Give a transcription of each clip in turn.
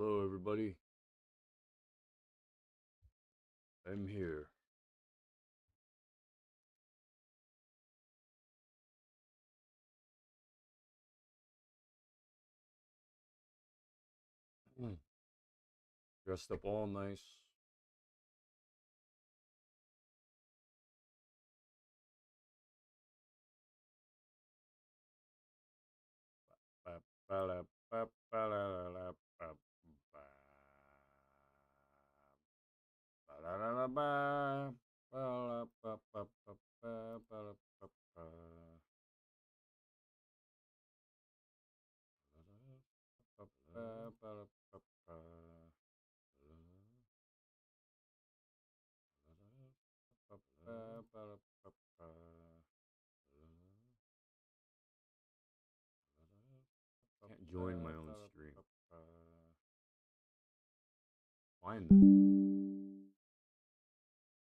Hello, everybody. I'm here. Dressed up all nice. Can't join my own stream. Find them.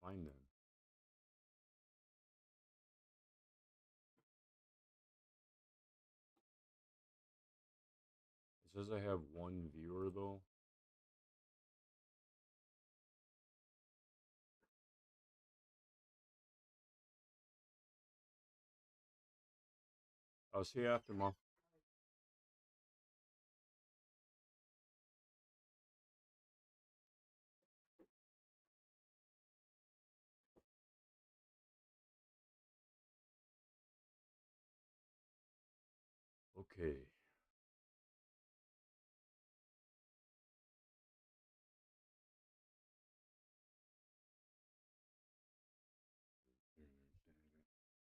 Find them. It says I have one viewer though. I'll see you after, Mom. Okay.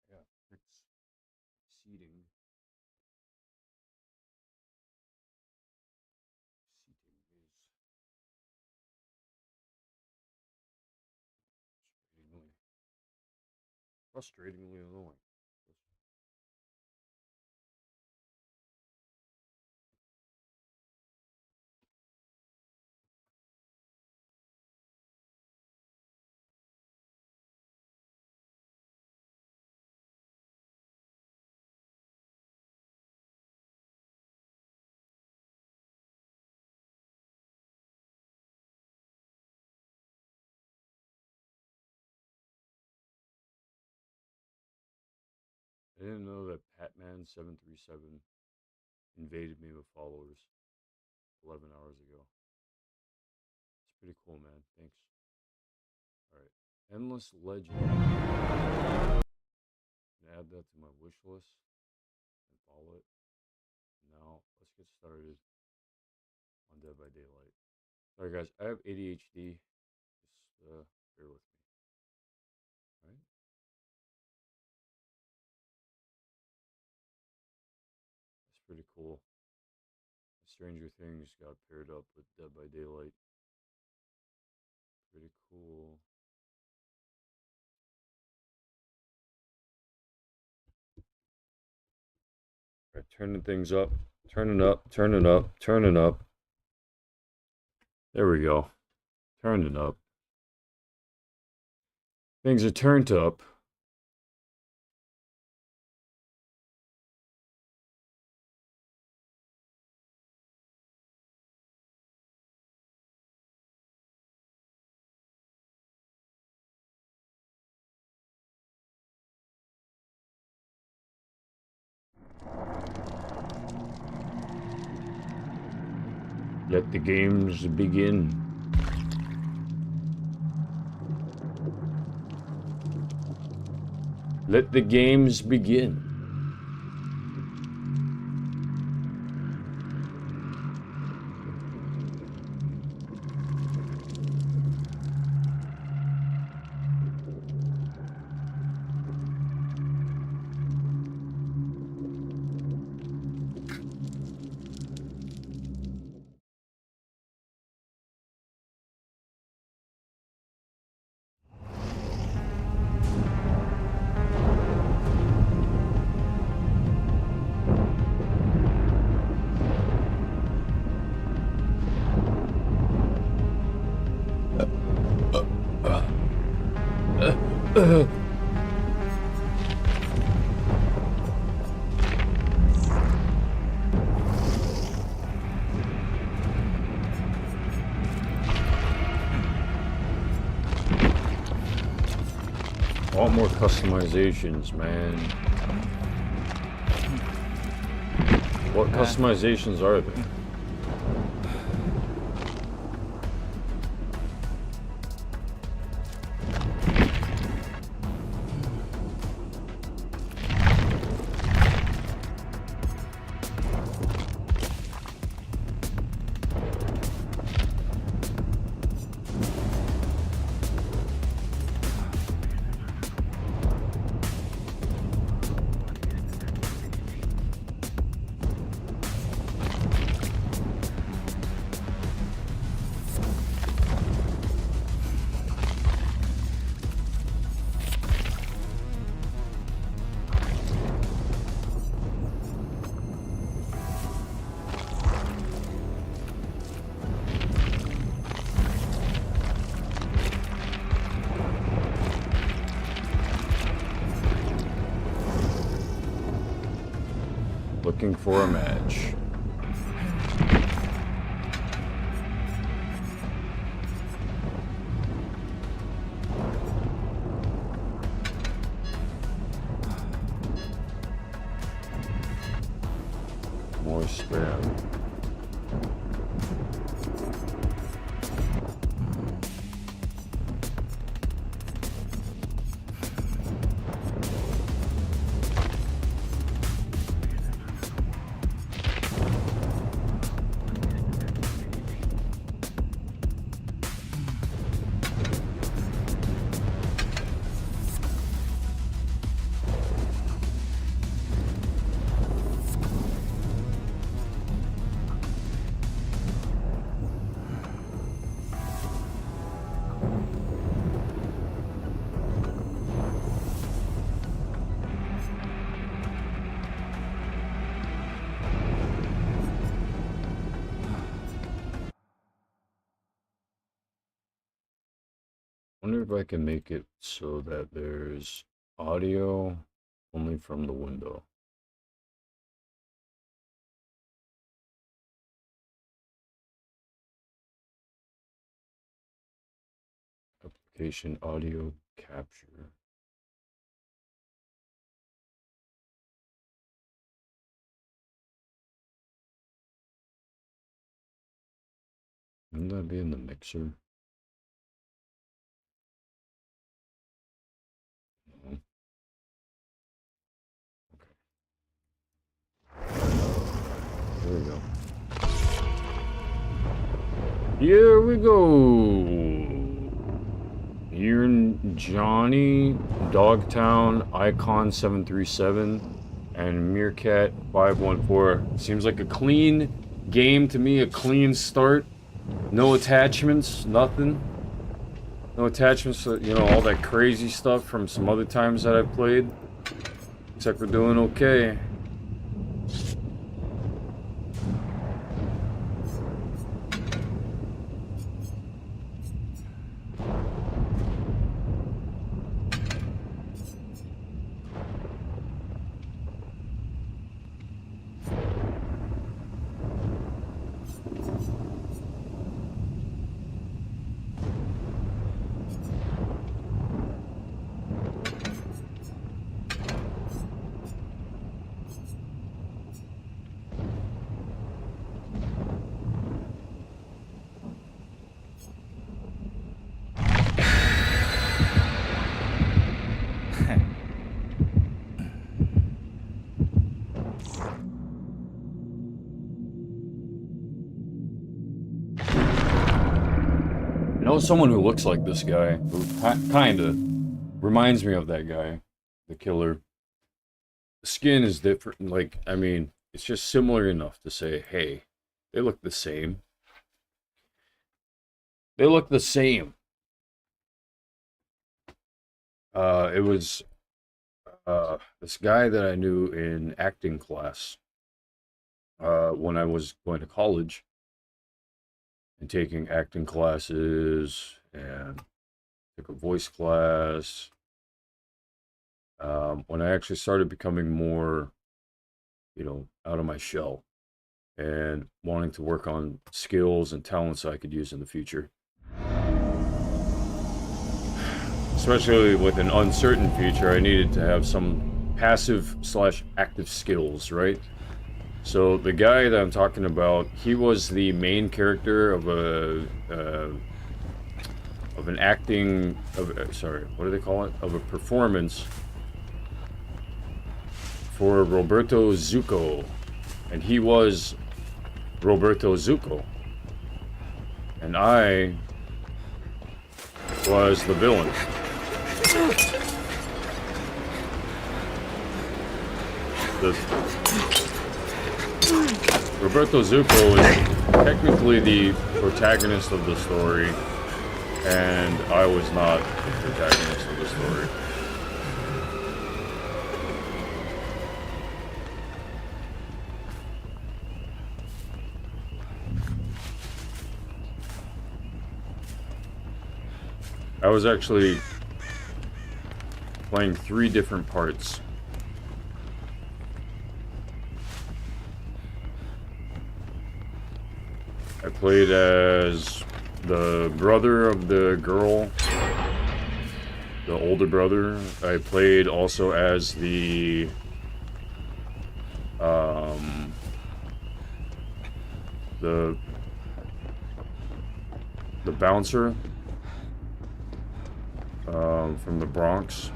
Yeah, fix seating. Seating is frustratingly annoying. I didn't know that Patman737 invaded me with followers 11 hours ago. It's pretty cool, man. Thanks. Alright. Endless Legend. Add that to my wish list and follow it. Now, let's get started on Dead by Daylight. Sorry, guys. I have ADHD. Just bear with me. Alright? That's pretty cool. Stranger Things got paired up with Dead by Daylight. Pretty cool. All right, turning things up, turning up, turning up, turning up. There we go. Turning up. Things are turned up. Let the games begin. Let the games begin. more customizations, man. What customizations are there? Looking for a match. More spam. Wonder if I can make it so that there's audio only from the window. Application audio capture. Wouldn't that be in the mixer? No. There we go. Here we go. Here in Johnny, Dogtown, Icon 737, and Meerkat 514. Seems like a clean game to me, a clean start. No attachments, nothing. No attachments to, you know, all that crazy stuff from some other times that I've played. Looks like we're doing okay. I know someone who looks like this guy, who kinda reminds me of that guy, the killer. The skin is different, like, I mean, it's just similar enough to say, hey, they look the same. They look the same. It was this guy that I knew in acting class when I was going to college and taking acting classes and took a voice class. When I actually started becoming more, you know, out of my shell and wanting to work on skills and talents I could use in the future. especially with an uncertain future, I needed to have some passive/active skills, right? So the guy that I'm talking about, he was the main character of an acting sorry, what do they call it? Of a performance for Roberto Zucco, and he was Roberto Zucco, and I was the villain. Roberto Zucco is technically the protagonist of the story, and I was not the protagonist of the story. I was actually playing 3 different parts. I played as the brother of the girl, the older brother. I played also as the bouncer from the Bronx,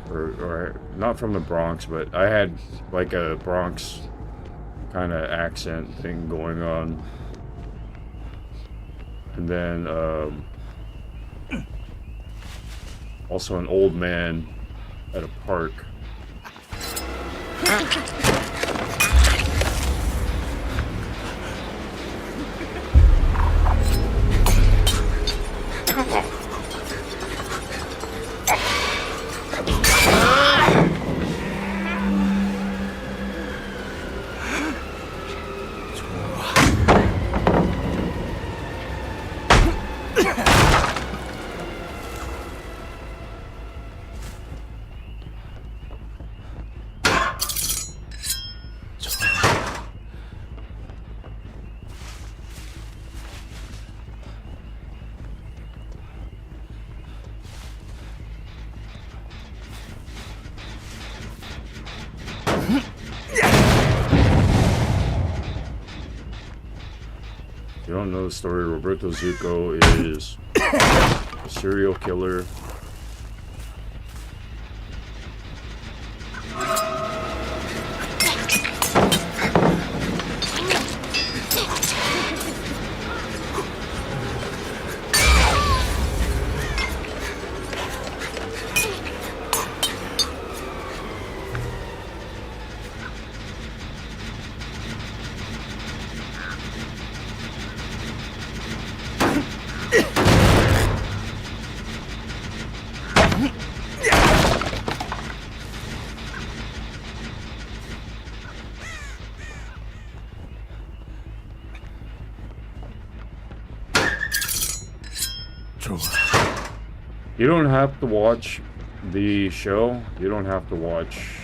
or not from the Bronx, but I had like a Bronx kind of accent thing going on. And then also an old man at a park. You don't know the story. Roberto Zucco is a serial killer. You don't have to watch the show. You don't have to watch.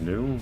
No.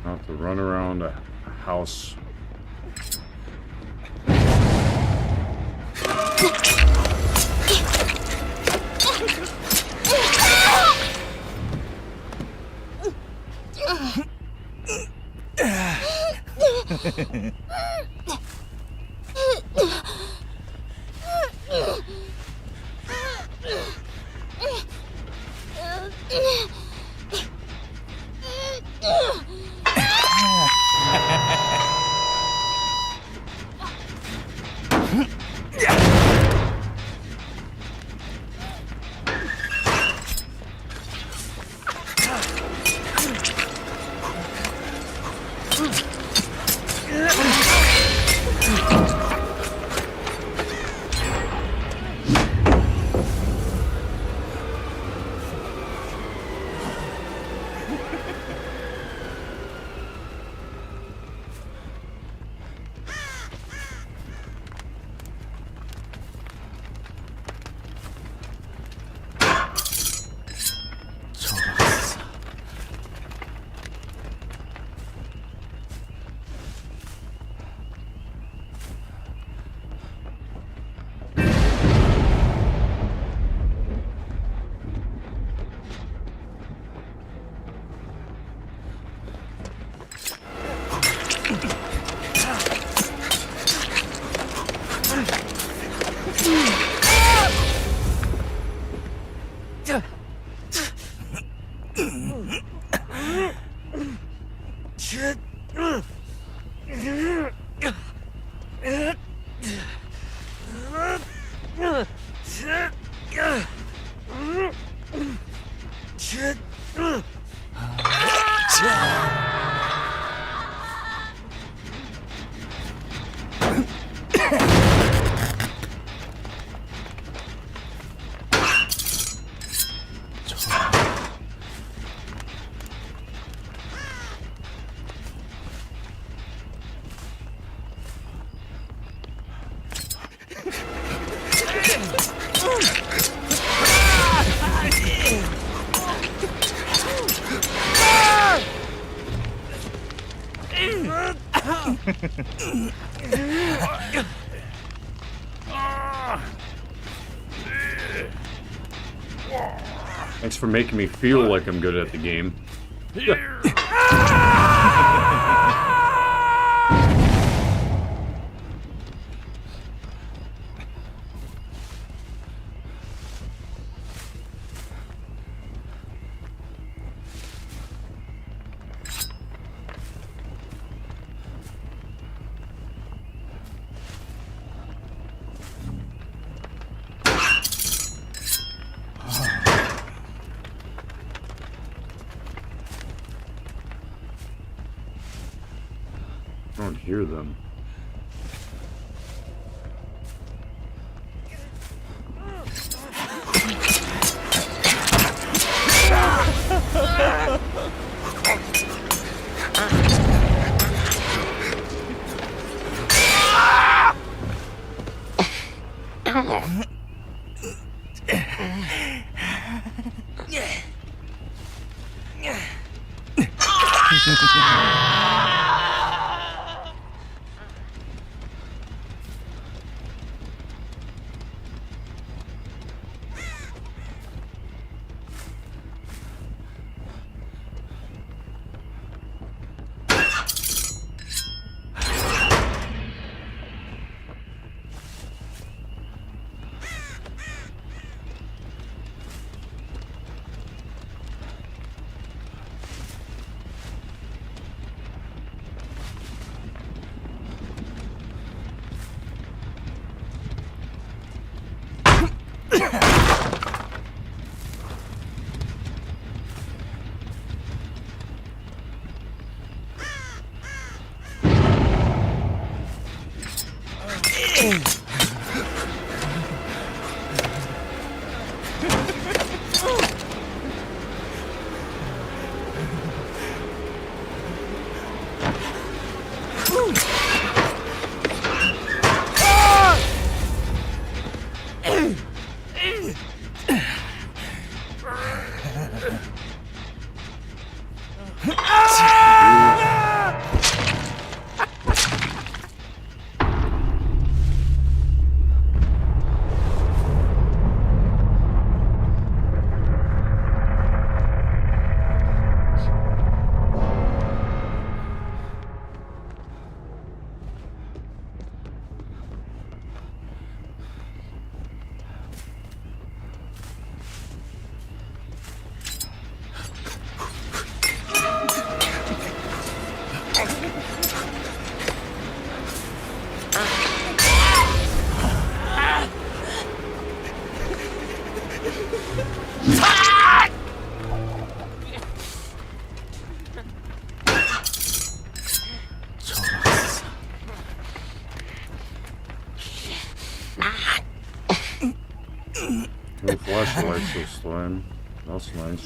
I have to run around a house. Thanks for making me feel like I'm good at the game. I don't hear them. Gosh, the light's so slim. That's nice.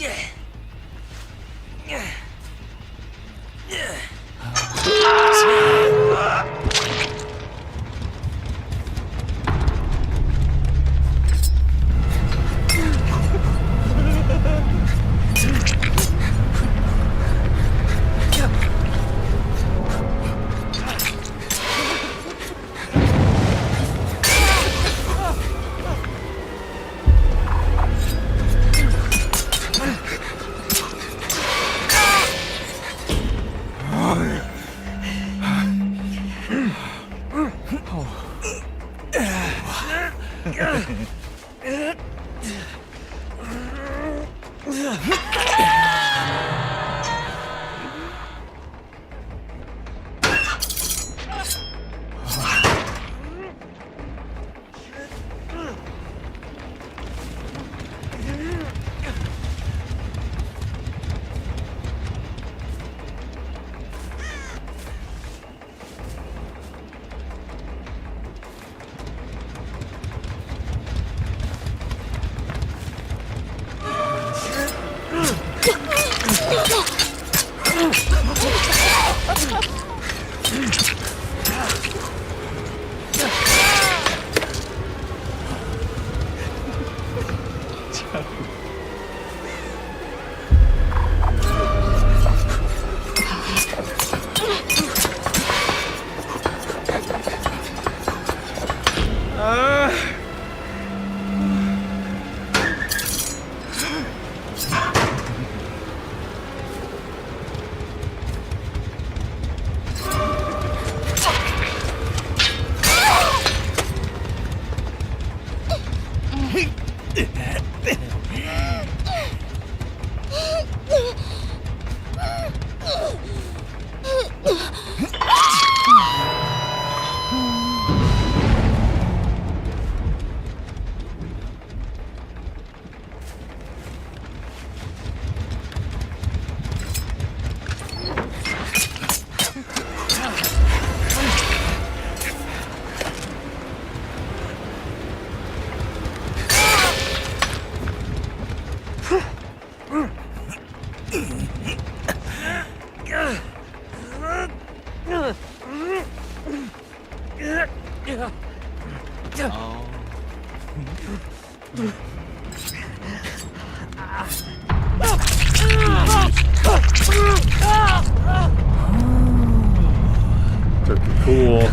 Took it cool.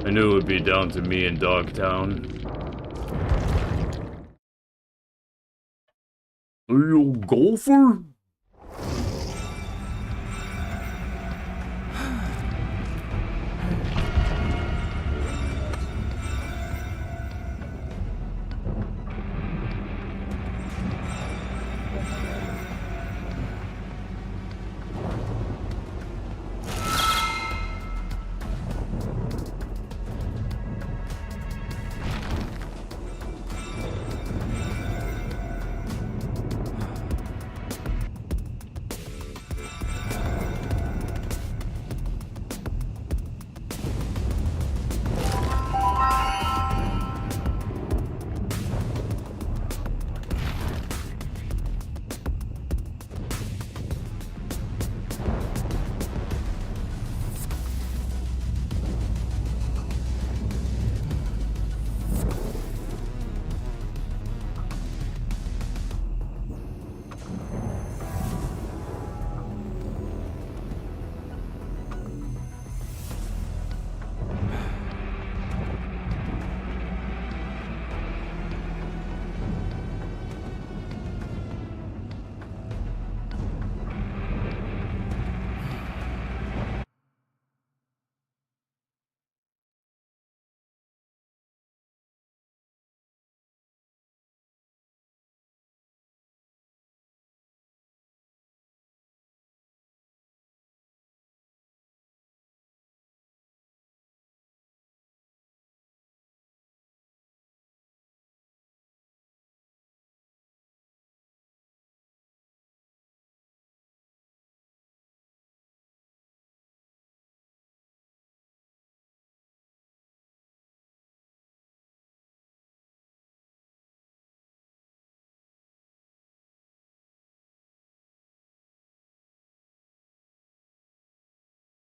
I knew it would be down to me in Dogtown. Are you a golfer?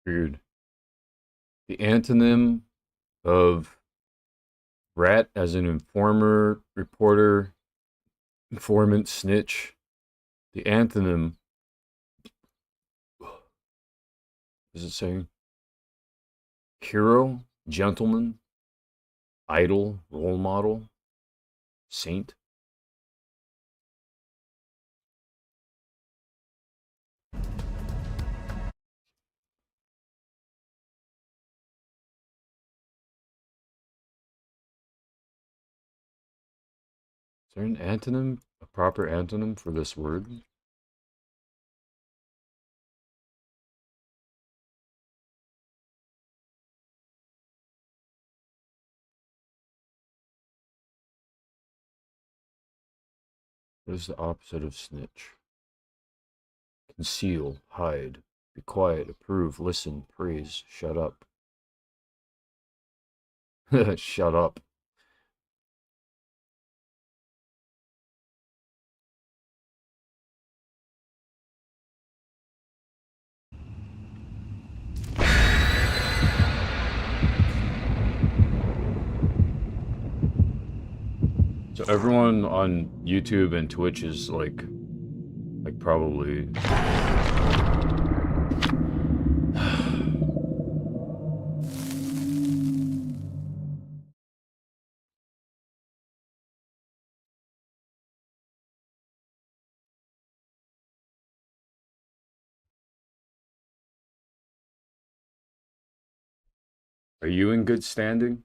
Weird. The antonym of rat as an informer, reporter, informant, snitch. The antonym, is it saying? Hero, gentleman, idol, role model, saint. Is there an antonym, a proper antonym for this word? What is the opposite of snitch? Conceal, hide, be quiet, approve, listen, praise, shut up. Shut up. So everyone on YouTube and Twitch is like probably Are you in good standing?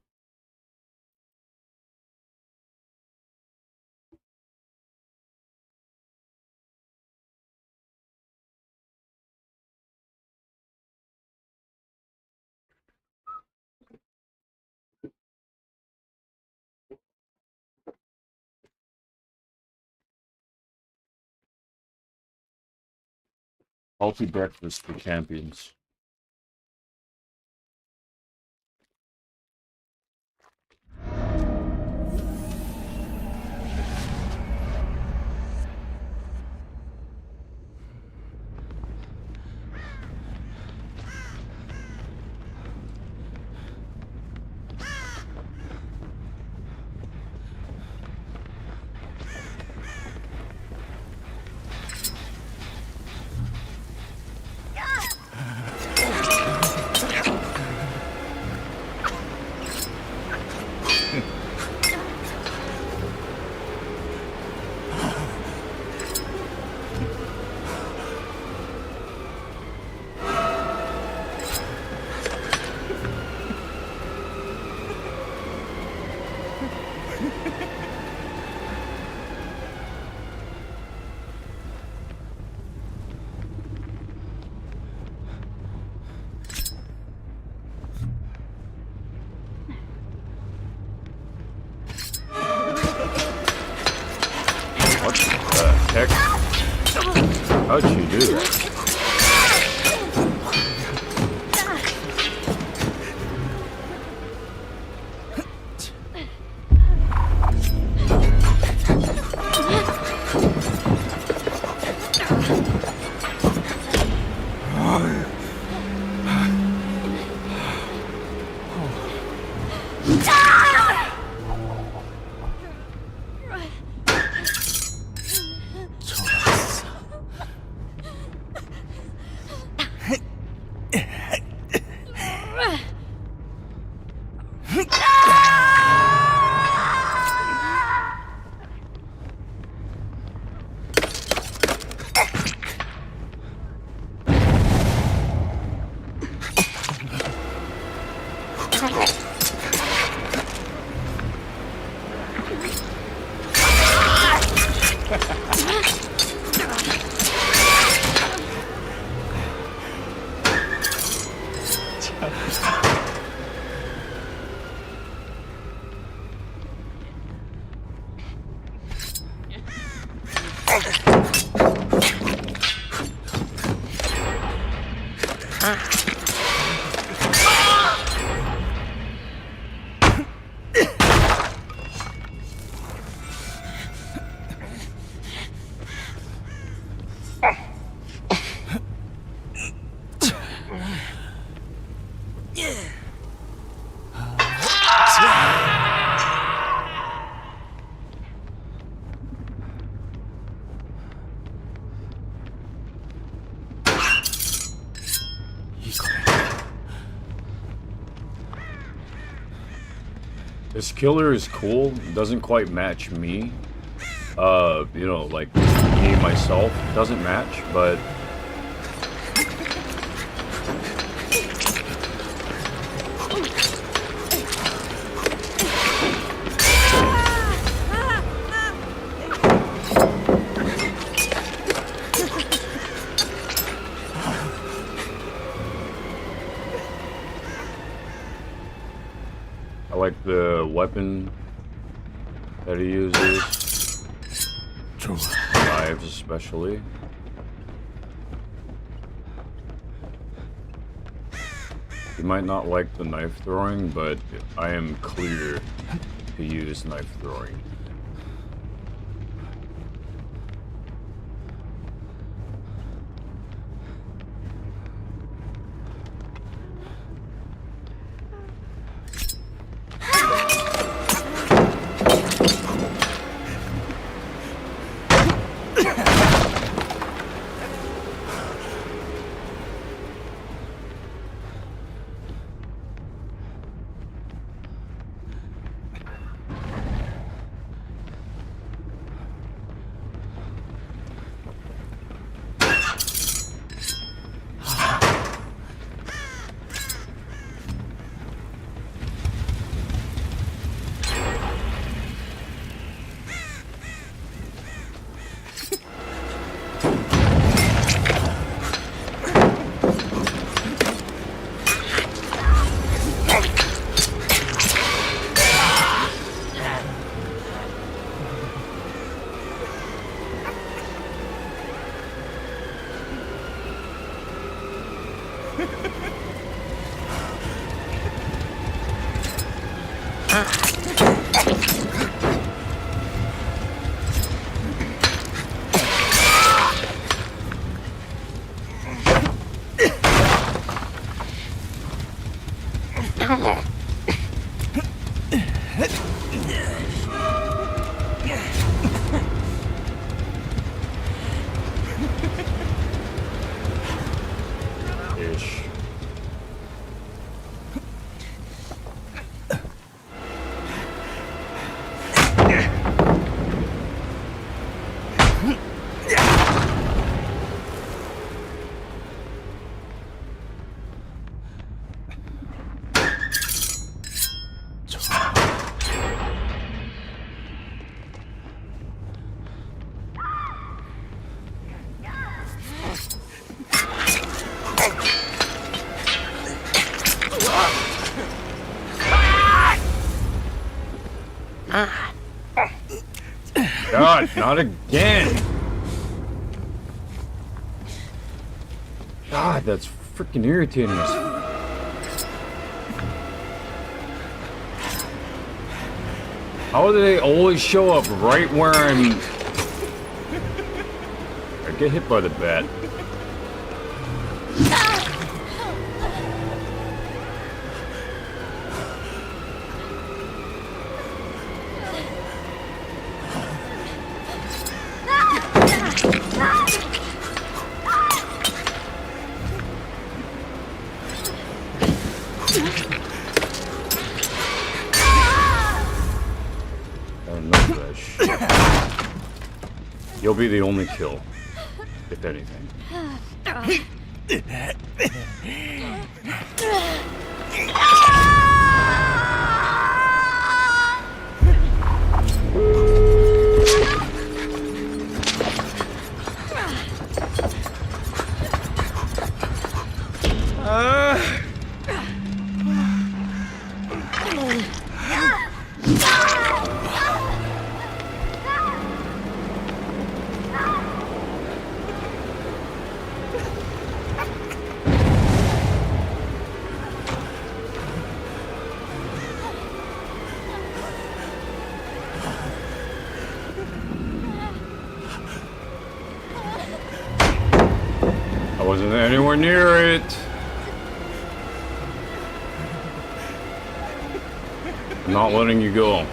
Healthy breakfast for champions. What the heck? How'd you do that? This killer is cool. It doesn't quite match me. You know, like me myself doesn't match, but I like the weapon that he uses. Knives especially. You might not like the knife throwing, but I am clear to use knife throwing. Ish. God, not again! God, that's freaking irritating us. How do they always show up right where I'm... I get hit by the bat. You'll be the only kill, if anything. I wasn't anywhere near it. I'm not letting you go.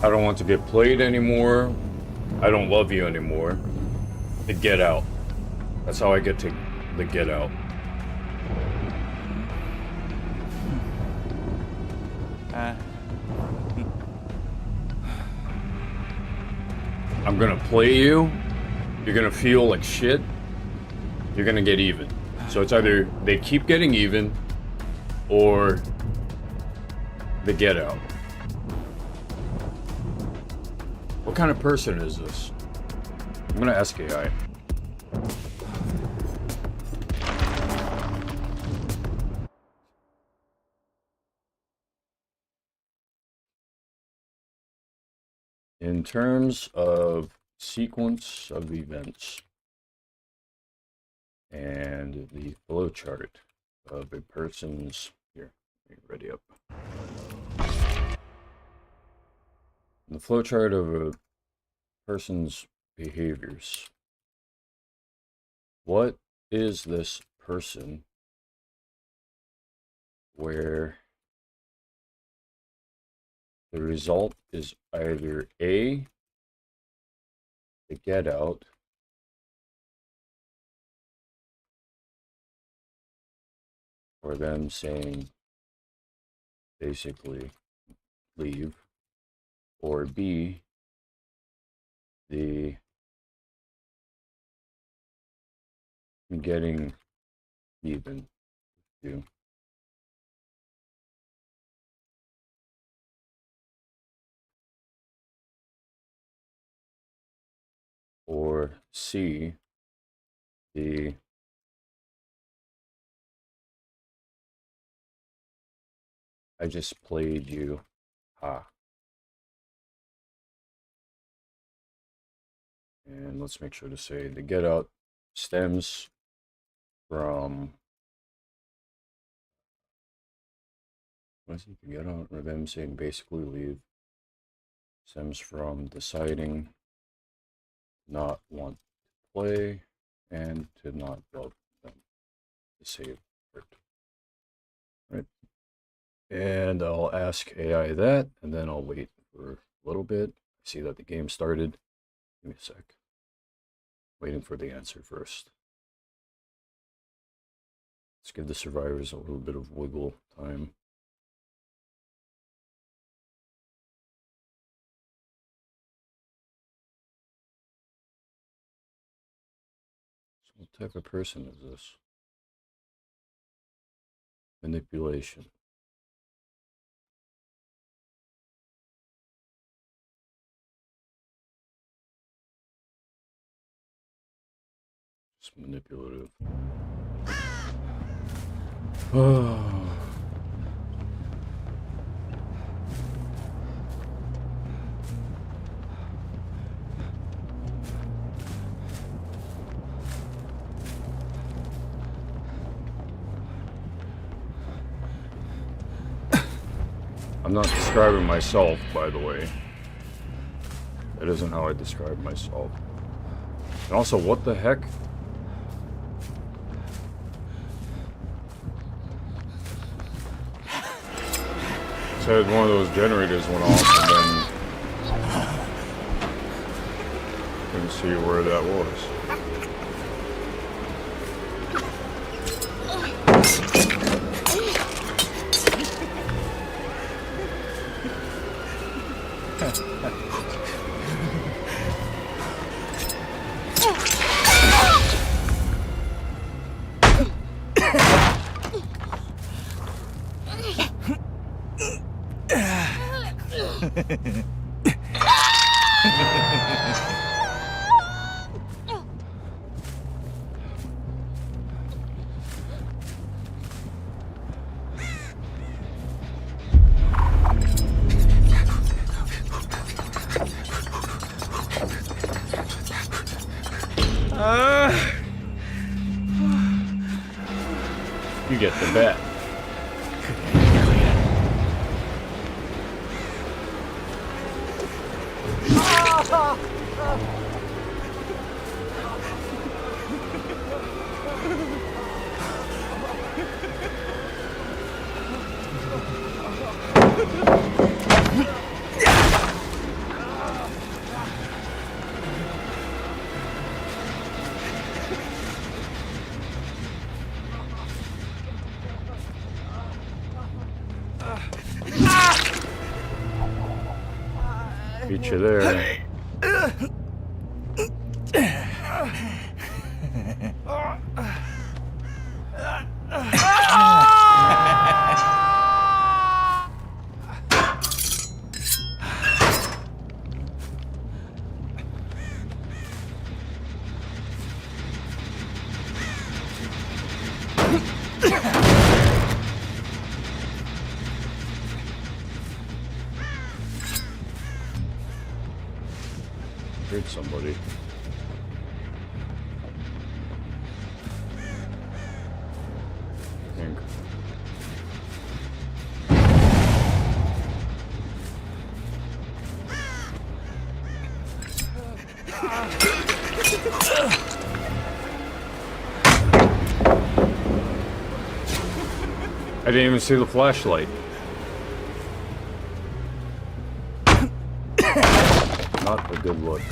I don't want to get played anymore. I don't love you anymore. The get out. That's how I get to the get out. I'm gonna play you. You're gonna feel like shit. You're gonna get even. So it's either they keep getting even, or the get out. What kind of person is this? I'm gonna ask AI. In terms of sequence of events and the flowchart of a person's, here, let me ready up. The flowchart of a person's behaviors. What is this person where the result is either A, the get out, or them saying basically leave, or B, the getting even you. Or C, the I just played you, ha. And let's make sure to say the get out stems from, what is it, the get out, or them saying basically leave, stems from deciding not want to play and to not love them, to save hurt. Right. And I'll ask AI that, and then I'll wait for a little bit. See that the game started. Give me a sec. Waiting for the answer first. Let's give the survivors a little bit of wiggle time. So what type of person is this? Manipulation. Just manipulative. Oh. I'm not describing myself, by the way. That isn't how I describe myself. And also, what the heck? It said one of those generators went off, and then couldn't see where that was. You get the bet. Get you there. Heard somebody. I think. I didn't even see the flashlight. Not a good look.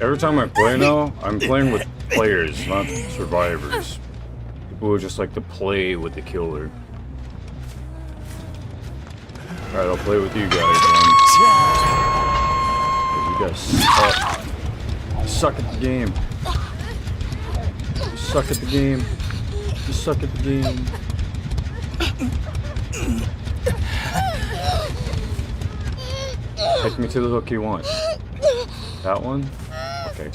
Every time I play now, I'm playing with players, not survivors. People who just like to play with the killer. Alright, I'll play with you guys, man. You guys suck. You suck at the game. You suck at the game. You suck at the game. Take me to the hook you want. That one? Okay.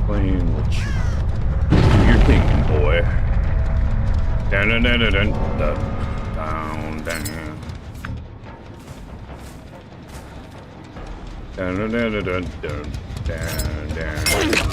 Playing what you're thinking, boy. Dun dun dun dun dun down down. Dun, dun, dun, dun, dun, dun, dun, dun, dun.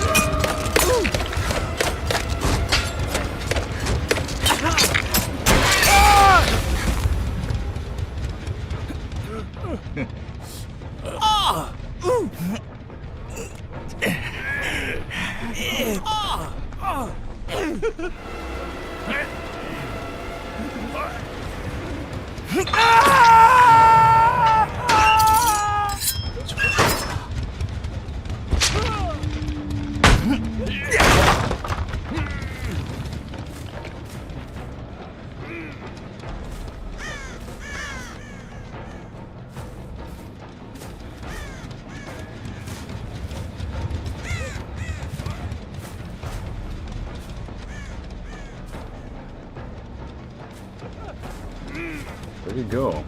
Where'd he go?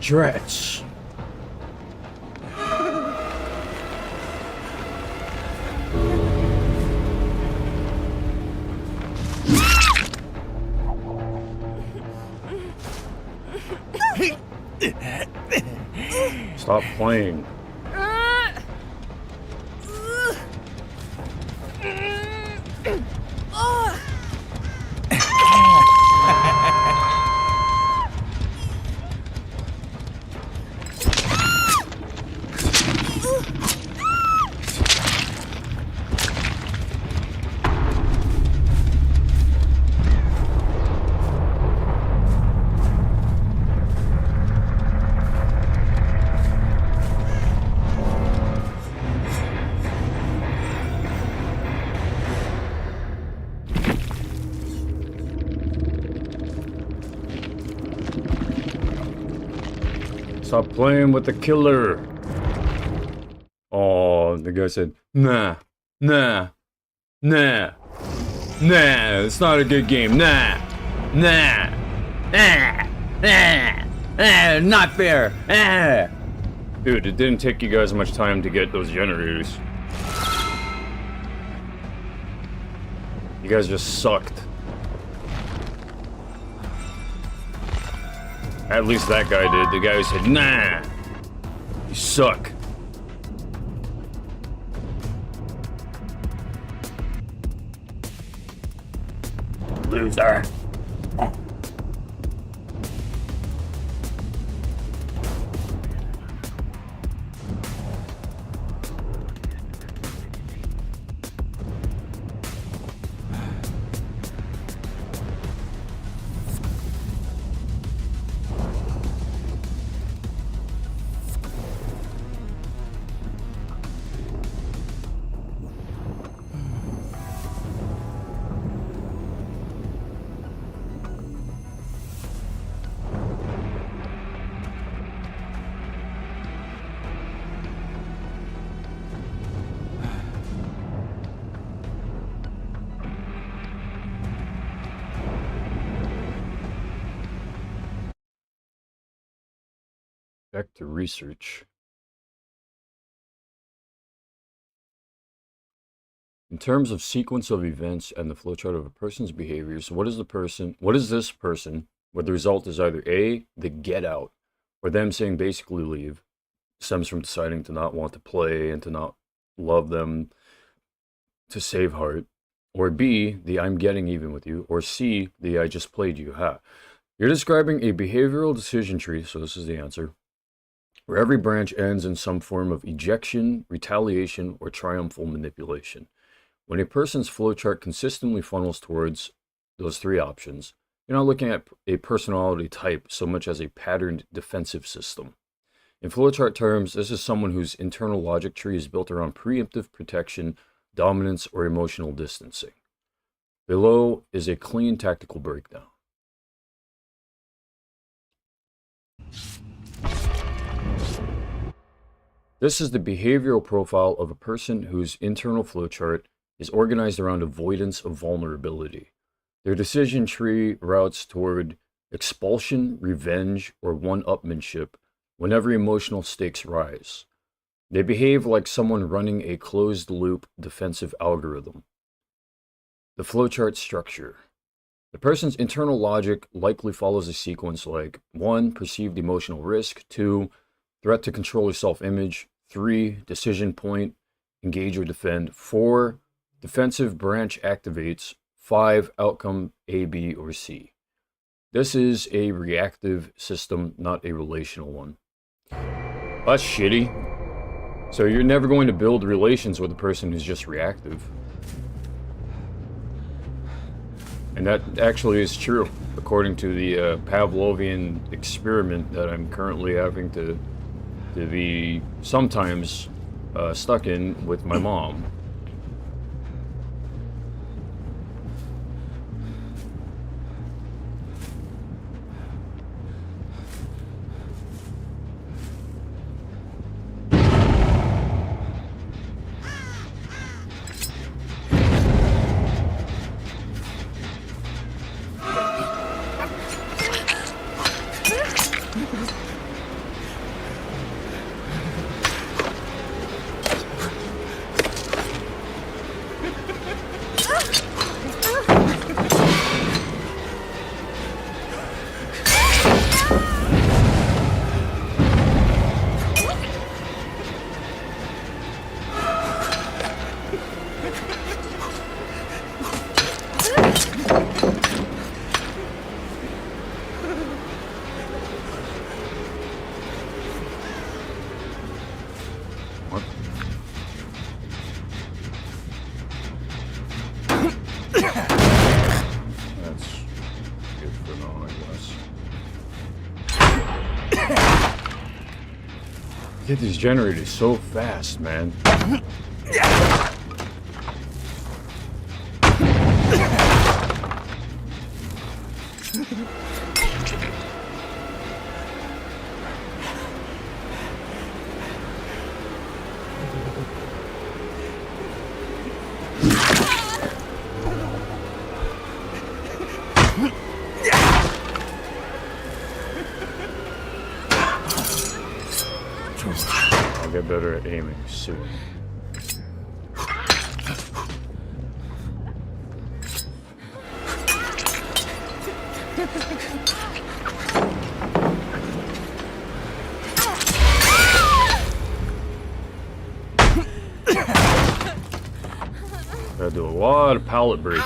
Dretch. Stop playing. Stop playing with the killer. Oh, the guy said, nah, nah, nah, nah, it's not a good game, nah, nah, not fair, Dude, it didn't take you guys much time to get those generators. You guys just sucked. At least that guy did. The guy who said, nah, you suck. Loser. Back to research. In terms of sequence of events and the flowchart of a person's behaviors, what is this person, where the result is either A, the get out, or them saying basically leave, stems from deciding to not want to play and to not love them, to save heart, or B, the I'm getting even with you, or C, the I just played you, ha. You're describing a behavioral decision tree, so this is the answer, where every branch ends in some form of ejection, retaliation, or triumphal manipulation. When a person's flowchart consistently funnels towards those three options, you're not looking at a personality type so much as a patterned defensive system. In flowchart terms, this is someone whose internal logic tree is built around preemptive protection, dominance, or emotional distancing. Below is a clean tactical breakdown. This is the behavioral profile of a person whose internal flowchart is organized around avoidance of vulnerability. Their decision tree routes toward expulsion, revenge, or one-upmanship whenever emotional stakes rise. They behave like someone running a closed-loop defensive algorithm. The flowchart structure. The person's internal logic likely follows a sequence like 1. Perceived emotional risk, 2. Threat to control or self-image, 3. Decision point, engage or defend, 4. Defensive branch activates, 5. Outcome A, B, or C. This is a reactive system, not a relational one. That's shitty. So you're never going to build relations with a person who's just reactive. And that actually is true, according to the Pavlovian experiment that I'm currently having to be sometimes stuck in with my mom. Get these generators so fast, man. I'll get better at aiming soon. Gotta do a lot of pallet breaking.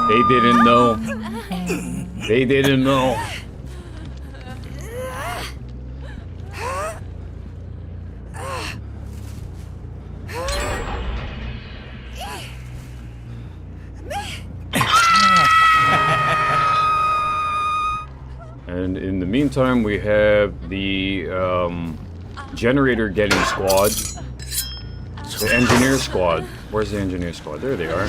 They didn't know. They didn't know. And in the meantime, we have the generator getting squad. The engineer squad. Where's the engineer squad? There they are.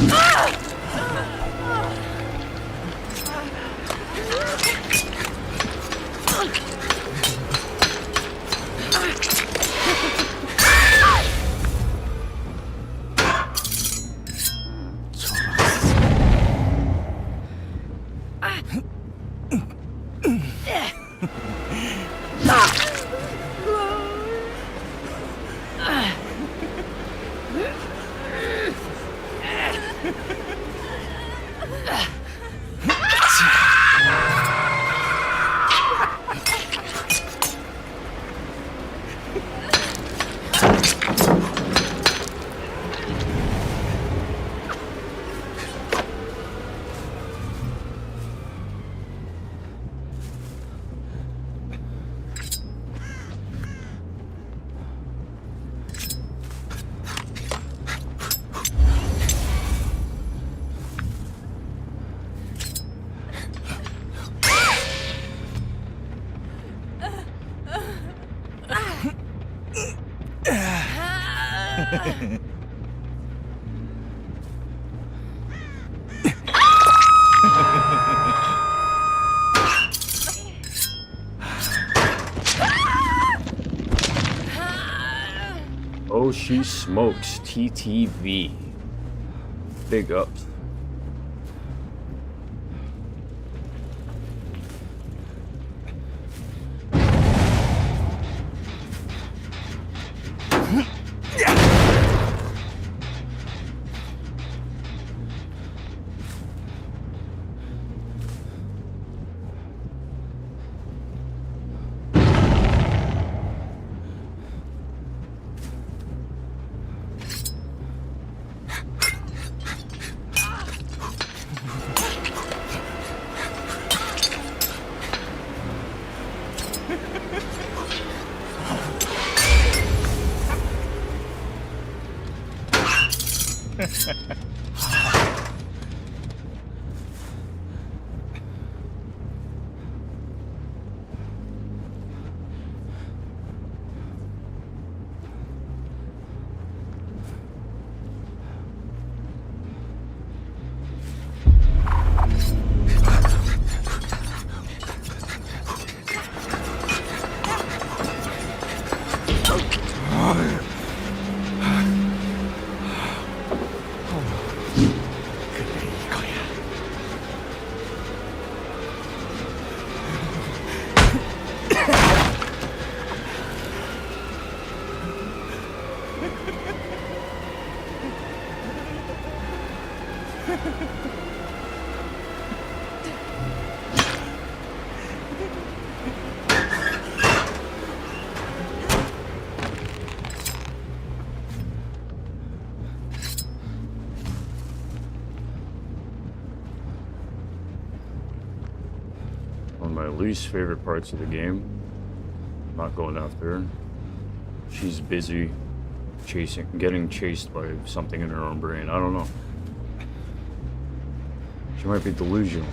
Oh, she smokes. TTV. Big ups. One of my least favorite parts of the game. I'm not going after her. She's busy getting chased by something in her own brain. I don't know. She might be delusional.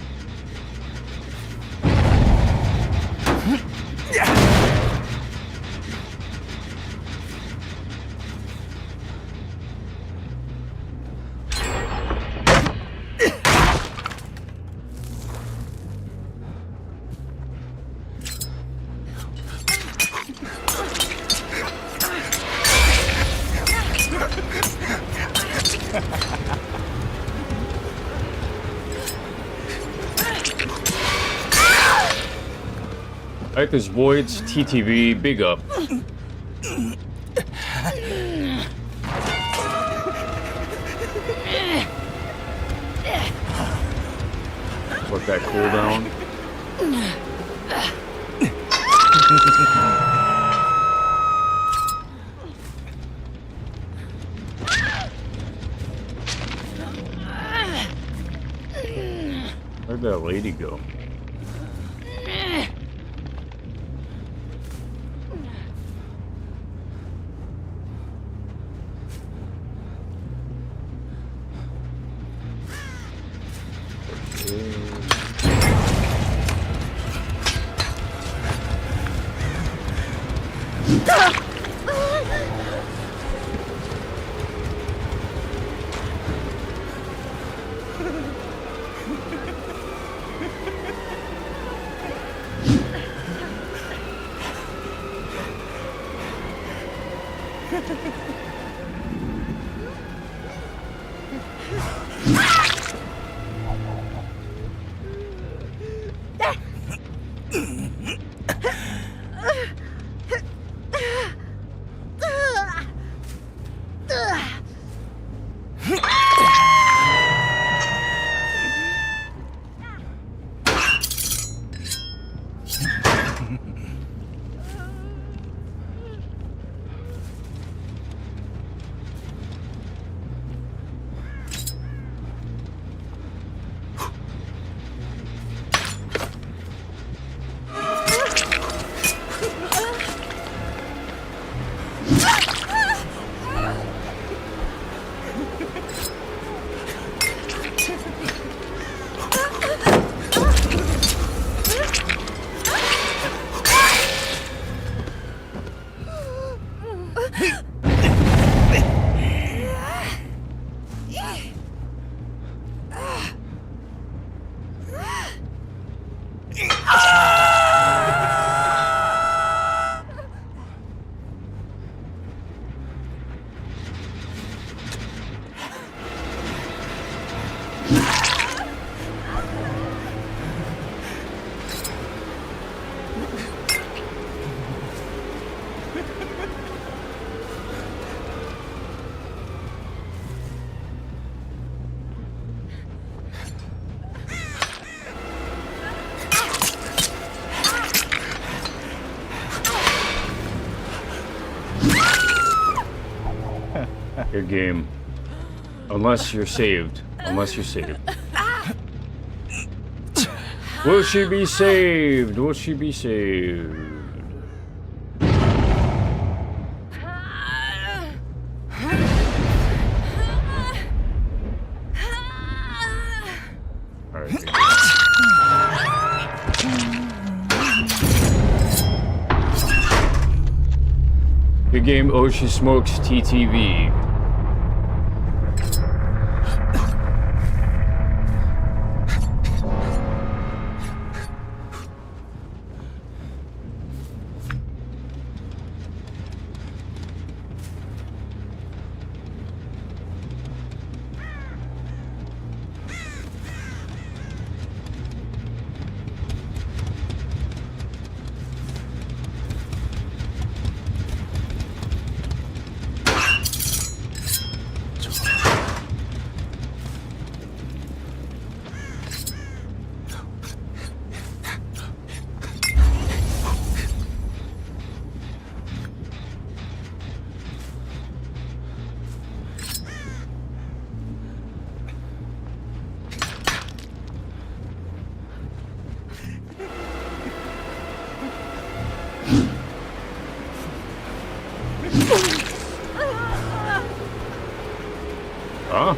Alright, there's Voids, TTV, big up. Let that cool down. Where'd that lady go? Your game. Unless you're saved. Unless you're saved. Will she be saved? Will she be saved? Alright. Good game, Ocean Smokes TTV. Huh?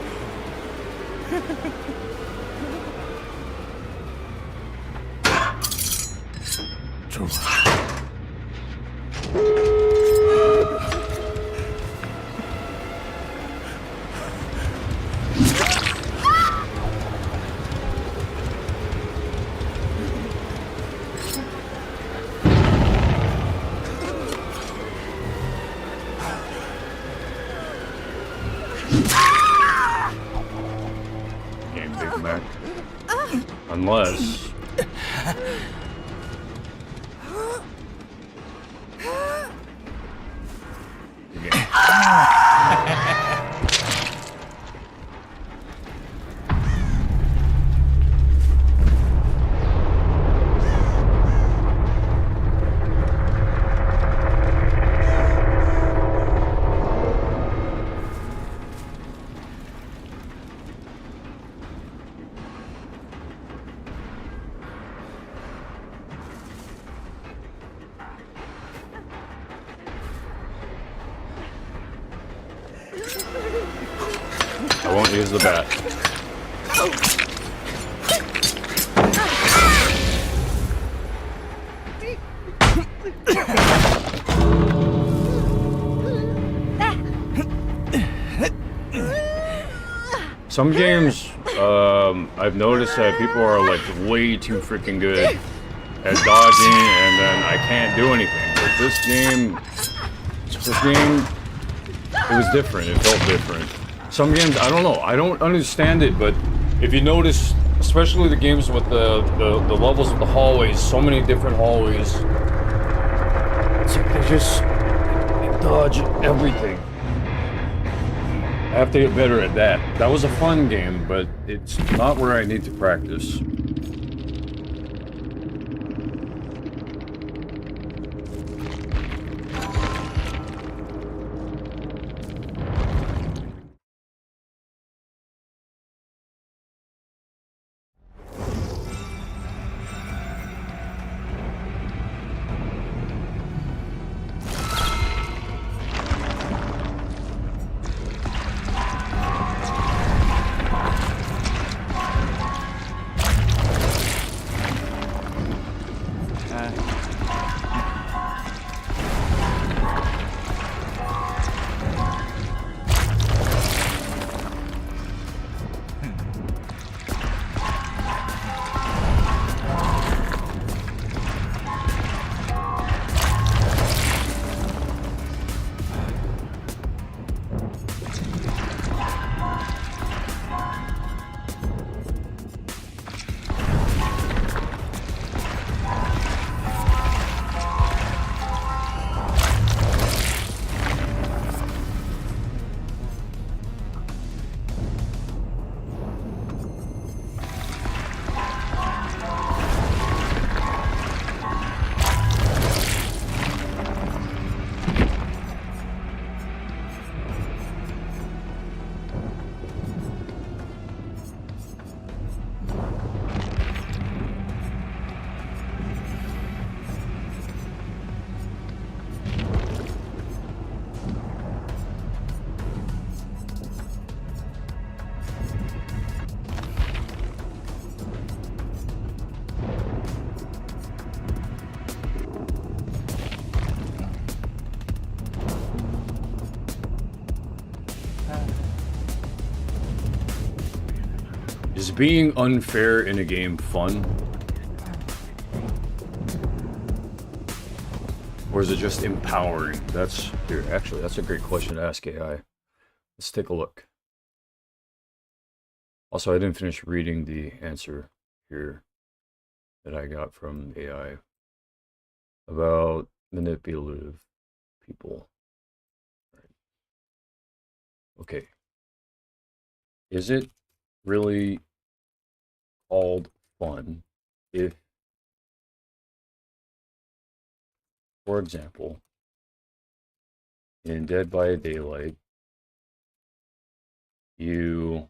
Game Big Mac. Unless... I won't use the bat. Some games, I've noticed that people are like way too freaking good at dodging, and then I can't do anything. But this game, it was different. It felt different. Some games, I don't know. I don't understand it, but if you notice, especially the games with the levels of the hallways, so many different hallways, it's like they just dodge everything. I have to get better at that. That was a fun game, but it's not where I need to practice. Is being unfair in a game fun? Or is it just empowering? Actually, that's a great question to ask AI. Let's take a look. Also, I didn't finish reading the answer here that I got from AI about manipulative people. Okay. Is it really called fun if, for example, in Dead by Daylight, no,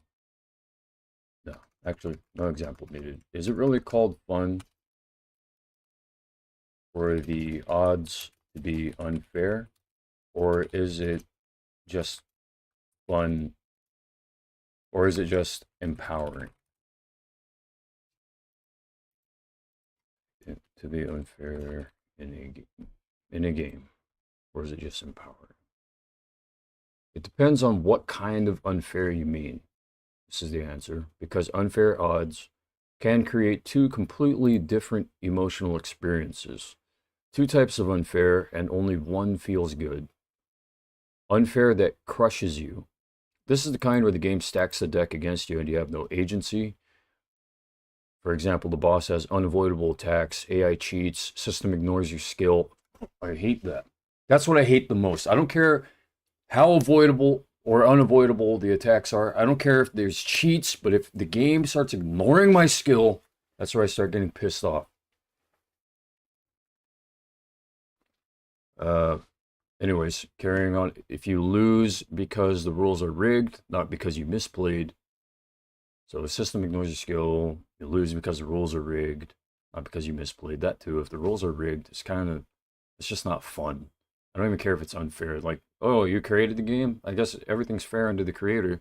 actually, no example needed. Is it really called fun for the odds to be unfair, or is it just fun, or is it just empowering? To be unfair in a game, or is it just empowering? It depends on what kind of unfair you mean. This is the answer, because unfair odds can create two completely different emotional experiences. Two types of unfair, and only one feels good. Unfair that crushes you. This is the kind where the game stacks the deck against you and you have no agency. For example, the boss has unavoidable attacks, AI cheats, system ignores your skill. I hate that. That's what I hate the most. I don't care how avoidable or unavoidable the attacks are. I don't care if there's cheats, but if the game starts ignoring my skill, that's where I start getting pissed off. Anyways, carrying on. If you lose because the rules are rigged, not because you misplayed. So the system ignores your skill. You lose because the rules are rigged, not because you misplayed. That too. If the rules are rigged, it's just not fun. I don't even care if it's unfair. Like, oh, you created the game? I guess everything's fair under the creator.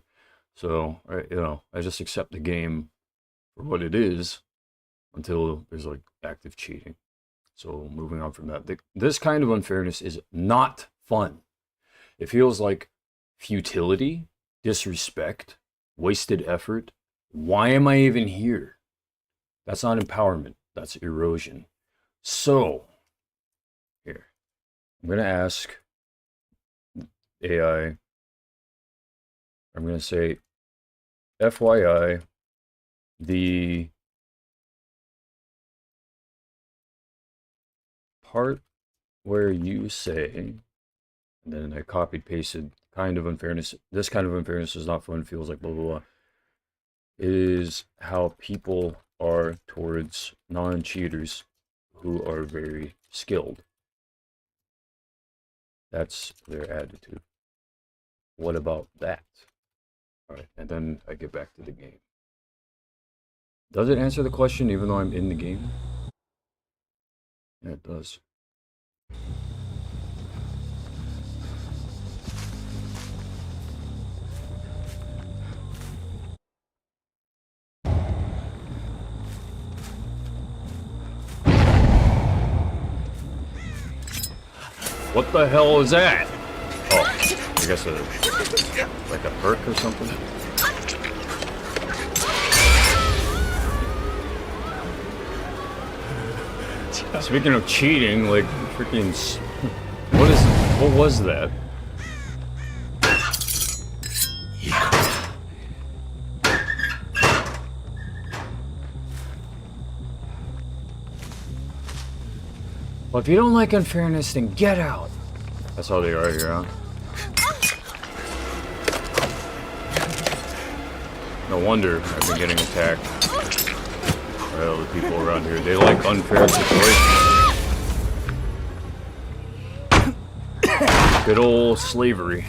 So, I just accept the game for what it is until there's like active cheating. So moving on from that, this kind of unfairness is not fun. It feels like futility, disrespect, wasted effort. Why am I even here? That's not empowerment. That's erosion. So, here, I'm going to ask AI, I'm going to say, FYI, the part where you say, and then I copied pasted kind of unfairness, this kind of unfairness is not fun, feels like blah blah blah, is how people are towards non-cheaters who are very skilled. That's their attitude. What about that? All right, and then I get back to the game. Does it answer the question even though I'm in the game? Yeah, it does. What the hell is that? Oh, I guess like a perk or something? Speaking of cheating, like freaking, what was that? Well, if you don't like unfairness, then get out. That's how they are here, huh? No wonder I've been getting attacked by all the people around here. They like unfair situations. Good old slavery.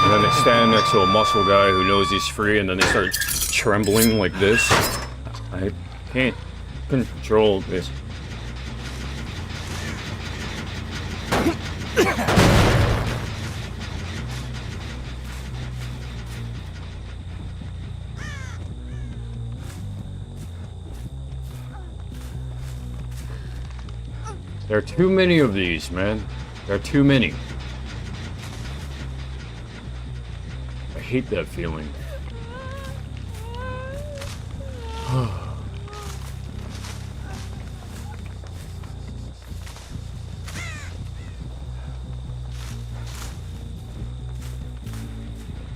And then they stand next to a muscle guy who knows he's free, and then they start trembling like this. I can't control this. There are too many of these, man. There are too many. hate that feeling.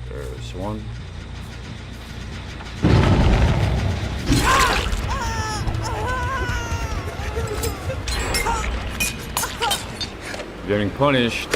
There's one. Getting punished.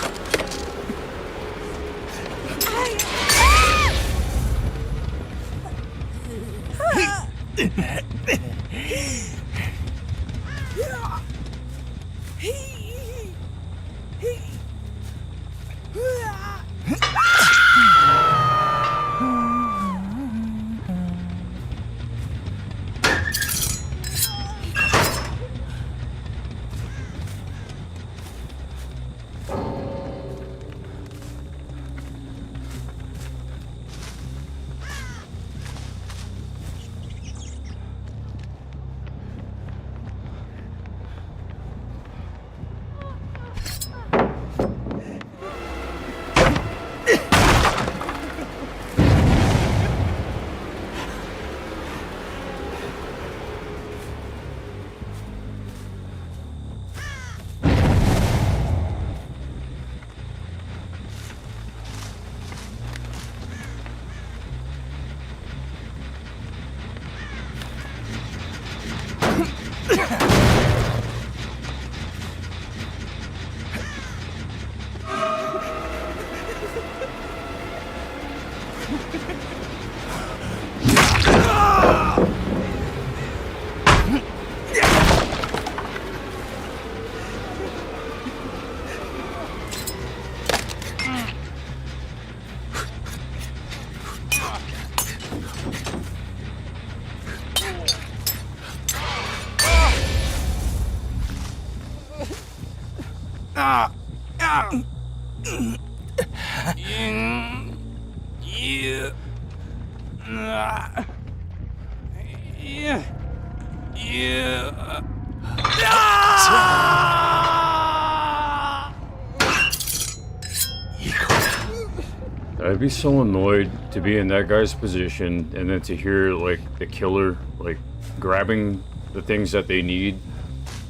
I'd be so annoyed to be in that guy's position and then to hear like the killer like grabbing the things that they need.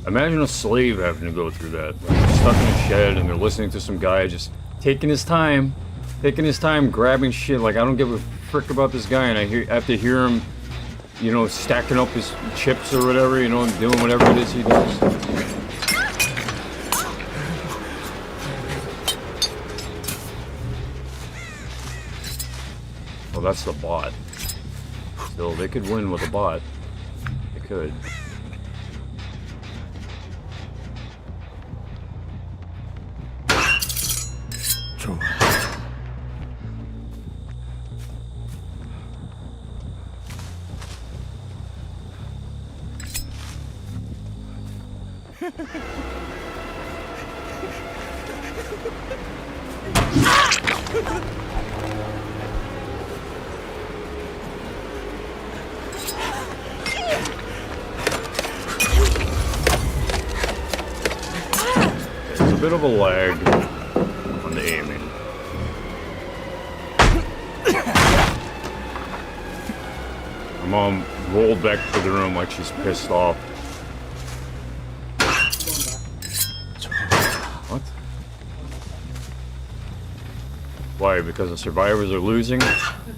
Imagine a slave having to go through that. Like, they're stuck in a shed and they're listening to some guy just taking his time, grabbing shit. Like, I don't give a frick about this guy, and I have to hear him, you know, stacking up his chips or whatever, you know, and doing whatever it is he does. Well, that's the bot. Still, they could win with a bot. They could. There's a bit of a lag on the aiming. My mom rolled back to the room like she's pissed off. What? Why? Because the survivors are losing? Is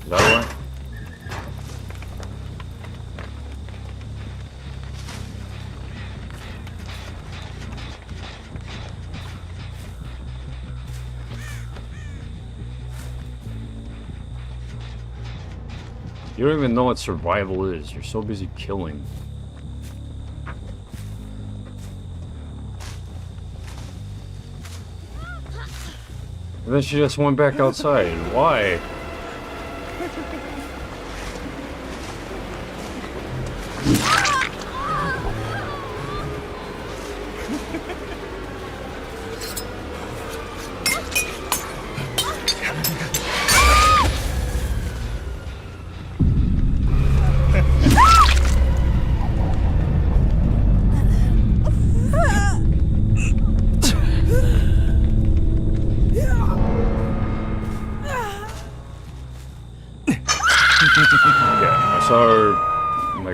that why? You don't even know what survival is. You're so busy killing. And then she just went back outside. Why?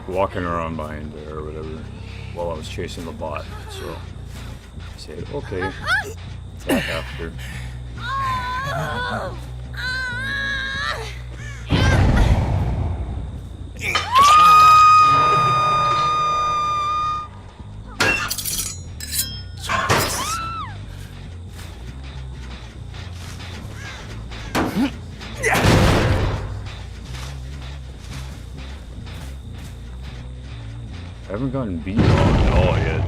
like walking around behind there or whatever while I was chasing the bot. So I said, okay, attack after. I haven't gotten beat on at all yet.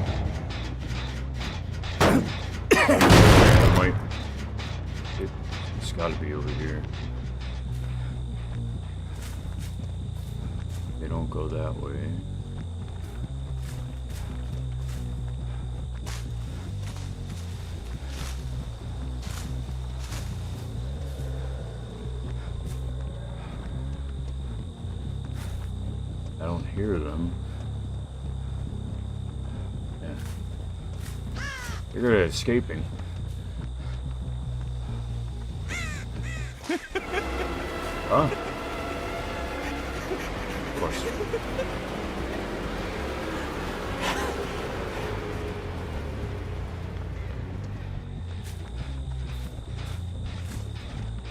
I might. It's gotta be over here. They don't go that way. I don't hear them. You're good at escaping. Huh? Of course.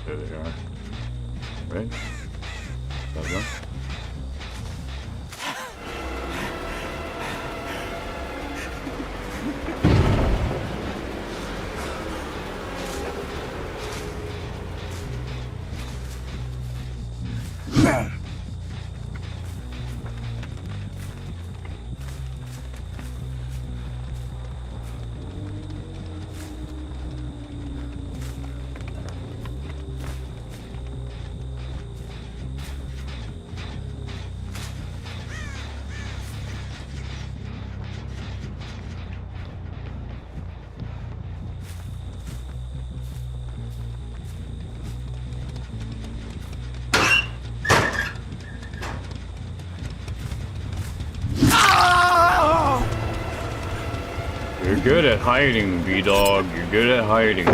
There they are. Right? There we go. You're good at hiding, B-Dog. You're good at hiding.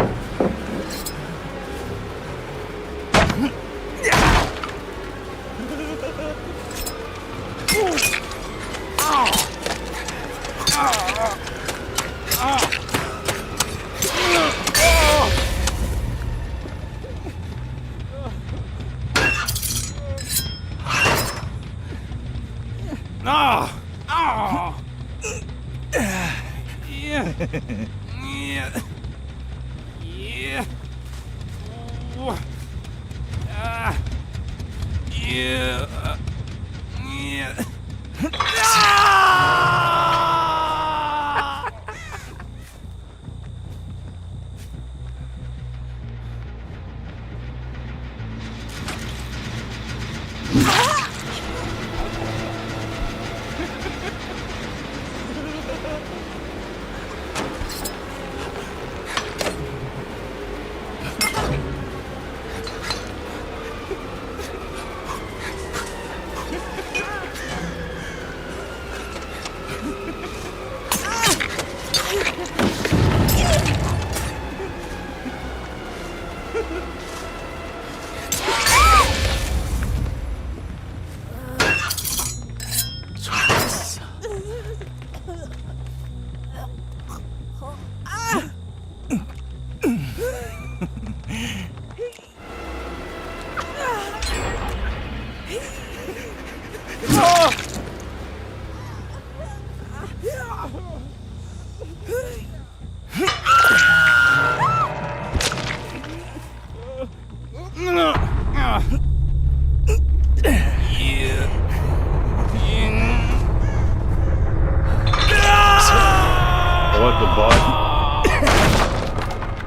Let the bot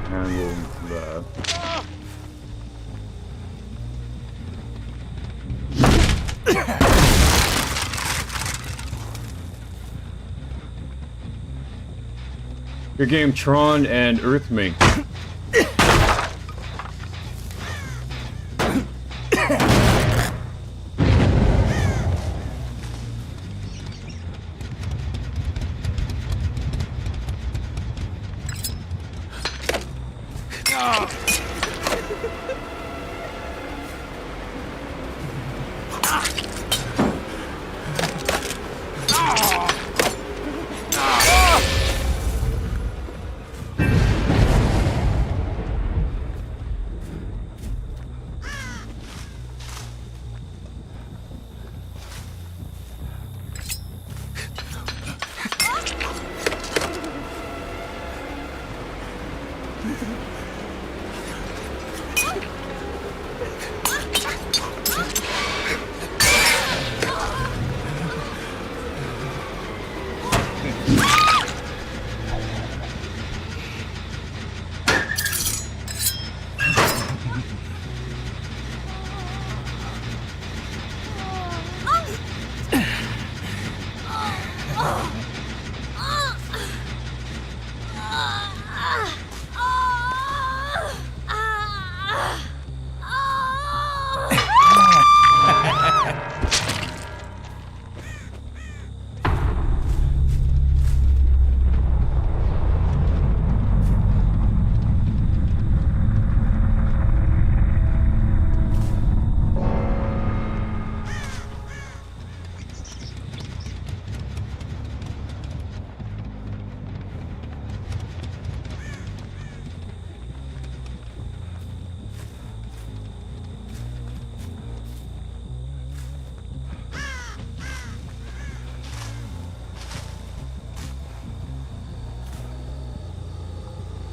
handle that. Your game Tron and Earthmate.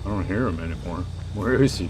I don't hear him anymore. Where is he?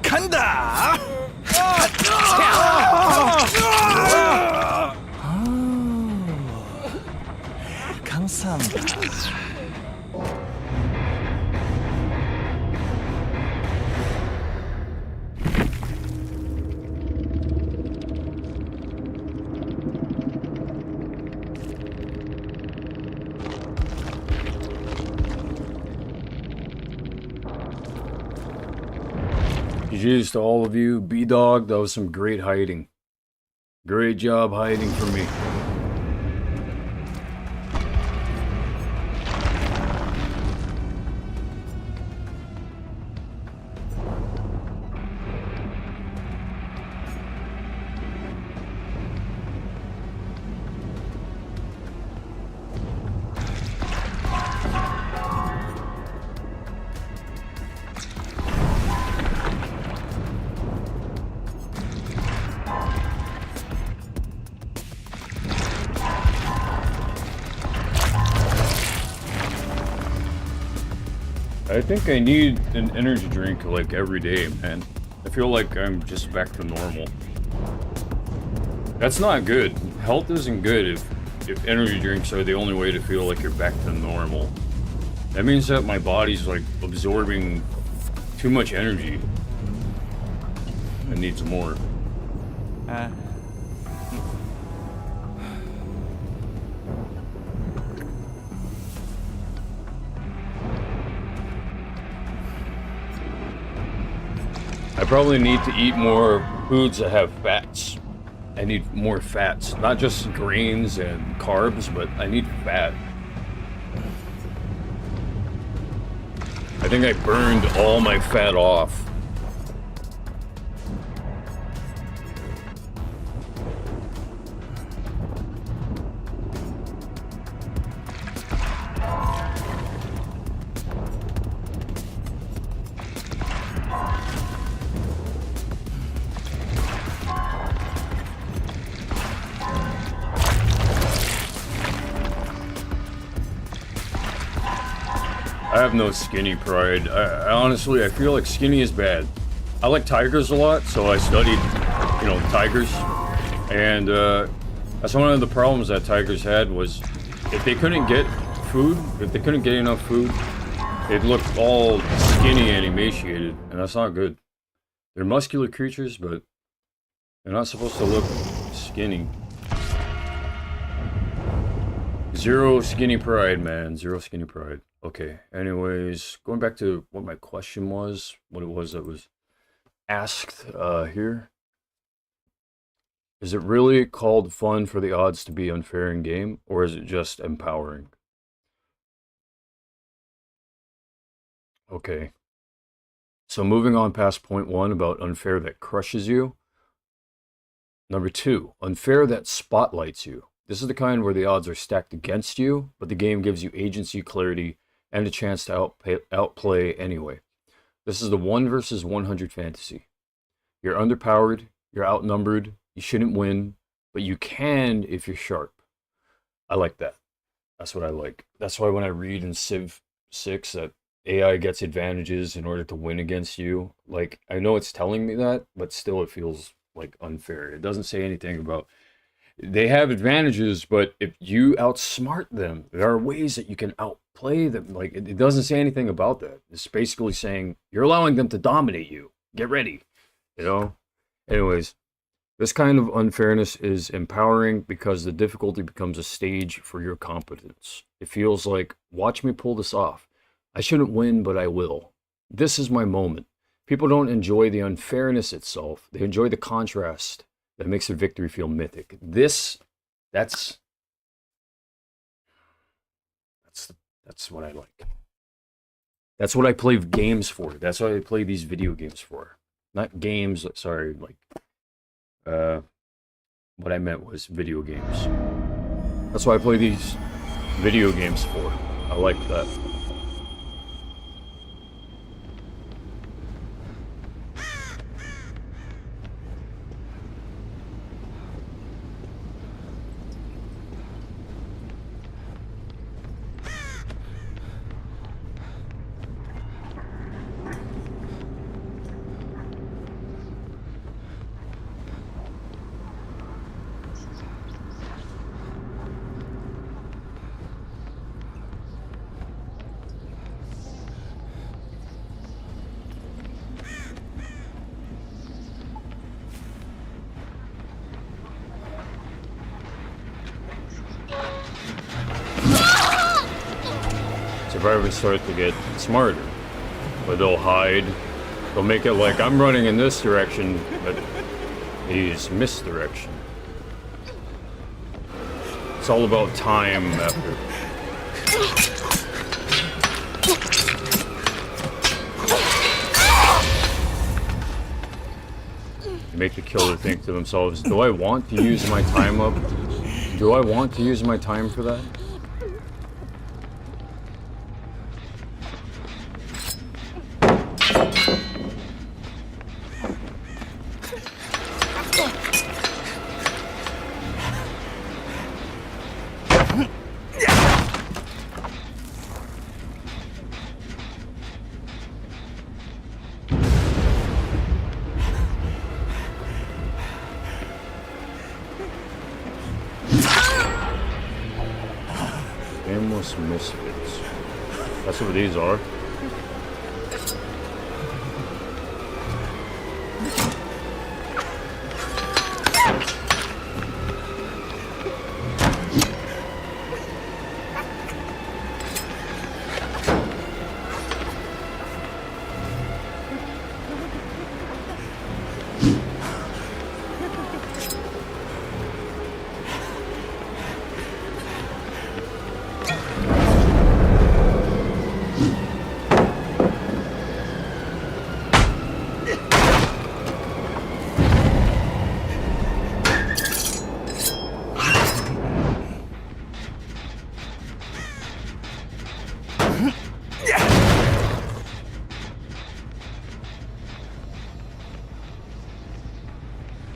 간다. 감사합니다. GG's to all of you. B-Dog, that was some great hiding. Great job hiding for me. I think I need an energy drink like every day, man. I feel like I'm just back to normal. That's not good. Health isn't good if energy drinks are the only way to feel like you're back to normal. That means that my body's like absorbing too much energy. It needs more. I probably need to eat more foods that have fats. I need more fats, not just grains and carbs, but I need fat. I think I burned all my fat off. I have no skinny pride. I honestly, I feel like skinny is bad. I like tigers a lot, so I studied, you know, tigers. And that's one of the problems that tigers had was if they couldn't get food, if they couldn't get enough food, they'd look all skinny and emaciated, and that's not good. They're muscular creatures, but they're not supposed to look skinny. Zero skinny pride, man. Zero skinny pride. Okay, anyways, going back to what my question was, what it was that was asked here. Is it really called fun for the odds to be unfair in game, or is it just empowering? Okay. So moving on past point 1 about unfair that crushes you. Number 2, unfair that spotlights you. This is the kind where the odds are stacked against you, but the game gives you agency, clarity, and a chance to outplay anyway. This is the 1 versus 100 fantasy. You're underpowered, you're outnumbered, you shouldn't win, but you can if you're sharp. I like that. That's what I like. That's why when I read in Civ 6 that AI gets advantages in order to win against you, like, I know it's telling me that, but still it feels like unfair. It doesn't say anything about they have advantages, but if you outsmart them, there are ways that you can outplay them. Like, it doesn't say anything about that. It's basically saying you're allowing them to dominate you. Get ready, you know? Anyways, this kind of unfairness is empowering because the difficulty becomes a stage for your competence. It feels like, watch me pull this off. I shouldn't win, but I will. This is my moment. People don't enjoy the unfairness itself. They enjoy the contrast that makes the victory feel mythic. That's what I like. That's what I play games for. That's what I play these video games for. Not games, sorry, like, what I meant was video games. That's why I play these video games for. I like that. Survivors start to get smarter, but they'll hide. They'll make it like I'm running in this direction, but he's misdirection. It's all about time after. You make the killer think to themselves, do I want to use my time up? Do I want to use my time for that? Aimless misfits. That's what these are.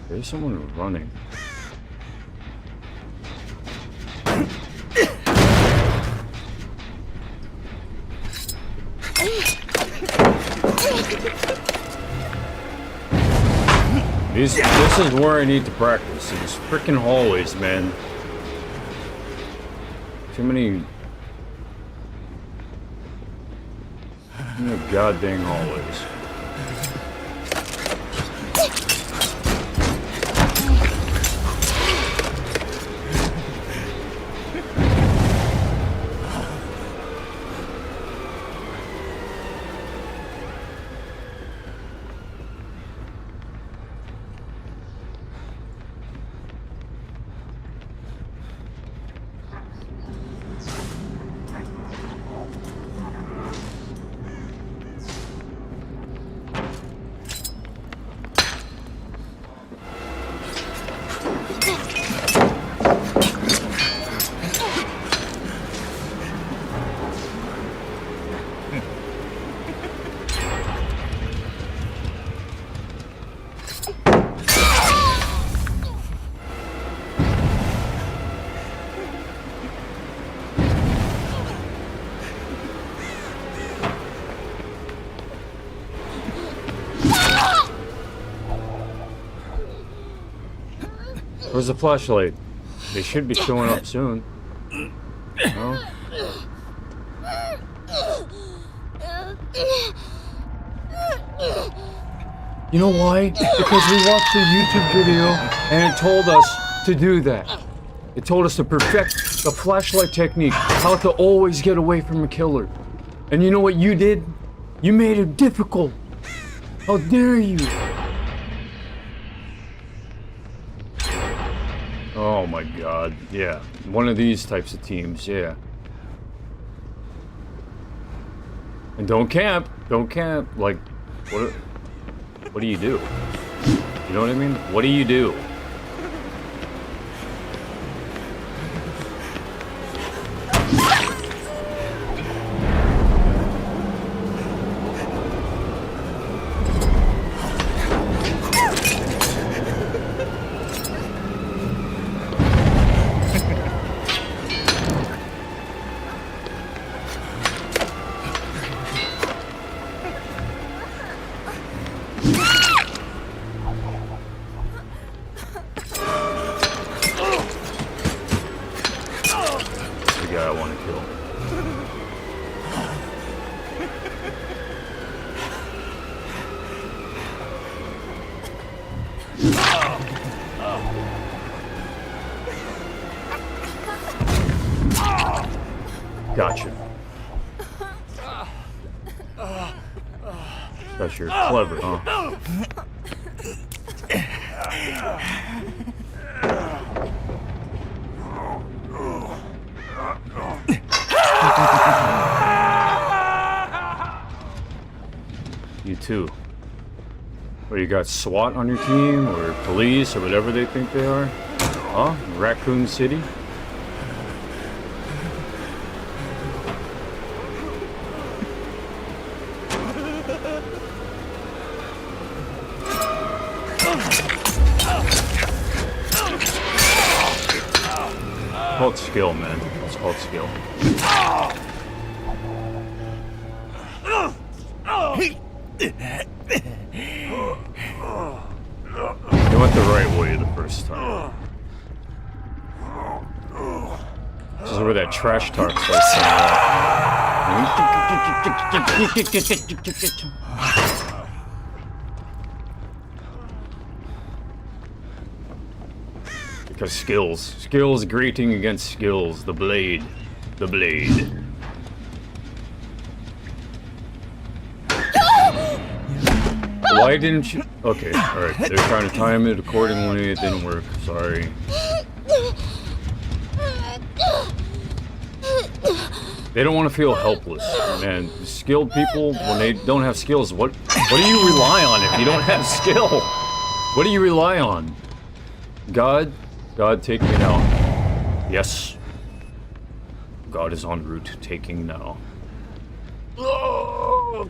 There's someone running. This is where I need to practice. These freaking hallways, man. Too many goddamn hallways. Where's the flashlight? They should be showing up soon. No? You know why? Because we watched a YouTube video and it told us to do that. It told us to perfect the flashlight technique, how to always get away from a killer. And you know what you did? You made it difficult. How dare you? Oh my god, yeah. One of these types of teams, yeah. And don't camp. Don't camp. Like, what do you do? You know what I mean? What do you do? Gotcha. Guess you're clever, huh? You too. Or you got SWAT on your team, or police, or whatever they think they are? Huh? Raccoon City? It's called skill, man. It's called skill. You went the right way the first time. This is where that trash talk starts saying. Because skills grating against skills, the blade. Why didn't you? Okay, alright, they're trying to time it accordingly, it didn't work, sorry. They don't want to feel helpless, man. Skilled people, when they don't have skills, what do you rely on if you don't have skill? What do you rely on? God, take me now. Yes. God is en route, taking now. Oh.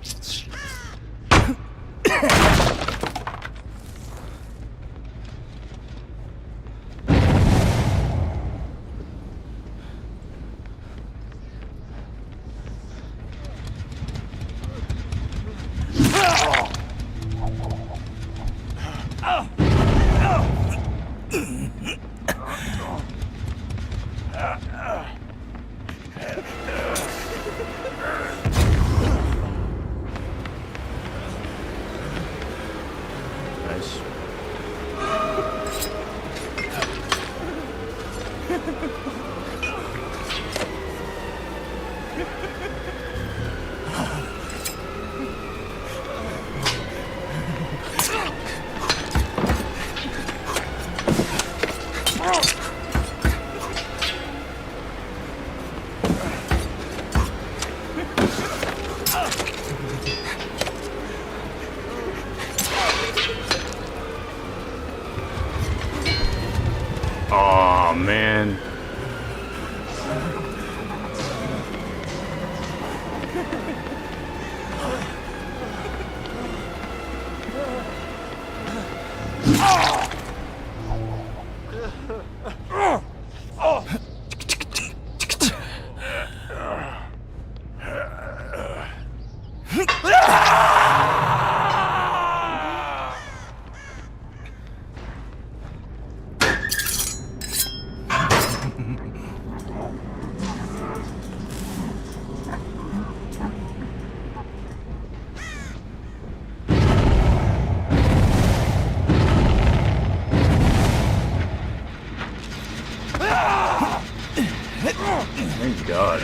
Thank God.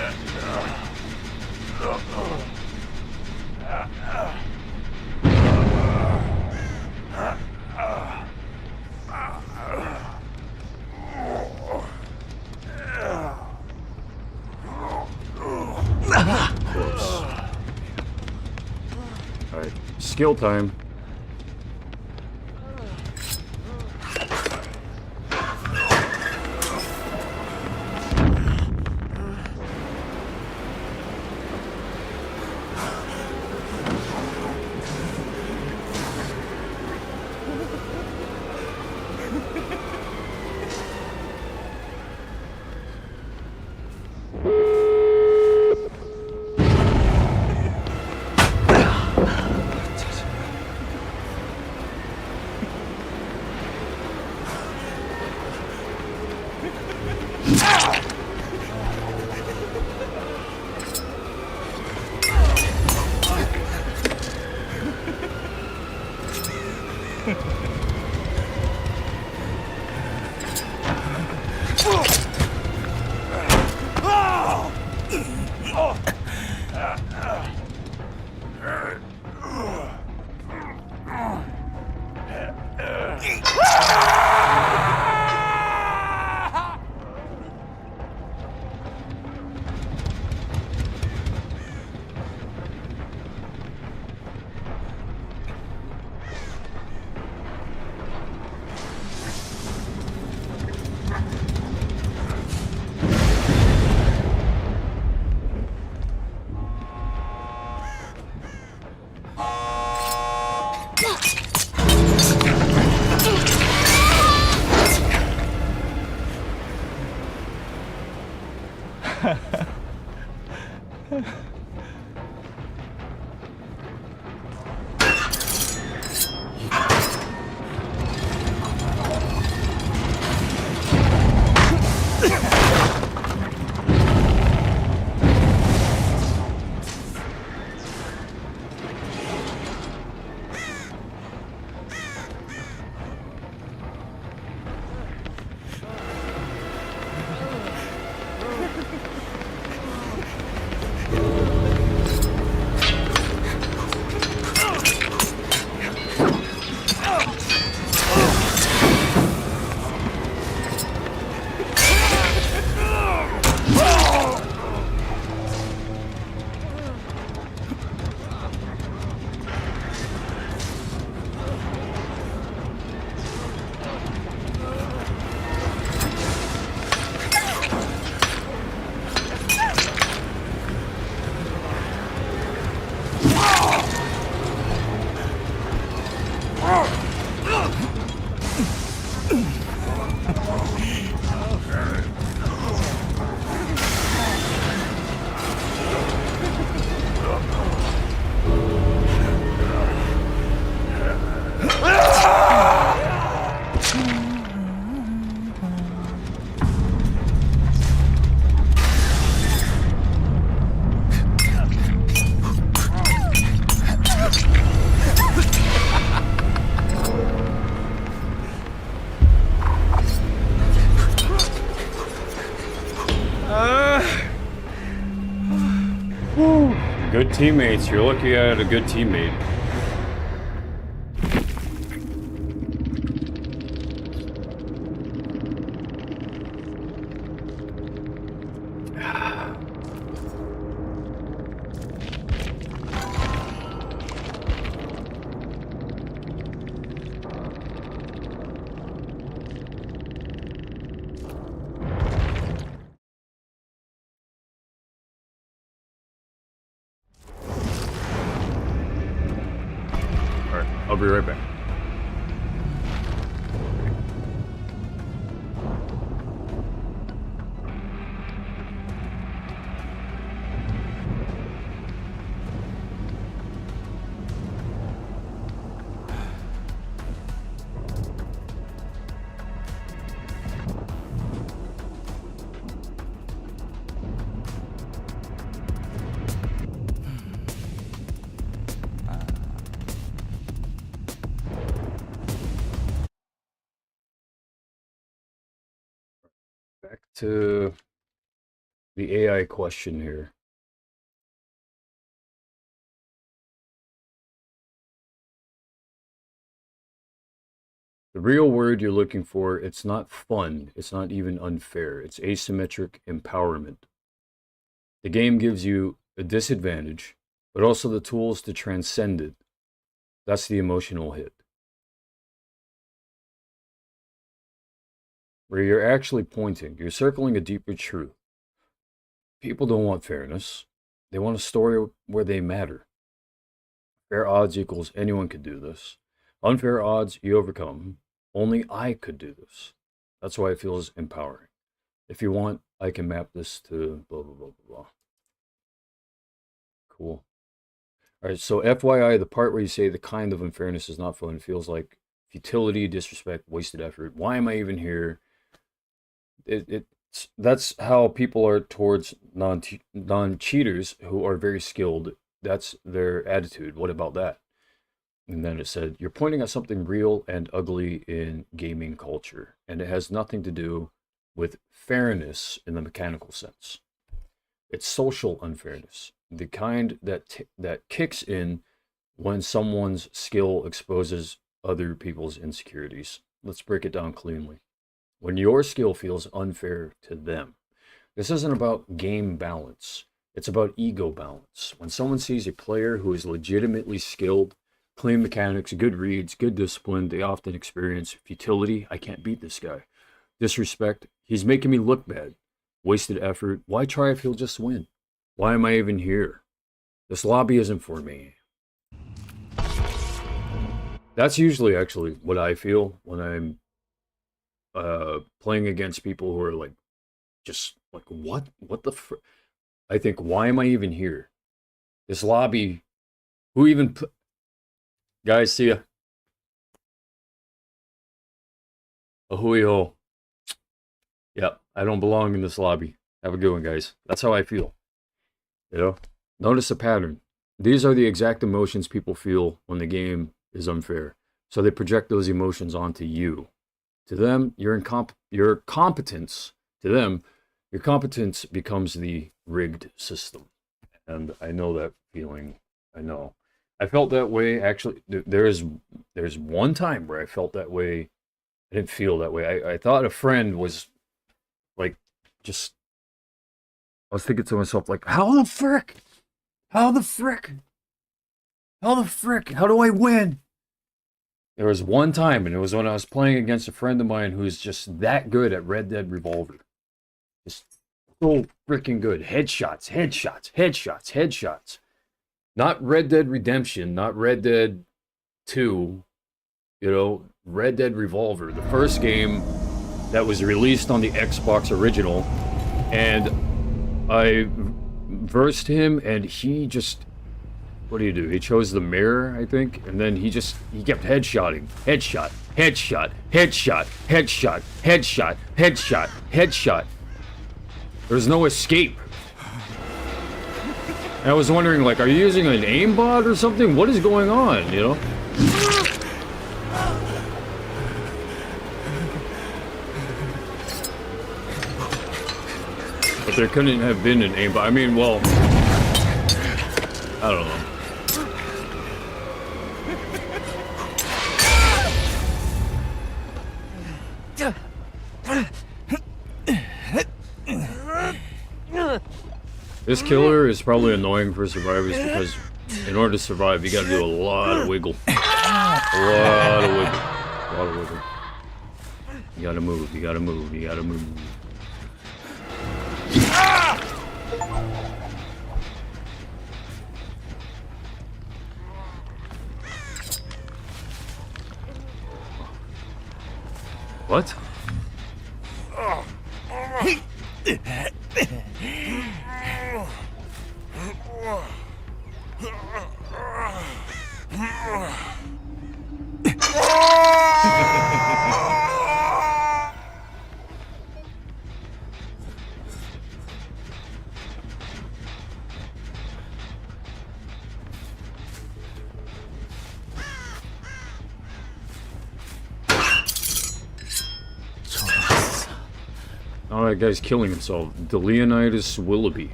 Close. Alright, skill time. Good teammates. You're lucky I had a good teammate. Alright, I'll be right back. Back to the AI question here. The real word you're looking for, it's not fun. It's not even unfair. It's asymmetric empowerment. The game gives you a disadvantage, but also the tools to transcend it. That's the emotional hit. Where you're actually pointing, you're circling a deeper truth. People don't want fairness. They want a story where they matter. Fair odds equals anyone could do this. Unfair odds, you overcome. Only I could do this. That's why it feels empowering. If you want, I can map this to blah, blah, blah, blah, blah. Cool. All right, so FYI, the part where you say the kind of unfairness is not fun feels like futility, disrespect, wasted effort. Why am I even here? That's how people are towards non-cheaters who are very skilled. That's their attitude. What about that? And then it said, you're pointing at something real and ugly in gaming culture, and it has nothing to do with fairness in the mechanical sense. It's social unfairness, the kind that kicks in when someone's skill exposes other people's insecurities. Let's break it down cleanly. When your skill feels unfair to them. This isn't about game balance. It's about ego balance. When someone sees a player who is legitimately skilled, clean mechanics, good reads, good discipline, they often experience futility. I can't beat this guy. Disrespect. He's making me look bad. Wasted effort. Why try if he'll just win? Why am I even here? This lobby isn't for me. That's usually actually what I feel when I'm playing against people who are like, just like, what the I think, why am I even here? This lobby, who even guys, see ya. Ahui ho. Yep, I don't belong in this lobby. Have a good one, guys. That's how I feel. You know, notice a pattern. These are the exact emotions people feel when the game is unfair. So they project those emotions onto you. To them, your competence. To them, your competence becomes the rigged system. And I know that feeling. I know. I felt that way. Actually, there's one time where I felt that way. I didn't feel that way. I thought a friend was like, just. I was thinking to myself, like, how the frick? How the frick? How the frick? How do I win? There was one time, and it was when I was playing against a friend of mine who's just that good at Red Dead Revolver. Just so freaking good. Headshots, headshots, headshots, headshots. Not Red Dead Redemption, not Red Dead 2, you know, Red Dead Revolver, the first game that was released on the Xbox original, and I versed him, and he just, what do you do? He chose the mirror, I think, and then he kept headshotting. Headshot, headshot, headshot, headshot, headshot, headshot, headshot. There's no escape. And I was wondering, like, are you using an aimbot or something? What is going on, you know? But there couldn't have been an aimbot. I mean, well, I don't know. This killer is probably annoying for survivors because in order to survive, you gotta do a lot of wiggle. A lot of wiggle. A lot of wiggle. You gotta move, you gotta move, you gotta move. What? Oh, that guy's killing himself. The Leonidas Willoughby.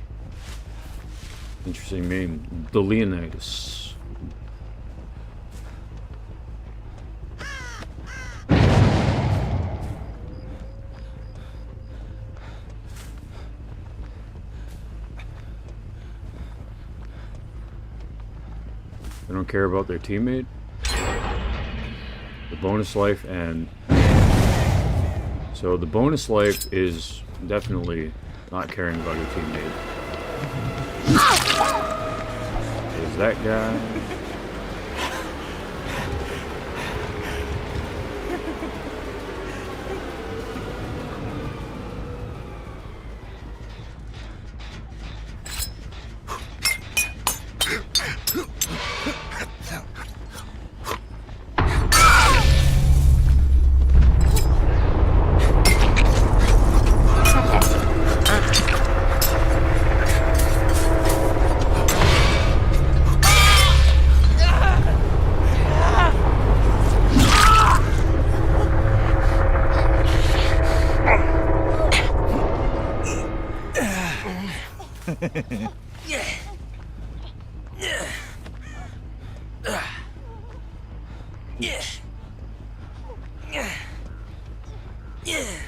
Interesting name. The Leonidas. They don't care about their teammate. The bonus life and... So the bonus life is definitely not caring about your teammate. Is that guy?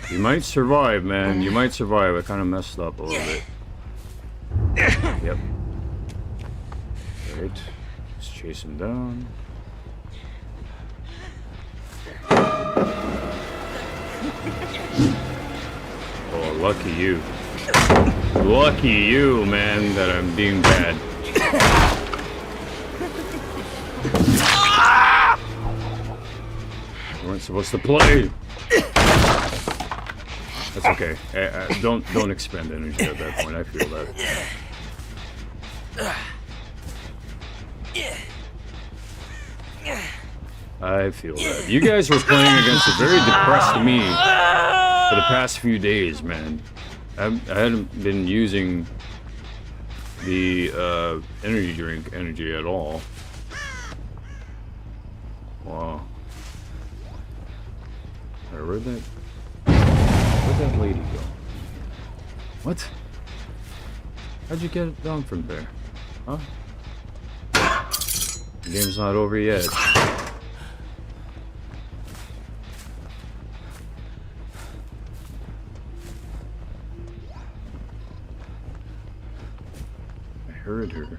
You might survive, man. You might survive. I kind of messed up a little bit. Yep. Alright. Let's chase him down. Oh, lucky you. Lucky you, man, that I'm being bad. We weren't supposed to play. That's okay. Don't expend energy at that point. I feel that. I feel that. You guys were playing against a very depressed me for the past few days, man. I hadn't been using the energy drink energy at all. Wow. Where'd that lady go? What? How'd you get it down from there? Huh? The game's not over yet. I heard her.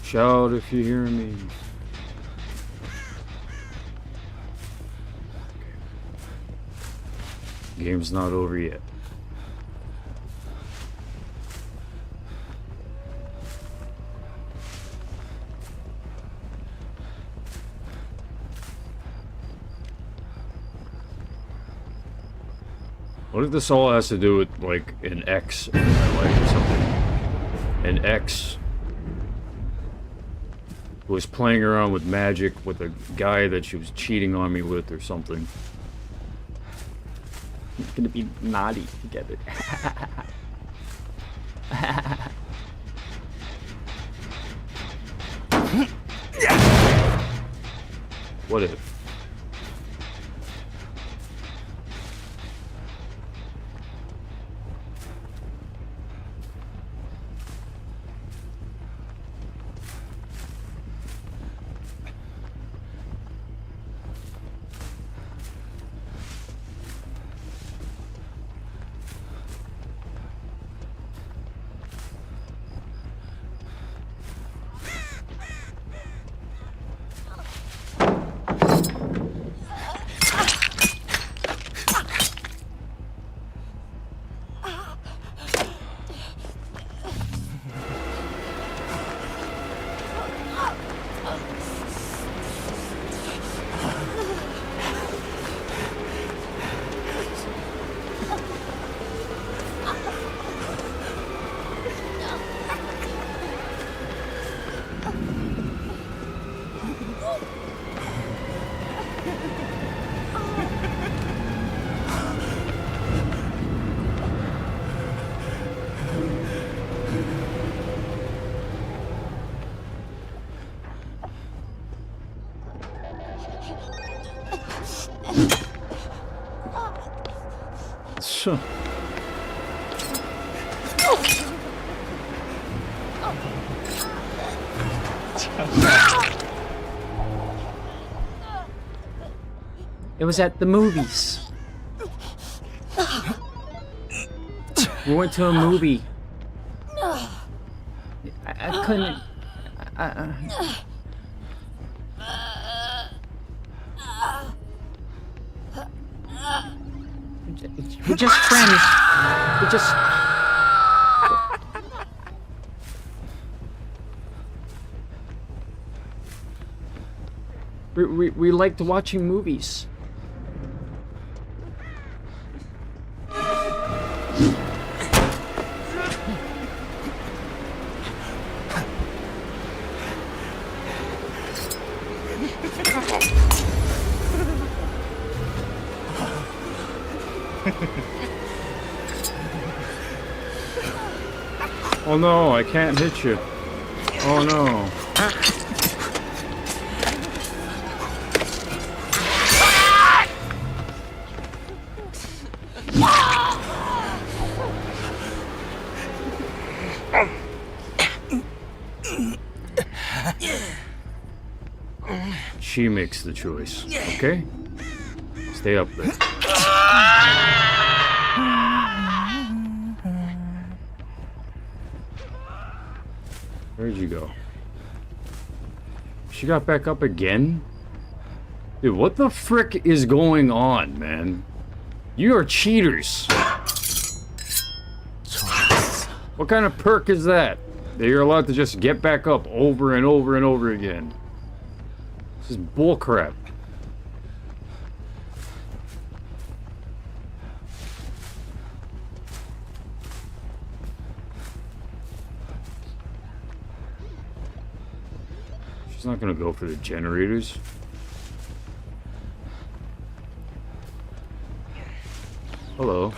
Shout if you hear me. Okay. Game's not over yet. What if this all has to do with, like, an ex in my life or something? An ex who was playing around with magic with a guy that she was cheating on me with or something. It's gonna be naughty together. What if? So. It was at the movies. We went to a movie. I couldn't. We're just friends. We're just. We liked watching movies. Oh no, I can't hit you. Oh no. She makes the choice, okay? Stay up there. Where'd you go? She got back up again? Dude, what the frick is going on, man? You are cheaters. What kind of perk is that? That you're allowed to just get back up over and over and over again. This is bullcrap. She's not gonna go for the generators. Hello.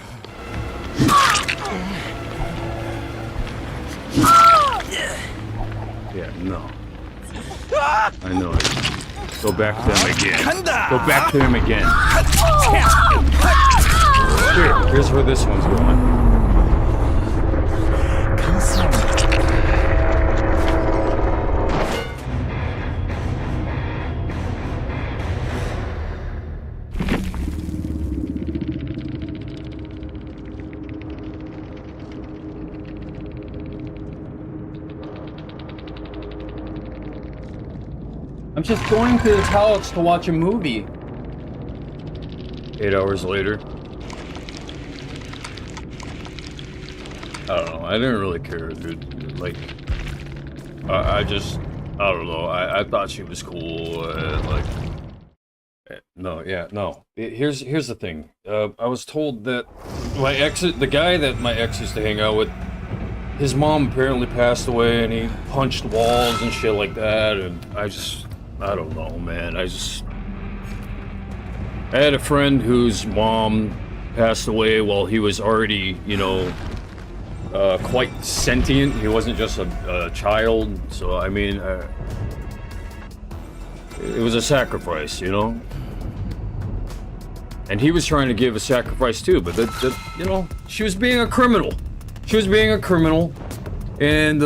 Yeah, no. I know it. Go back to him again. Go back to him again. Here, here's where this one's going. I'm just going to the couch to watch a movie. 8 hours later. I don't know. I didn't really care, dude. Like, I don't know. I thought she was cool. No, yeah, no. Here's the thing. I was told that the guy that my ex used to hang out with, his mom apparently passed away, and he punched walls and shit like that, and I don't know, man. I had a friend whose mom passed away while he was already, you know, quite sentient. He wasn't just a child. So, I mean, it was a sacrifice, you know? And he was trying to give a sacrifice too, but you know, she was being a criminal. She was being a criminal. And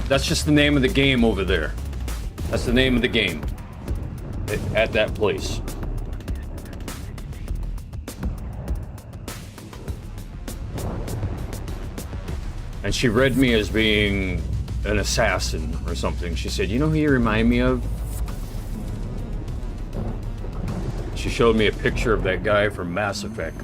that's just the name of the game over there. That's the name of the game at that place. And she read me as being an assassin or something. She said, "You know who you remind me of?" She showed me a picture of that guy from Mass Effect.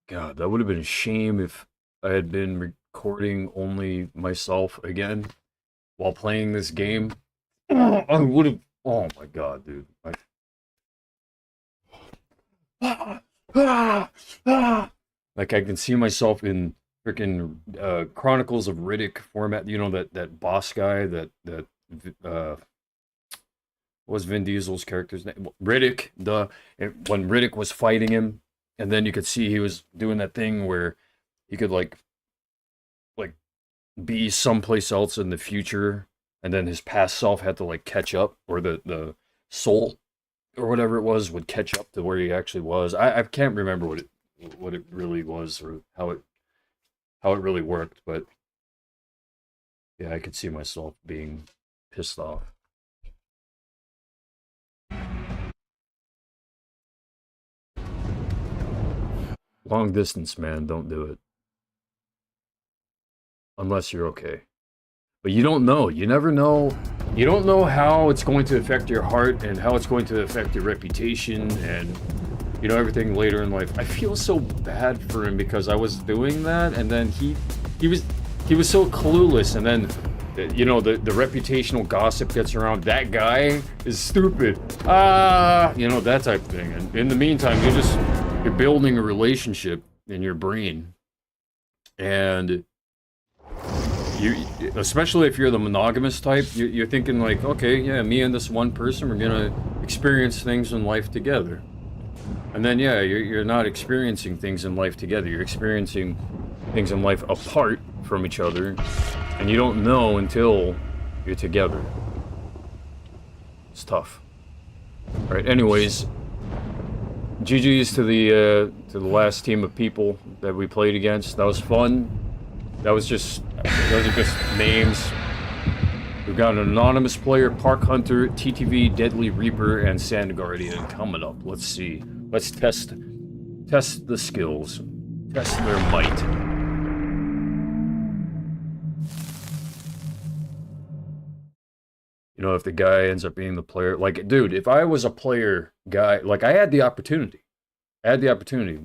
God, that would have been a shame if I had been recording only myself again while playing this game. I would have. Oh my god, dude. ah, ah, ah. Like I can see myself in freaking Chronicles of Riddick format. You know that boss guy that what was Vin Diesel's character's name? Riddick. When Riddick was fighting him, and then you could see he was doing that thing where he could like be someplace else in the future, and then his past self had to like catch up, or the soul or whatever it was would catch up to where he actually was. I can't remember what it really was, or how it really worked, but yeah, I could see myself being pissed off. Long distance, man, don't do it. Unless you're okay. But you don't know. You never know. You don't know how it's going to affect your heart and how it's going to affect your reputation and, you know, everything later in life. I feel so bad for him because I was doing that, and then he was so clueless, and then, you know, the reputational gossip gets around. That guy is stupid. You know, that type of thing. And in the meantime, you're building a relationship in your brain, and you, especially if you're the monogamous type, you're thinking like, okay, yeah, me and this one person, we're gonna experience things in life together. And then, yeah, you're not experiencing things in life together. You're experiencing things in life apart from each other, and you don't know until you're together. It's tough. All right. Anyways, GG's to the last team of people that we played against. That was fun. Those are just names. We've got an anonymous player, Park Hunter, TTV, Deadly Reaper, and Sand Guardian coming up. Let's see. Let's test the skills. Test their might. You know, if the guy ends up being the player, like, dude, if I was a player guy, like, I had the opportunity.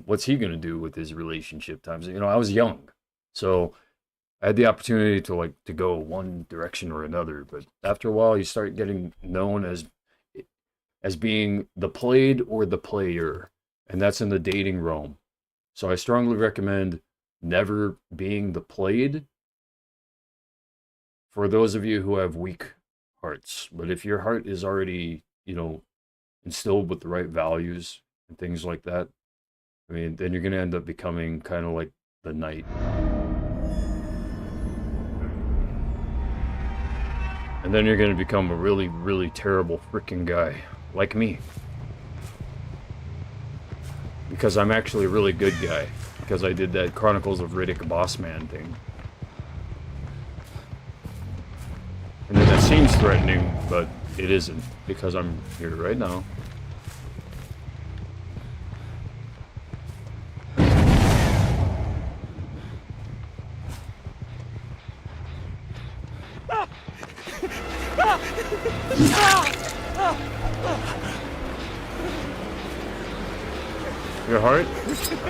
What's he gonna do with his relationship times? You know, I was young, so I had the opportunity to go one direction or another. But after a while, you start getting known as being the played or the player, and that's in the dating realm. So I strongly recommend never being the played for those of you who have weak hearts. But if your heart is already, you know, instilled with the right values and things like that, I mean, then you're going to end up becoming kind of like the knight. And then you're going to become a really, really terrible freaking guy, like me. Because I'm actually a really good guy, because I did that Chronicles of Riddick boss man thing. And then that seems threatening, but it isn't, because I'm here right now. Your heart?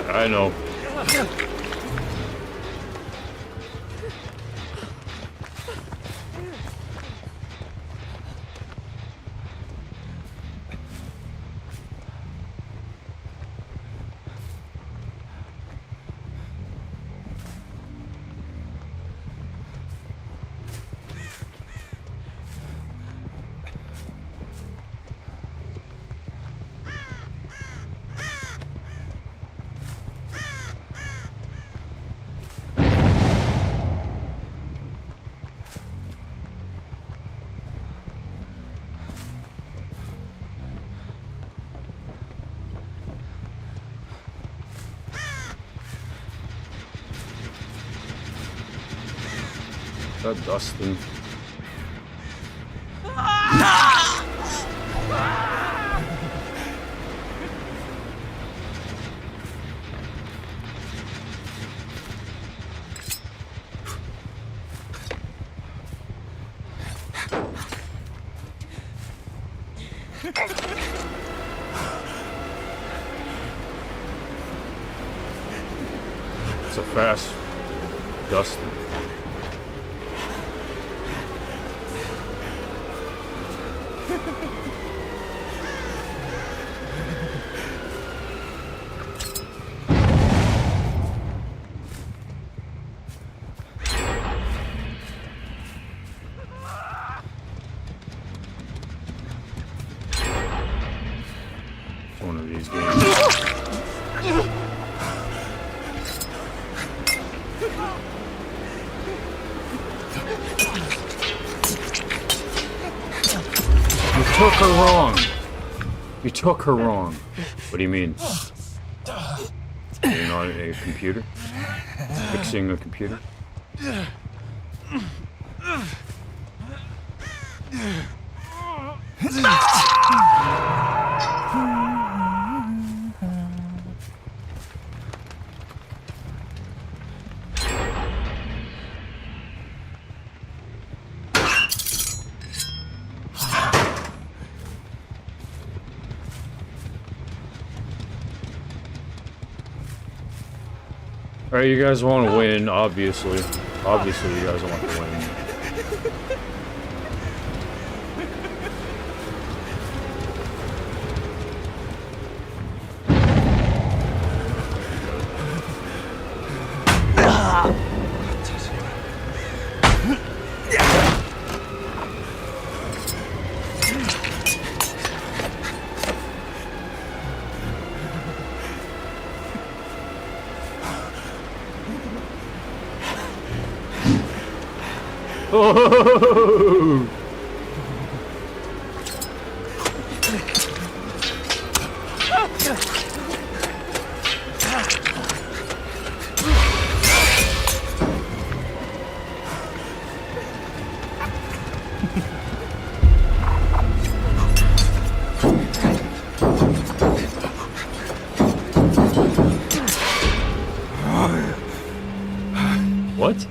I know. Dustin. It's a fast Dustin. You took her wrong. You took her wrong. What do you mean? You're not a computer? Fixing a computer? Alright, you guys want to win, obviously. Obviously, you guys want to win. Oh! What?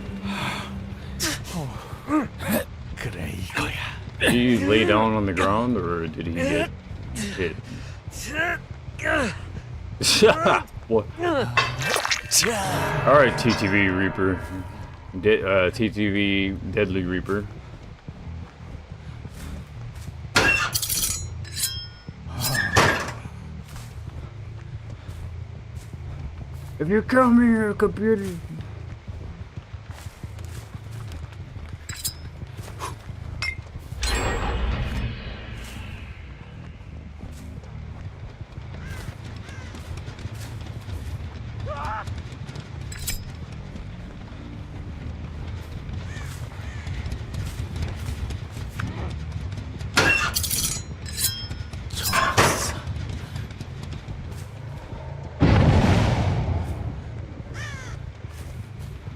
Did he lay down on the ground, or did he get hit? What? Alright, TTV Reaper. TTV Deadly Reaper. If you come here, computer.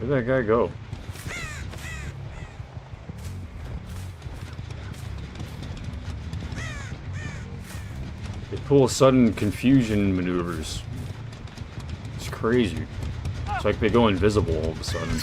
Where'd that guy go? They pull sudden confusion maneuvers. It's crazy. It's like they go invisible all of a sudden.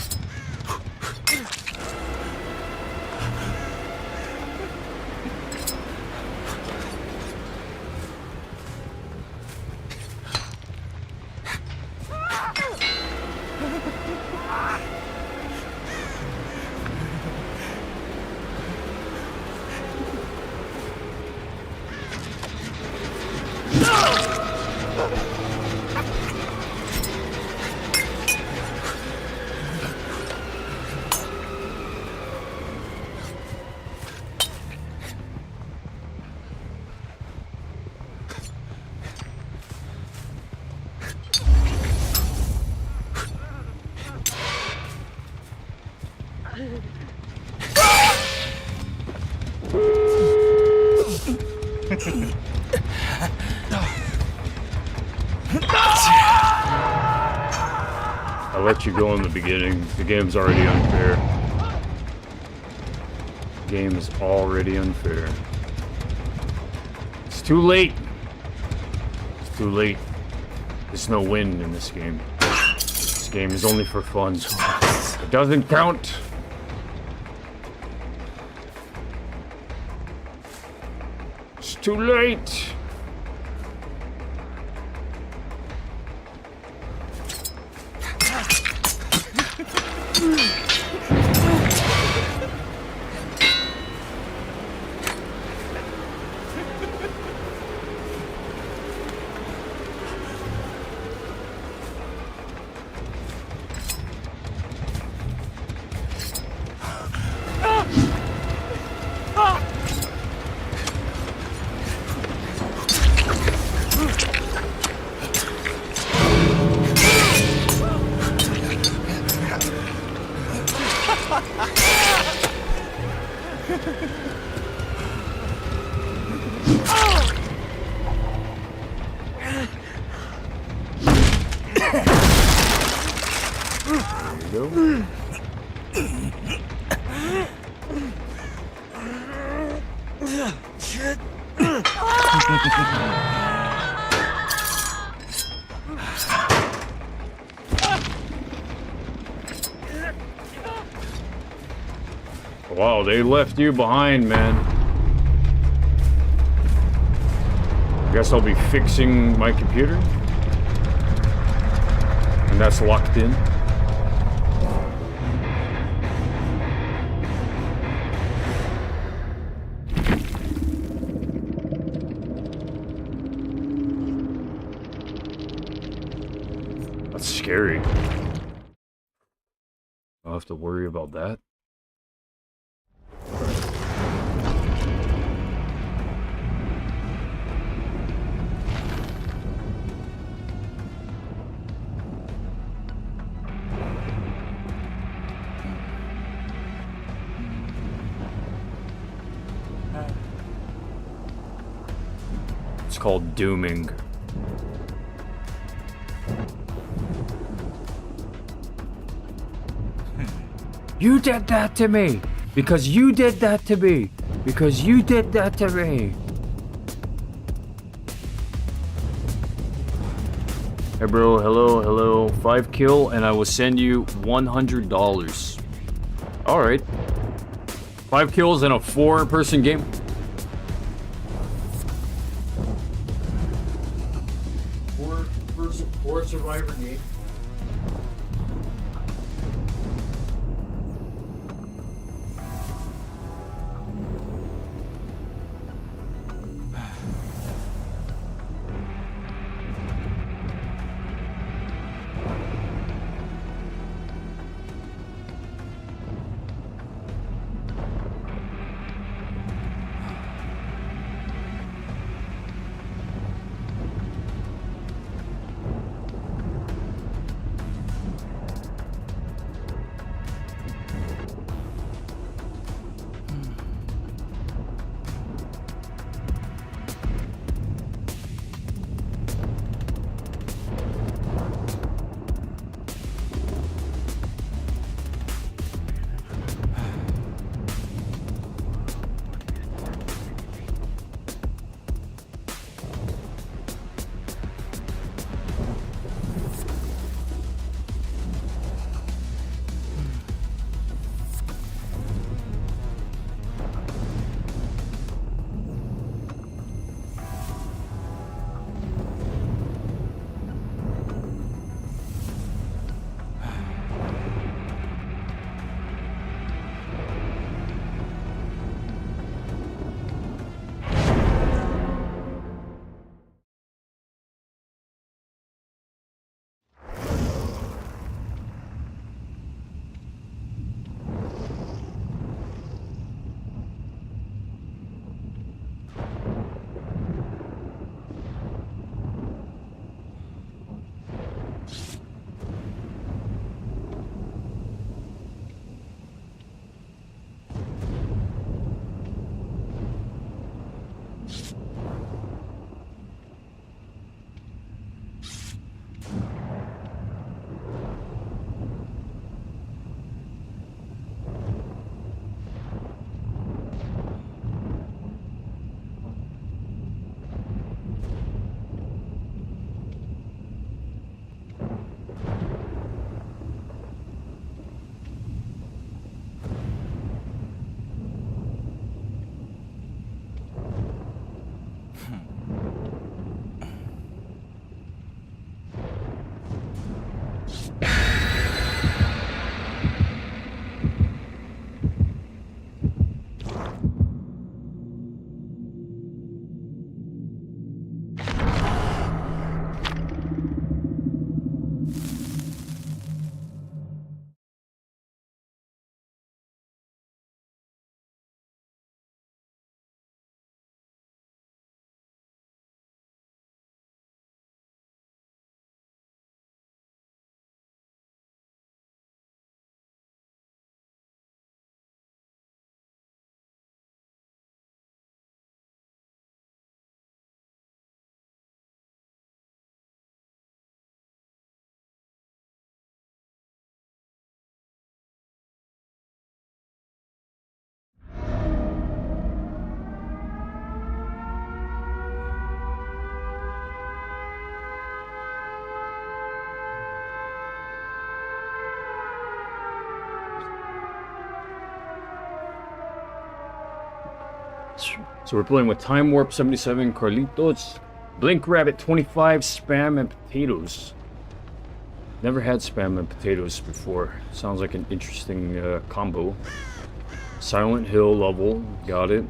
I let you go in the beginning. The game's already unfair. The game is already unfair. It's too late. It's too late. There's no win in this game. This game is only for fun. It doesn't count. It's too late. There you go. Wow, they left you behind, man. Guess I'll be fixing my computer. And that's locked in. That's scary. I'll have to worry about that. It's called dooming. You did that to me! Because you did that to me! Because you did that to me! Hey bro, hello. 5 kill and I will send you $100. Alright. 5 kills in a 4-person game? Four survivor game. So we're playing with Time Warp 77, Carlitos, Blink Rabbit 25, Spam, and Potatoes. Never had Spam and Potatoes before. Sounds like an interesting combo. Silent Hill level, got it.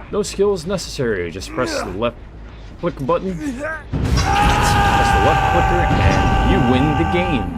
No skills necessary, just press the left click button, press the left clicker, and you win the game.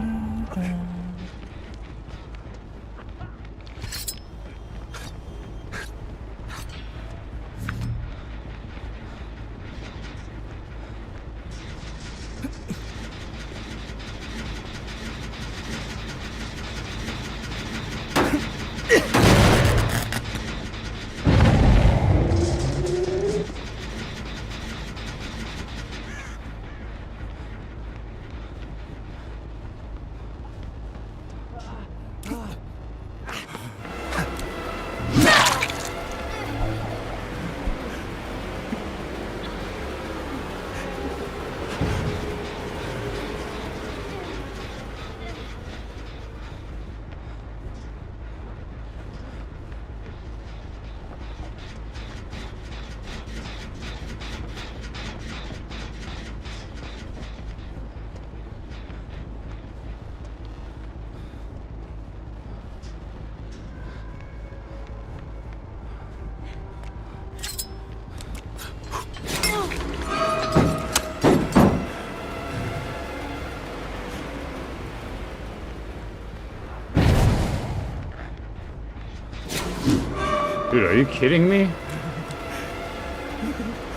Dude, are you kidding me?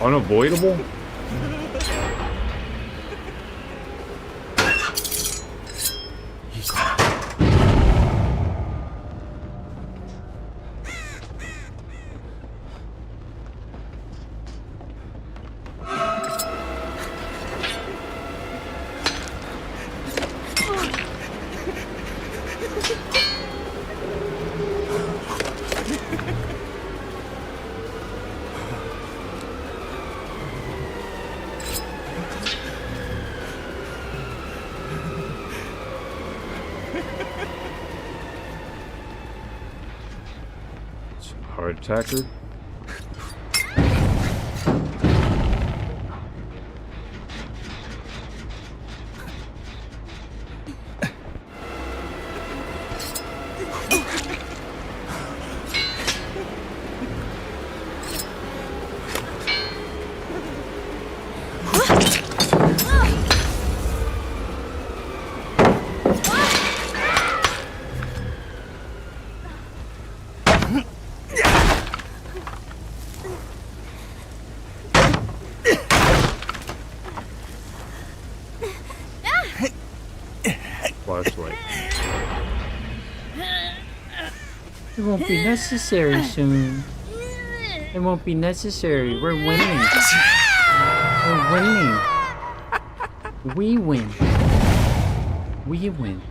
Unavoidable? Hard attacker. Flashlight. It won't be necessary soon. It won't be necessary. We're winning. We're winning. We win. We win.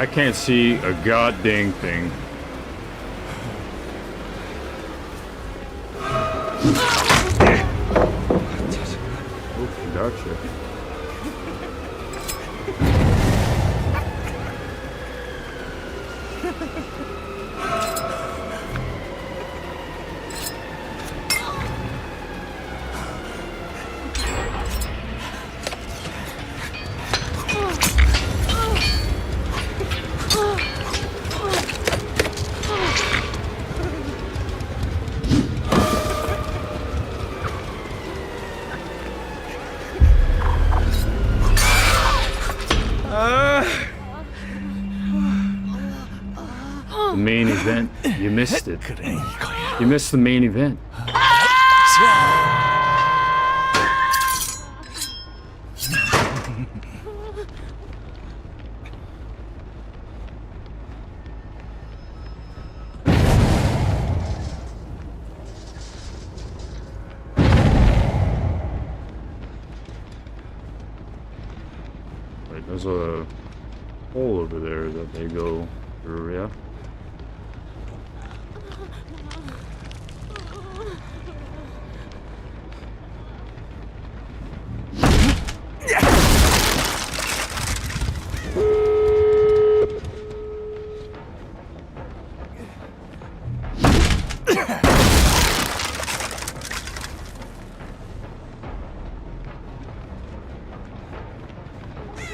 I can't see a goddamn thing. Oh, gotcha. The main event. You missed it. 그래 이거야. You missed the main event. Right, there's a hole over there that they go through, yeah?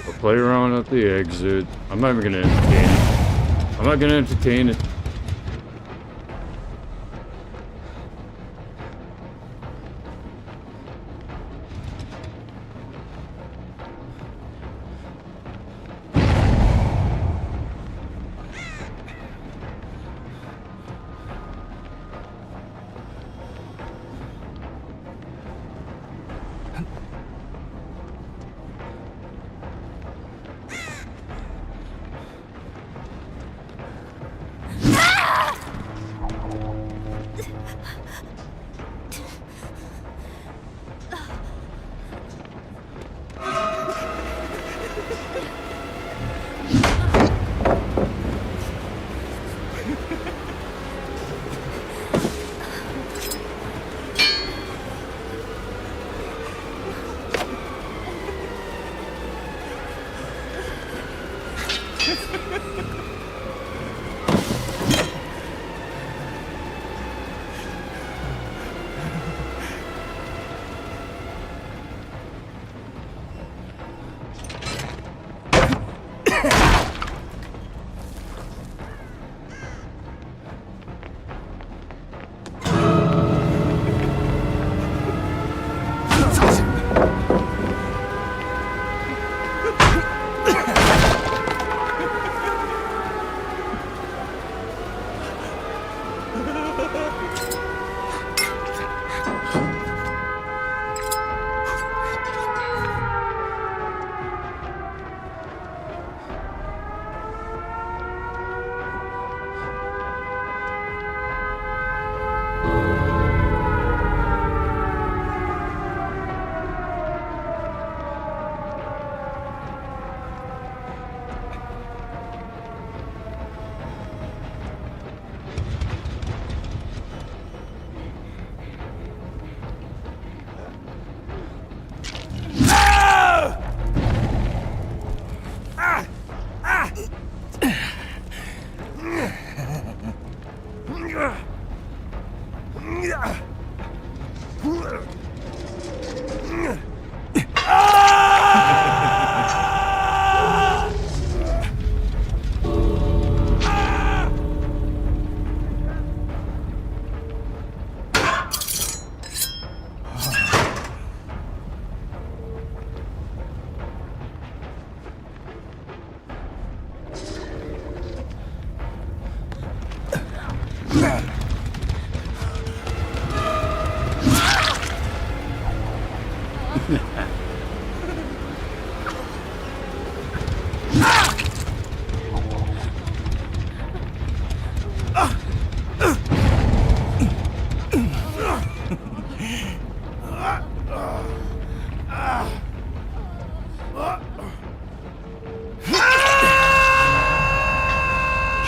I'll play around at the exit. I'm not even gonna entertain it. I'm not gonna entertain it.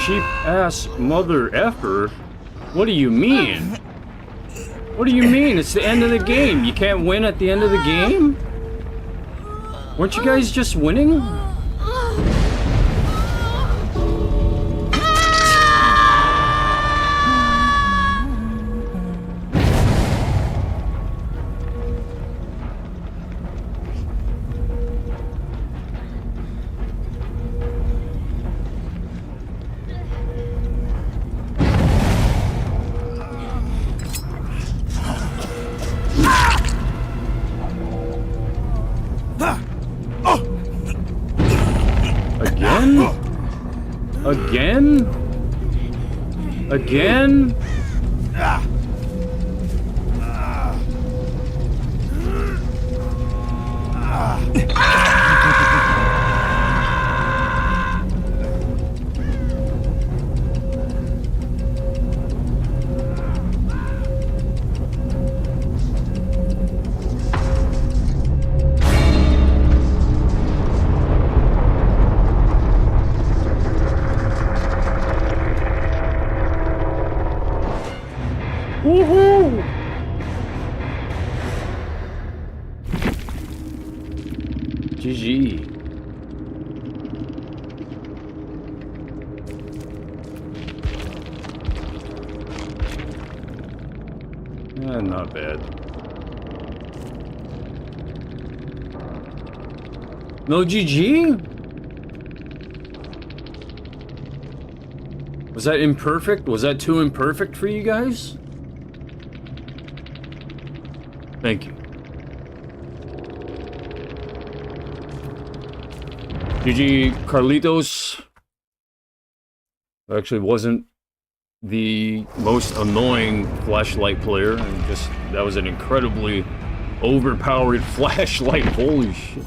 cheap ass mother effer. What do you mean? What do you mean? It's the end of the game. You can't win at the end of the game? Weren't you guys just winning? Again? Again? Woohoo! GG. Not bad. No GG? Was that imperfect? Was that too imperfect for you guys? Thank you. GG Carlitos. Actually wasn't the most annoying flashlight player, and just that was an incredibly overpowered flashlight. Holy shit.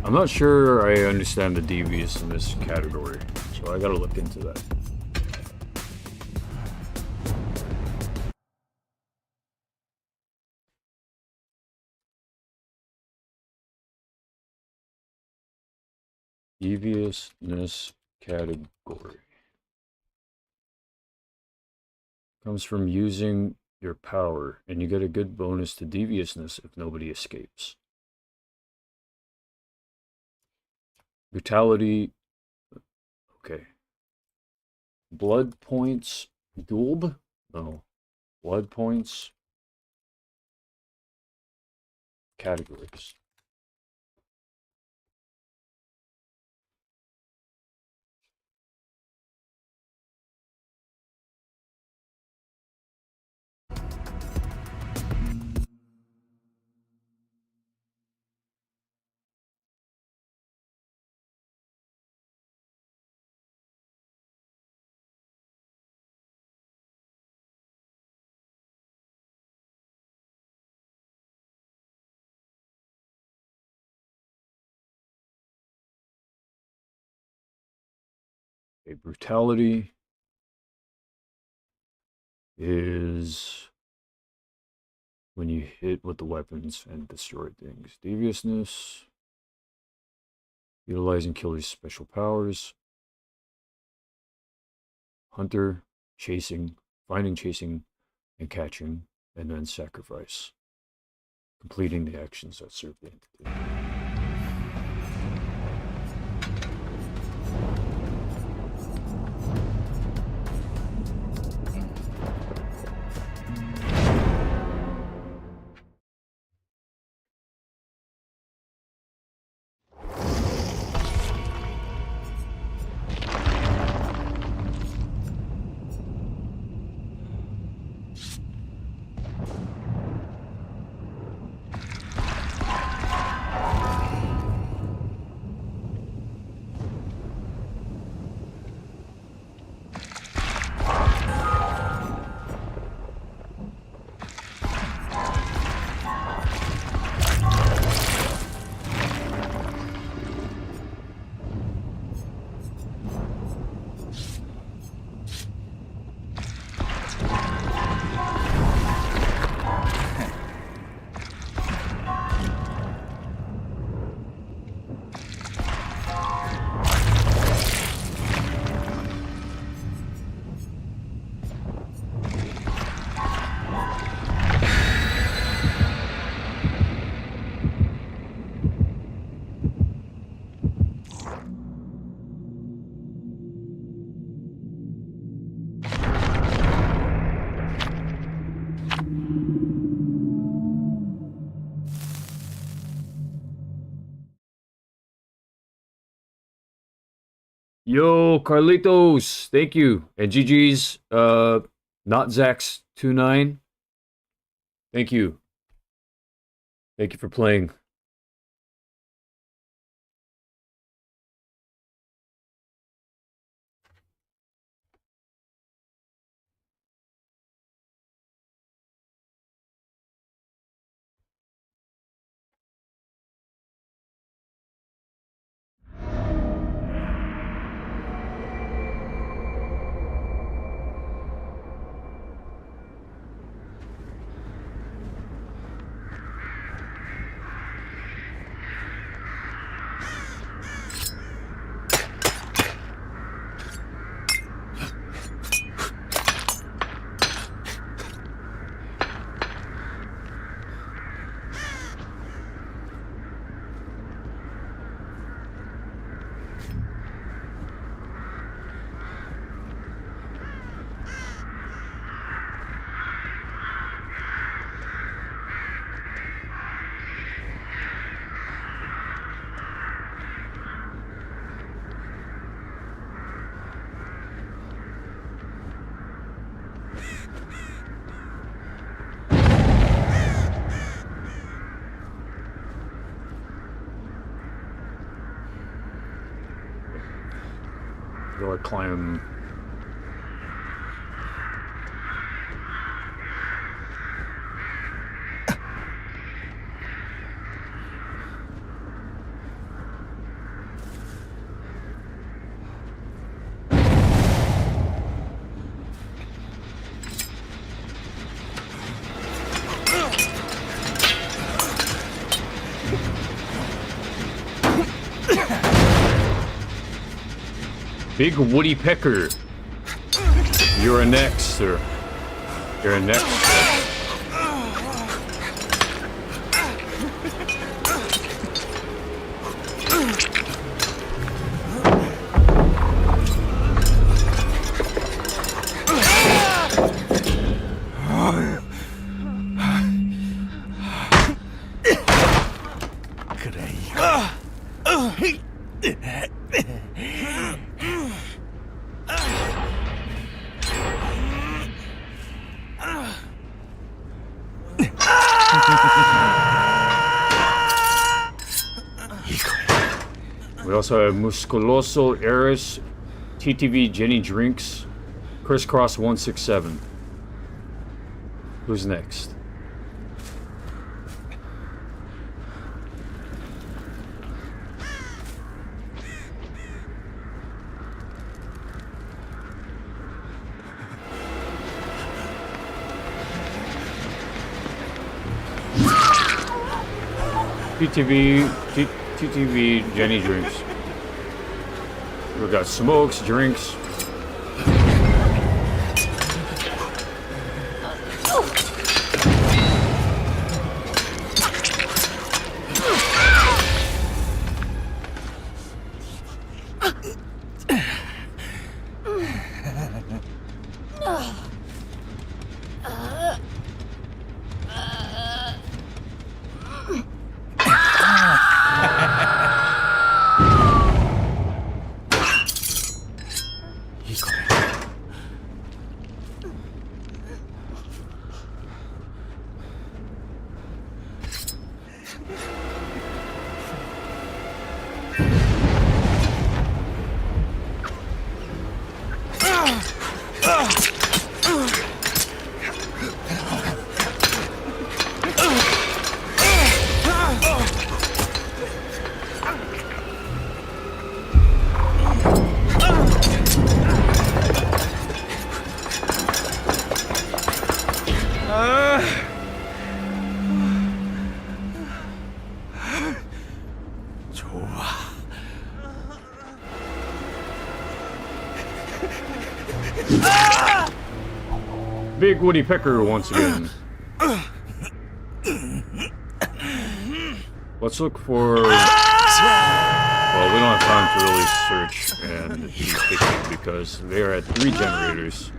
I'm not sure I understand the devious in this category, so I gotta look into that. Deviousness category comes from using your power, and you get a good bonus to deviousness if nobody escapes. Brutality, okay. Blood points, Gulb? No. Blood points. Categories. Okay, brutality is when you hit with the weapons and destroy things. Deviousness, utilizing killer's special powers. Hunter, chasing, finding, chasing, and catching, and then sacrifice. Completing the actions that serve the entity. Yo, Carlitos, thank you. And GG's, not Zax29. Thank you. Thank you for playing. Go I climb. Big Woody Pecker. You're a next, sir. You're a next, sir. We also have Musculoso Eris, TTV Jenny Drinks, Crisscross 167. Who's next? TTV Jenny Drinks. We got smokes, drinks. Big Woody Pecker once again. Let's look for... Well, we don't have time to really search and be picky because they are at 3 generators.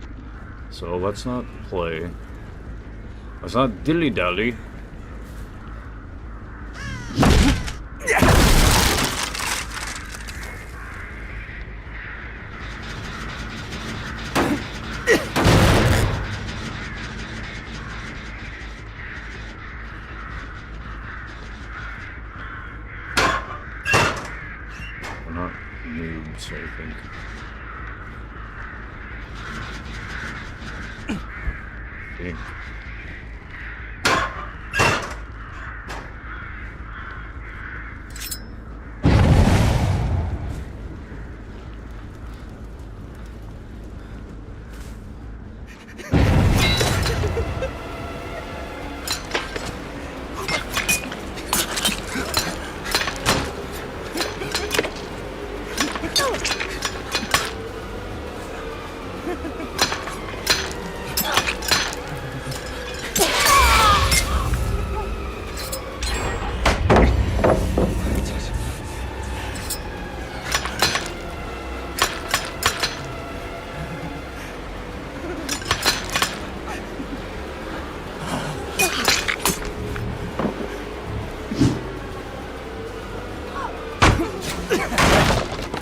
So let's not play. Let's not dilly-dally. I think. Dang.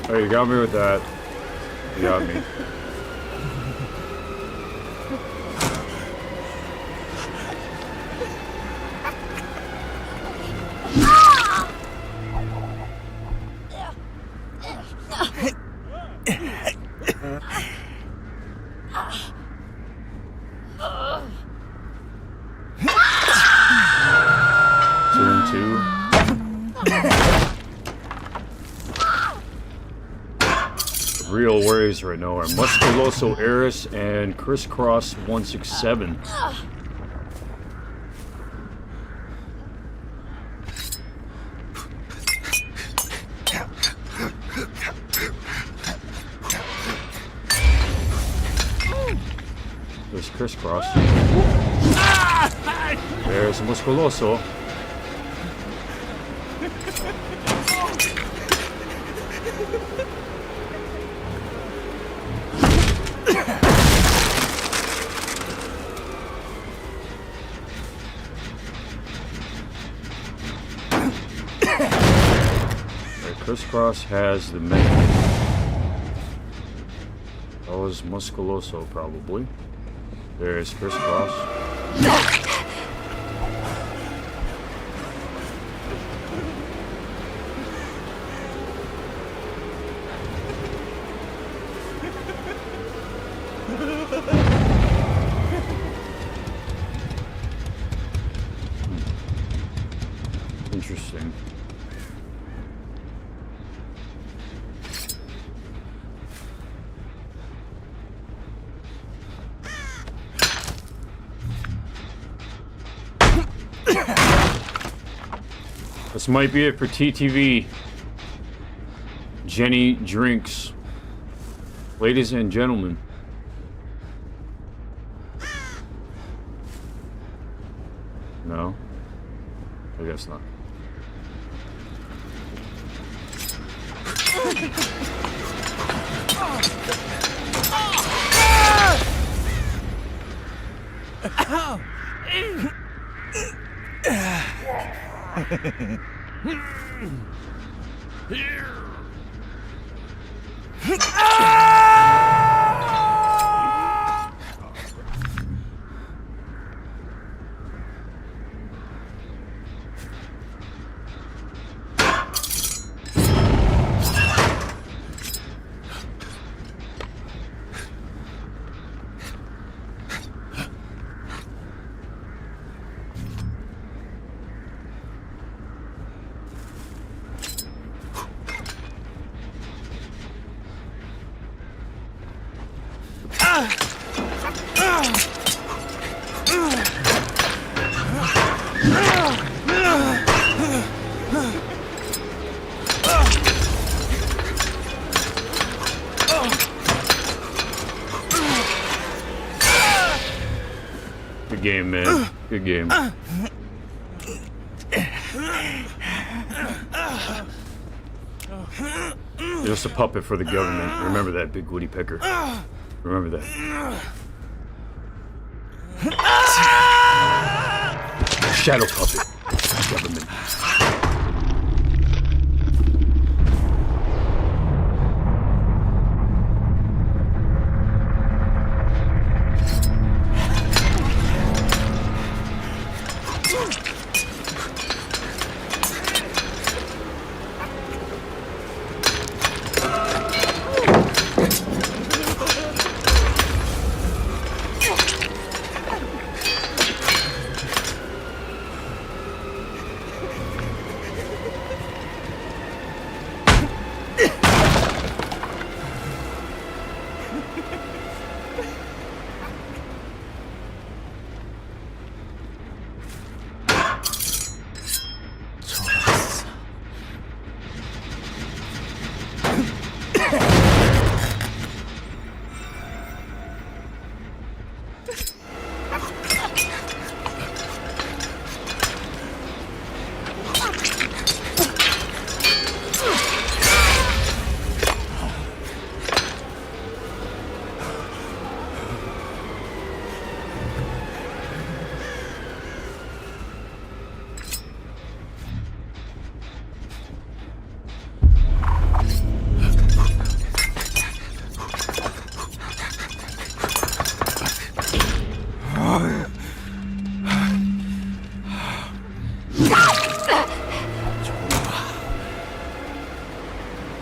Oh, you got me with that. You got me. Two and two. Real worries right now are Musculoso Eris and Crisscross 167. There's Crisscross. There's Musculoso. Crisscross has the mech. That was Musculoso, probably. There's Crisscross. Interesting. This might be it for TTV. Jenny drinks. Ladies and gentlemen. No? I guess not. Good game, man. Good game. Just a puppet for the government. Remember that, Big Woody Pecker. Remember that. Shadow puppet. Government. 좋았어.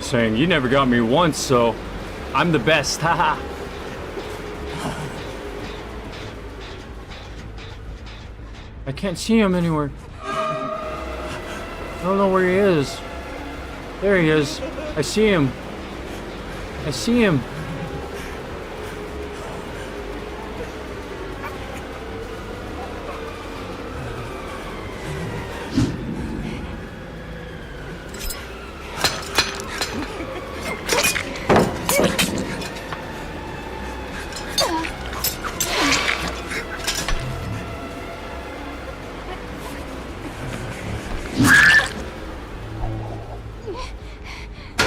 Saying you never got me once, so I'm the best. Haha. I can't see him anywhere. I don't know where he is. There he is. I see him. I see him.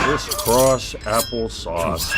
Crisscross applesauce.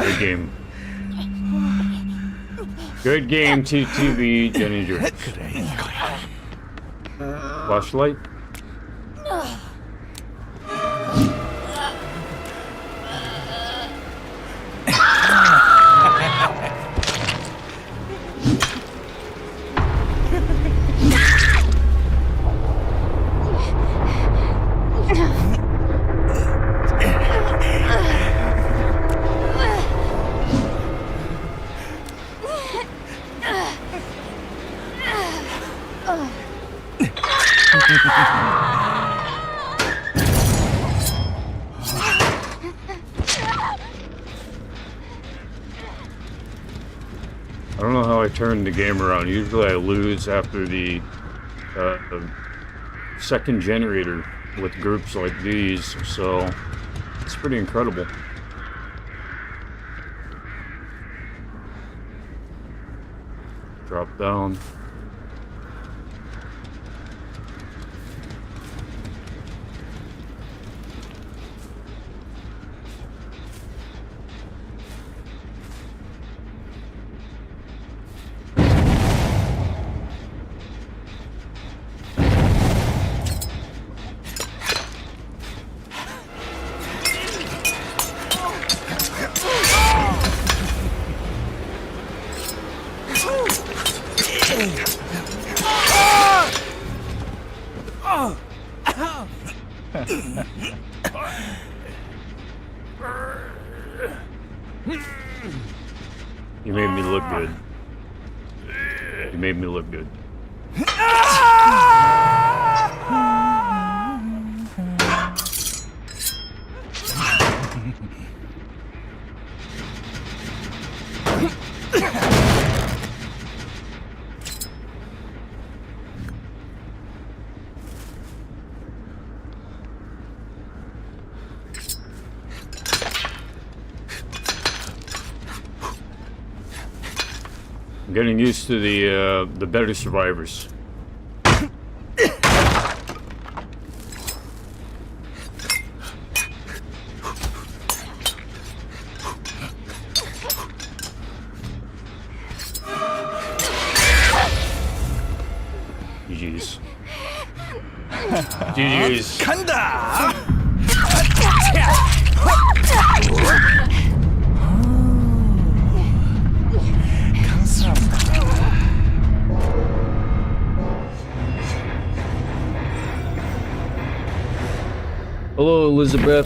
Good game. Good game, TTV, Jenny Drew. 그래 이거야. Flashlight? I don't know how I turned the game around. Usually I lose after the second generator with groups like these, so it's pretty incredible. Drop down. You made me look good. You made me look good. I'm getting used to the better survivors. GG's. GG's. 간다. Hello, Elizabeth.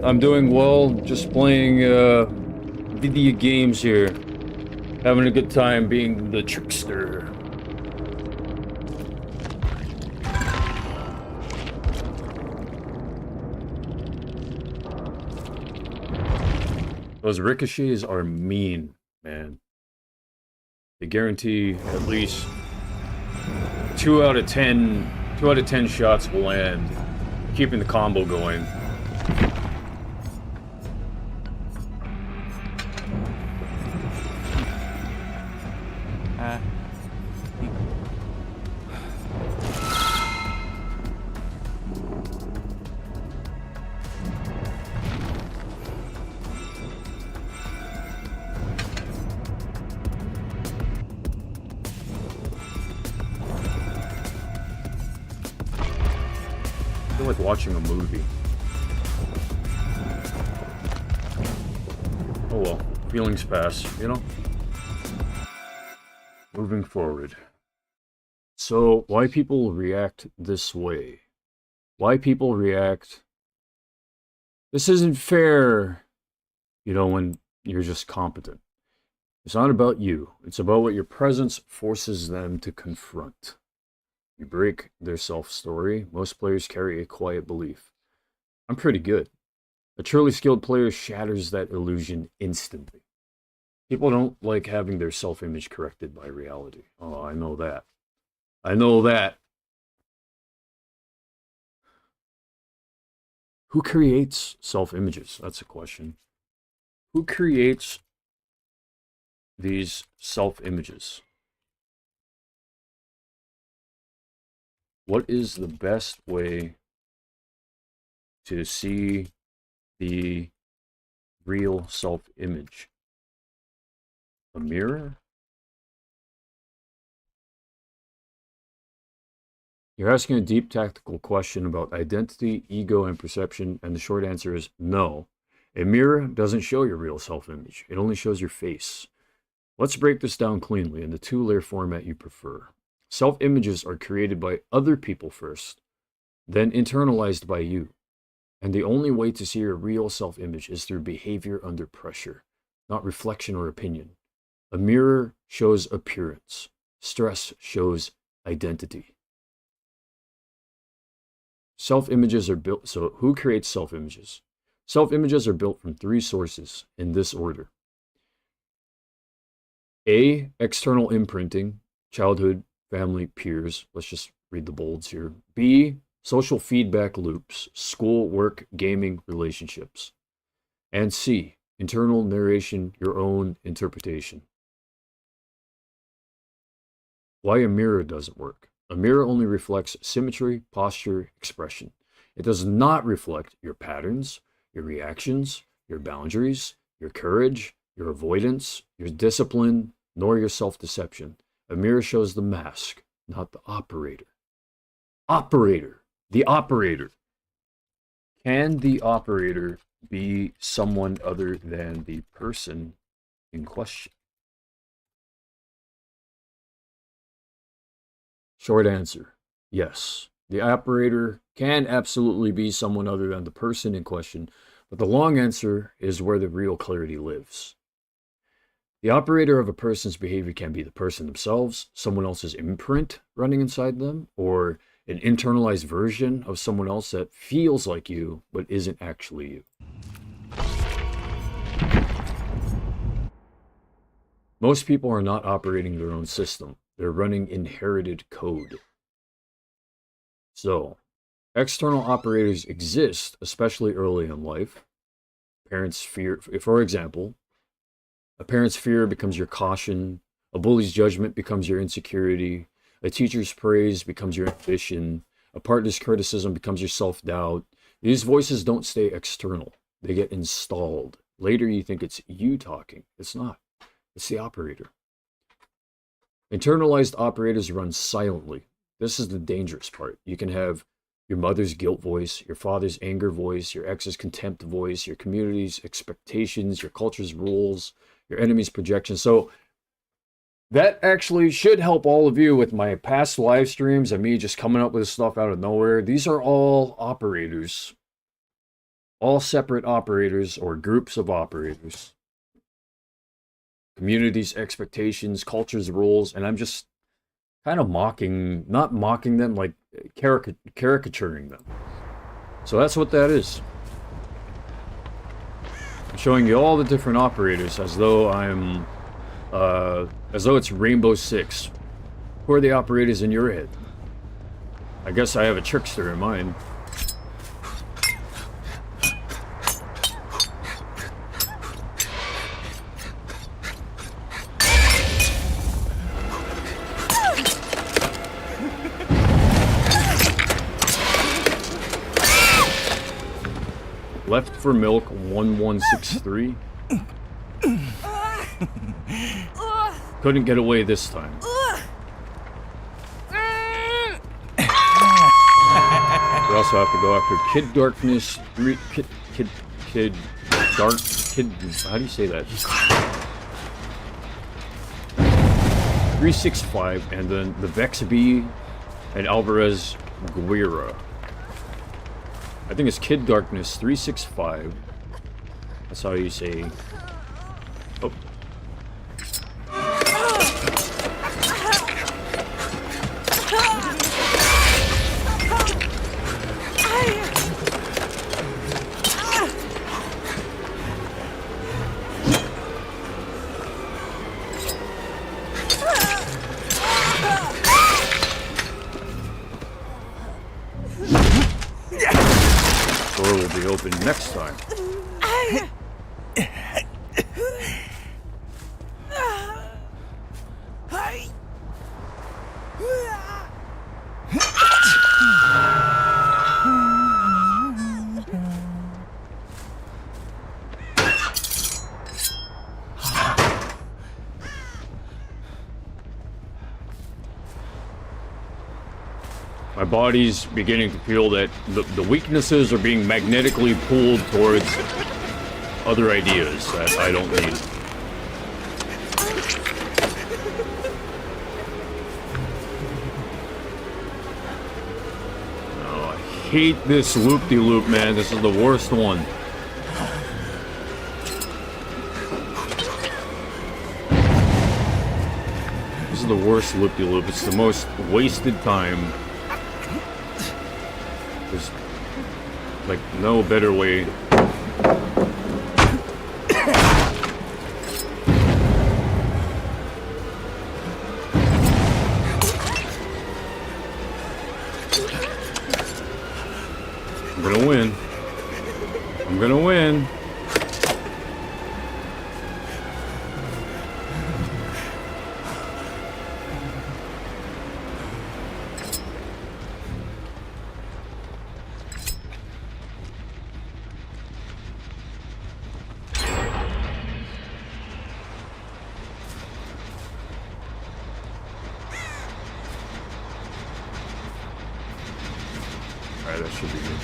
I'm doing well. Just playing video games here. Having a good time being the trickster. Those ricochets are mean, man. They guarantee at least 2 out of 10 shots will land, keeping the combo going. I feel like watching a movie. Oh well, feelings pass, you know? Moving forward. So, why people react this way? Why people react... This isn't fair, you know, when you're just competent. It's not about you. It's about what your presence forces them to confront. You break their self-story. Most players carry a quiet belief. I'm pretty good. A truly skilled player shatters that illusion instantly. People don't like having their self-image corrected by reality. Oh, I know that. I know that. Who creates self-images? That's a question. Who creates these self-images? What is the best way to see the real self-image? A mirror? You're asking a deep tactical question about identity, ego, and perception, and the short answer is no. A mirror doesn't show your real self-image. It only shows your face. Let's break this down cleanly in the two-layer format you prefer. Self-images are created by other people first, then internalized by you. And the only way to see your real self-image is through behavior under pressure, not reflection or opinion. A mirror shows appearance. Stress shows identity. Self-images are built, so who creates self-images? Self-images are built from 3 sources in this order. A, external imprinting, childhood, family, peers. Let's just read the bolds here. B, social feedback loops, school, work, gaming, relationships. And C, internal narration, your own interpretation. Why a mirror doesn't work. A mirror only reflects symmetry, posture, expression. It does not reflect your patterns, your reactions, your boundaries, your courage, your avoidance, your discipline, nor your self-deception. A mirror shows the mask, not the operator. Operator. The operator. Can the operator be someone other than the person in question? Short answer, yes. The operator can absolutely be someone other than the person in question, but the long answer is where the real clarity lives. The operator of a person's behavior can be the person themselves, someone else's imprint running inside them, or an internalized version of someone else that feels like you but isn't actually you. Most people are not operating their own system. They're running inherited code. So, external operators exist, especially early in life. Parents' fear, for example, a parent's fear becomes your caution, a bully's judgment becomes your insecurity, a teacher's praise becomes your ambition, a partner's criticism becomes your self-doubt. These voices don't stay external. They get installed. Later you think it's you talking. It's not. It's the operator. Internalized operators run silently. This is the dangerous part. You can have your mother's guilt voice, your father's anger voice, your ex's contempt voice, your community's expectations, your culture's rules, your enemy's projections. So that actually should help all of you with my past live streams and me just coming up with stuff out of nowhere. These are all operators, all separate operators or groups of operators. Community's expectations, culture's rules, and I'm just kind of mocking, not mocking them, like caricaturing them. So that's what that is. I'm showing you all the different operators as though it's Rainbow Six. Who are the operators in your head? I guess I have a trickster in mind. Left for milk 1163. Couldn't get away this time. We also have to go after Kid Darkness, Kid Dark, how do you say that? 365, and then the Vexby and Alvarez Guerra. I think it's Kid Darkness 365. That's how you say. Oh. Door will be open next time. My body's beginning to feel that the weaknesses are being magnetically pulled towards other ideas that I don't need. Oh, I hate this loop-de-loop, man. This is the worst one. This is the worst loop-de-loop. It's the most wasted time. There's, like, no better way. I'm gonna win. I'm gonna win. Alright, that should be good.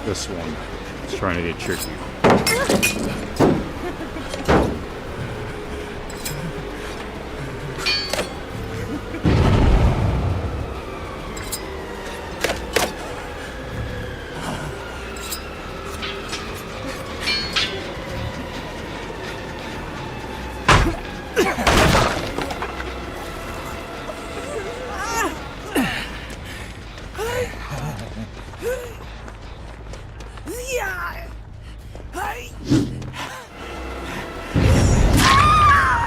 This one is trying to get tricky.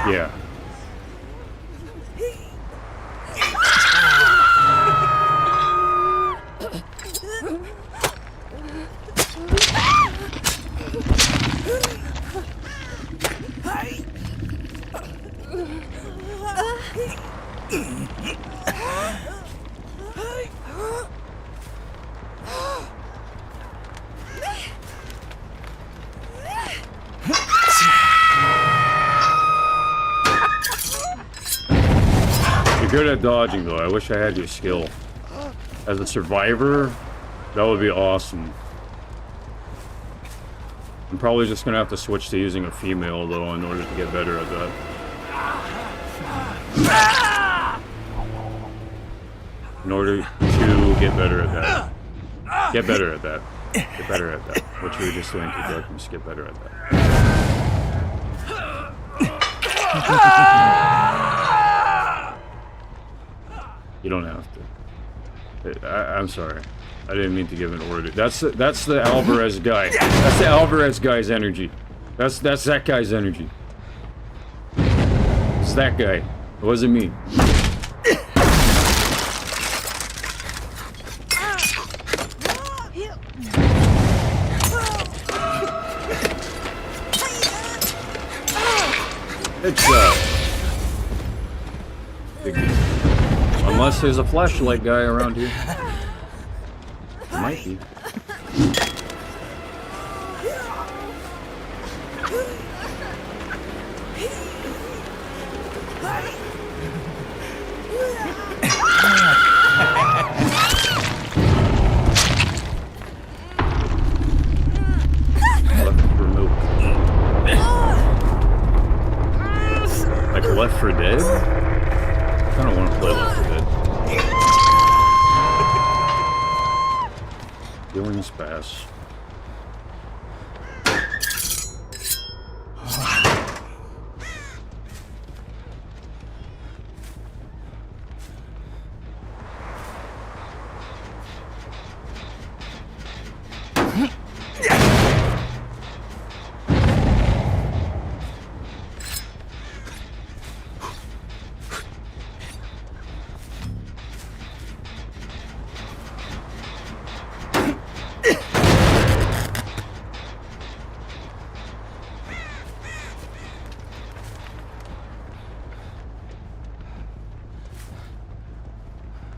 Yeah. You're good at dodging, though. I wish I had your skill. As a survivor, that would be awesome. I'm probably just gonna have to switch to using a female, though, in order to get better at that. In order to get better at that. Get better at that. Get better at that. What you were just doing to darkness, get better at that. You don't have to. I'm sorry. I didn't mean to give an order. That's the Alvarez guy. That's the Alvarez guy's energy. That's that guy's energy. It's that guy. It wasn't me. Headshot. Unless there's a flashlight guy around here. Might be. Left for milk. Like Left 4 Dead? I don't want to play Left 4 Dead. Feelings pass.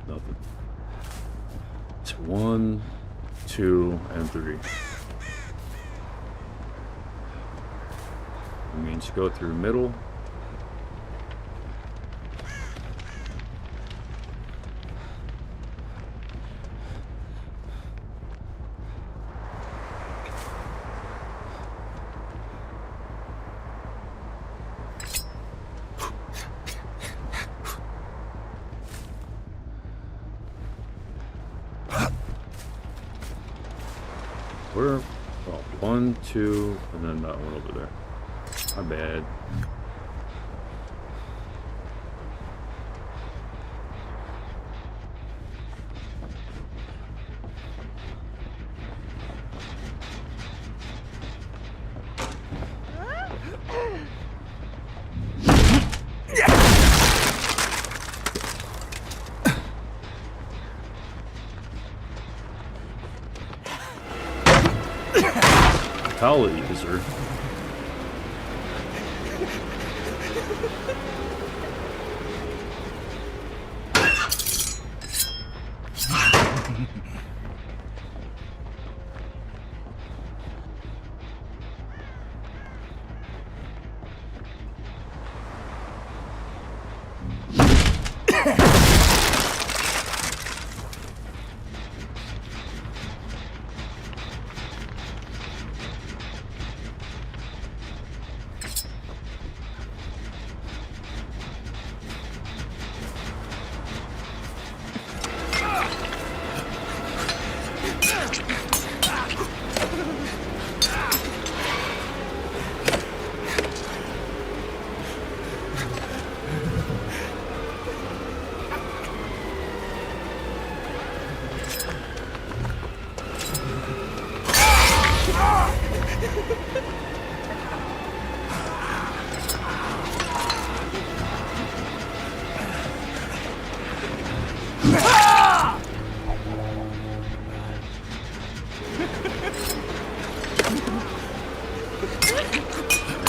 Nothing. It's 1, 2, and 3. It means go through middle. We're 1, 2, and then that one over there. My bad. Palette user.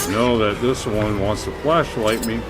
I know that this one wants to flashlight me.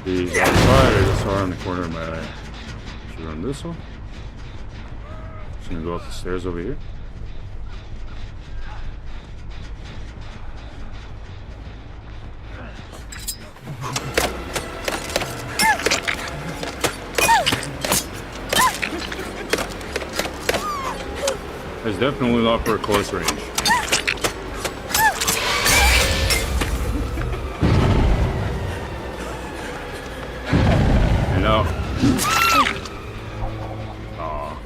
He's outside, I just saw her in the corner of my eye. Should we run this one? Just gonna go up the stairs over here. It's definitely not for a close range. And now. Aw.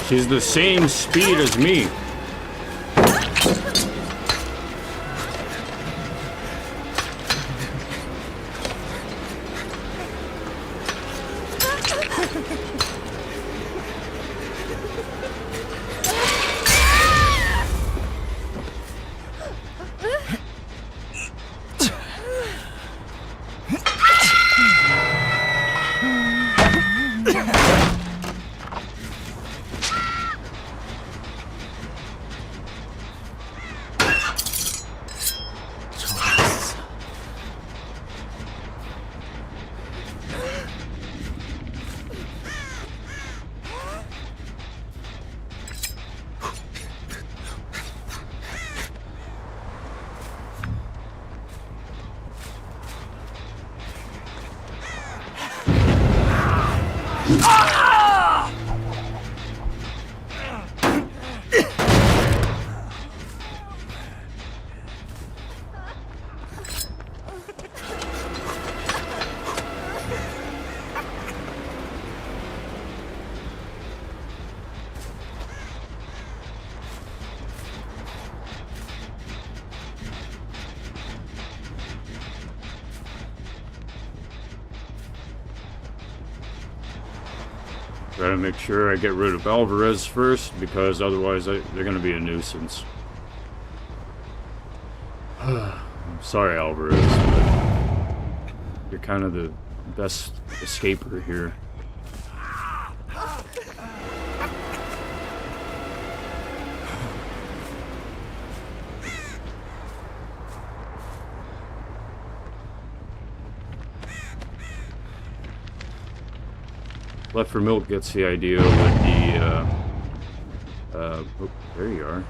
She's the same speed as me. Try to make sure I get rid of Alvarez first, because otherwise they're going to be a nuisance. I'm sorry, Alvarez, but you're kind of the best escaper here. Left for Milk gets the idea with the, oh, there you are.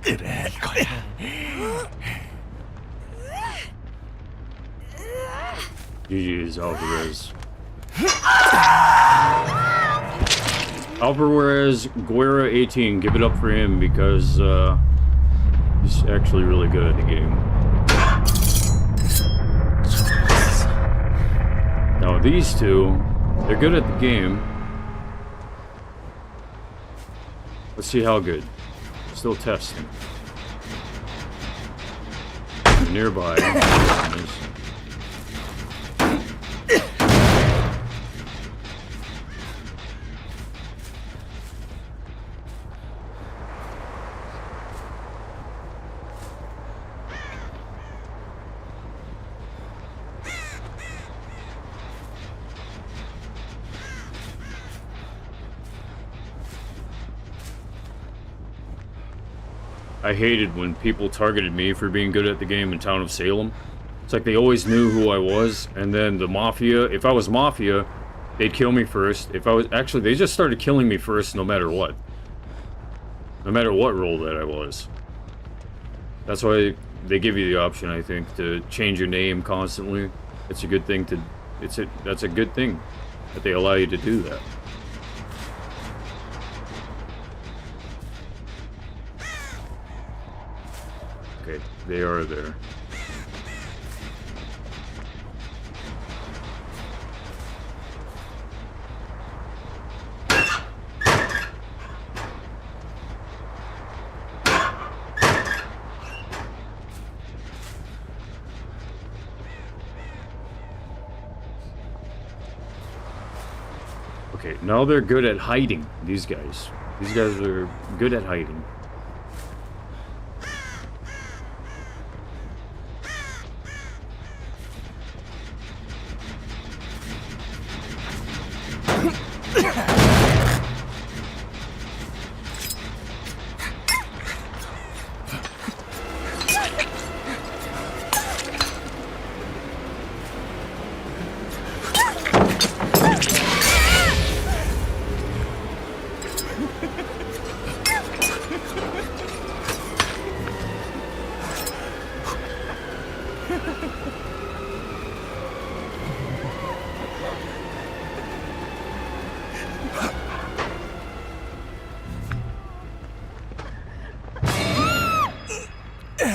그래 거야. GG's Alvarez. Alvarez Guerra 18, give it up for him because he's actually really good at the game. Now these two, they're good at the game. Let's see how good. Still testing. Nearby. I hated when people targeted me for being good at the game in Town of Salem. It's like they always knew who I was, and then the Mafia, if I was Mafia, they'd kill me first. If I was, actually, they just started killing me first no matter what. No matter what role that I was. That's why they give you the option, I think, to change your name constantly. It's a good thing to, that's a good thing that they allow you to do that. Okay, they are there. Okay, now they're good at hiding, these guys. These guys are good at hiding.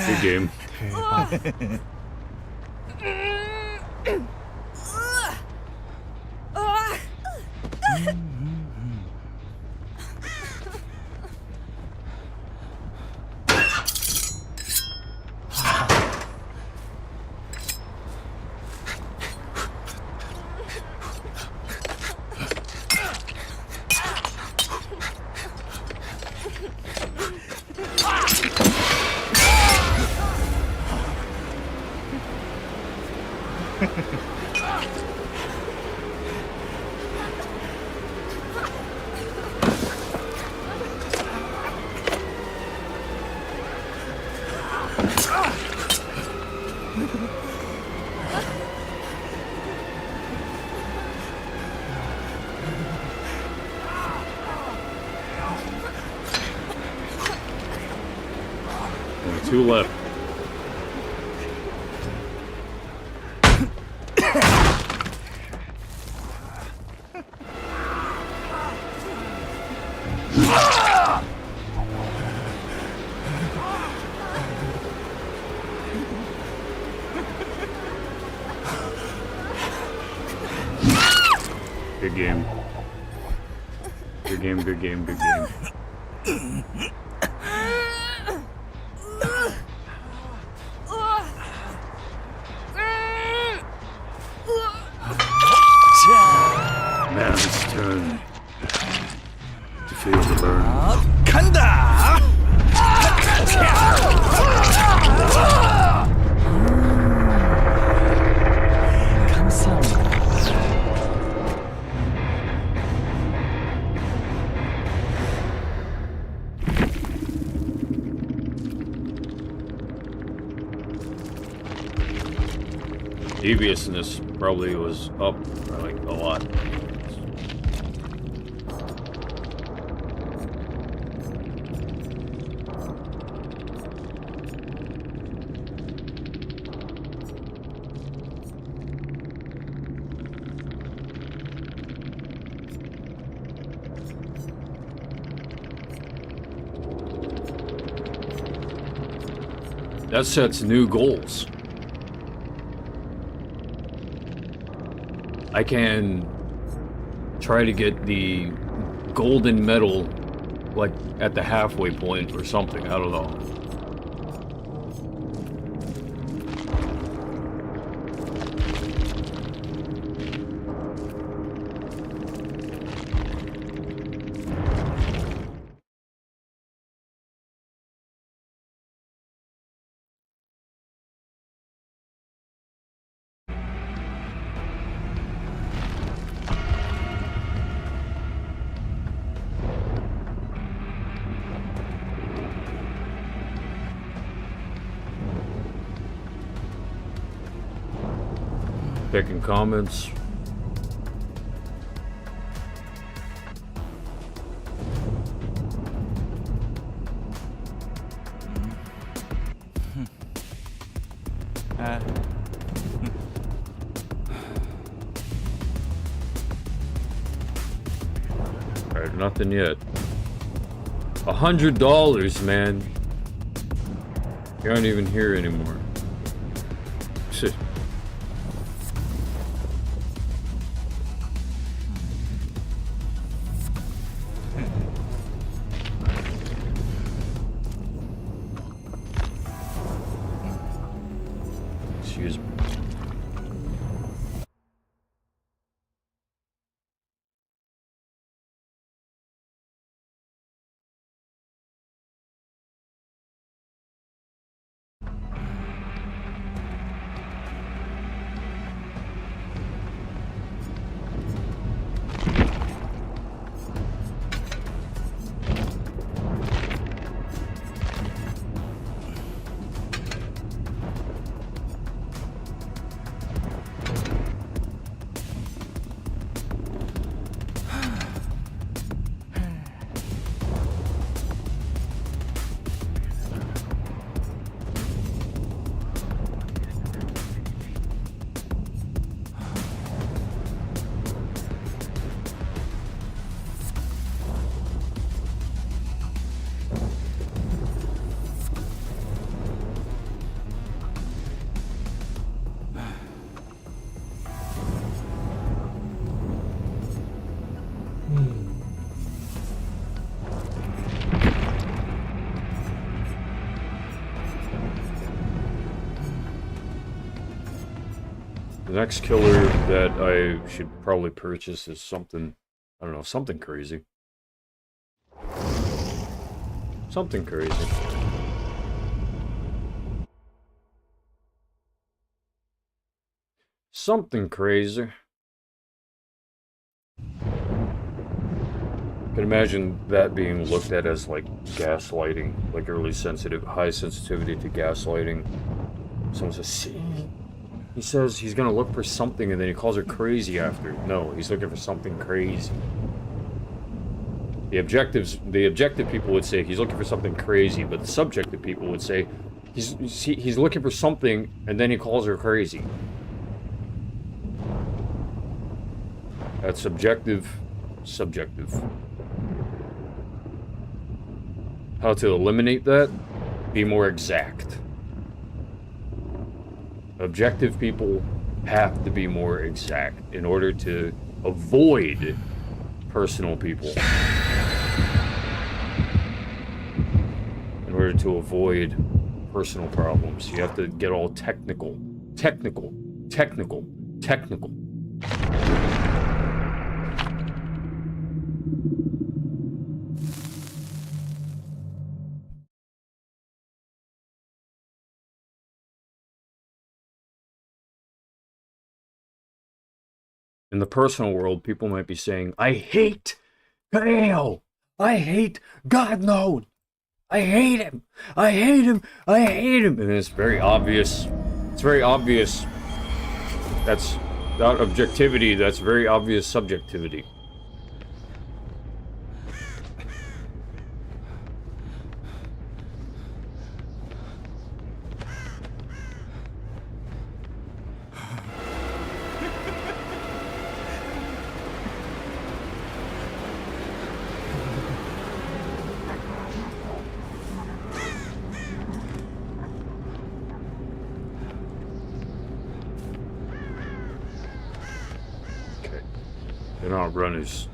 Good game. 2 left. Good game. Good game, good game, good game. Man's turn to feel the burn. 간다. 감사합니다. Deviousness probably was up like a lot. That sets new goals. I can try to get the golden medal, like, at the halfway point or something, I don't know. Checking comments. Alright, nothing yet. $100, man. You aren't even here anymore. Shit. Excuse me. The next killer that I should probably purchase is something, I don't know, something crazy. Something crazy. Something crazy. I can imagine that being looked at as like gaslighting, like really sensitive, high sensitivity to gaslighting. Someone says, see? He says he's gonna look for something and then he calls her crazy after. No, he's looking for something crazy. The objective people would say he's looking for something crazy, but the subjective people would say He's looking for something, and then he calls her crazy. That's subjective. How to eliminate that? Be more exact. Objective people have to be more exact in order to avoid personal people. In order to avoid personal problems, you have to get all technical. In the personal world, people might be saying, I hate Kale. I hate God knows. I hate him. I hate him. I hate him. And it's very obvious. It's very obvious. That's not objectivity. That's very obvious subjectivity. They're not runners.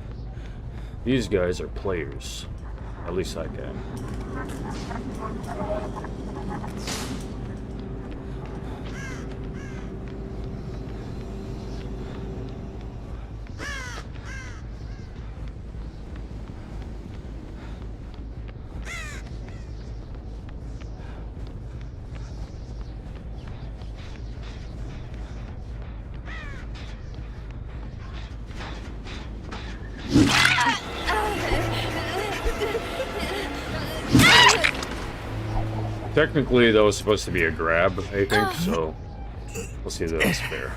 These guys are players. At least I can. Technically, that was supposed to be a grab, I think, so we'll see if that's fair.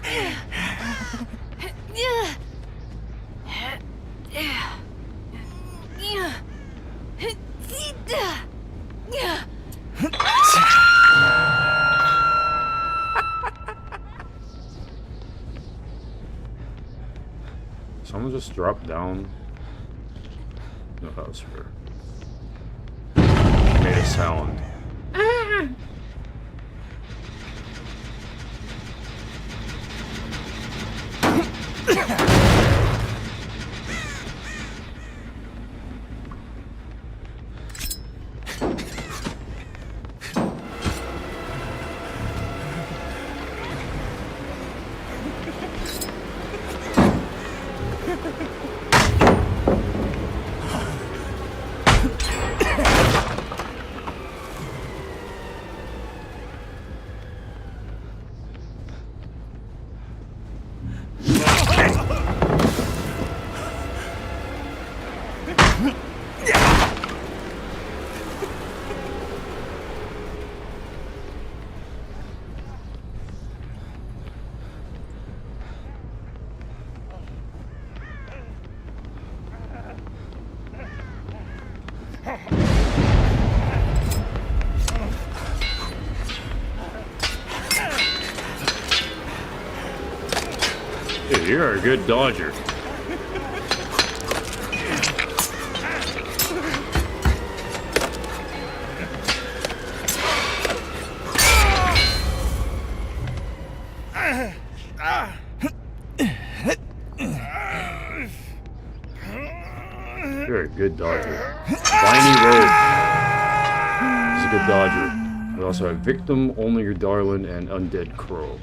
Someone just dropped down. No, that was fair. Made a sound. Dude, you're a good dodger. You're a good dodger. Viney Rogue is a good dodger. We also have Victim, Only Your Darling, and Undead Crow.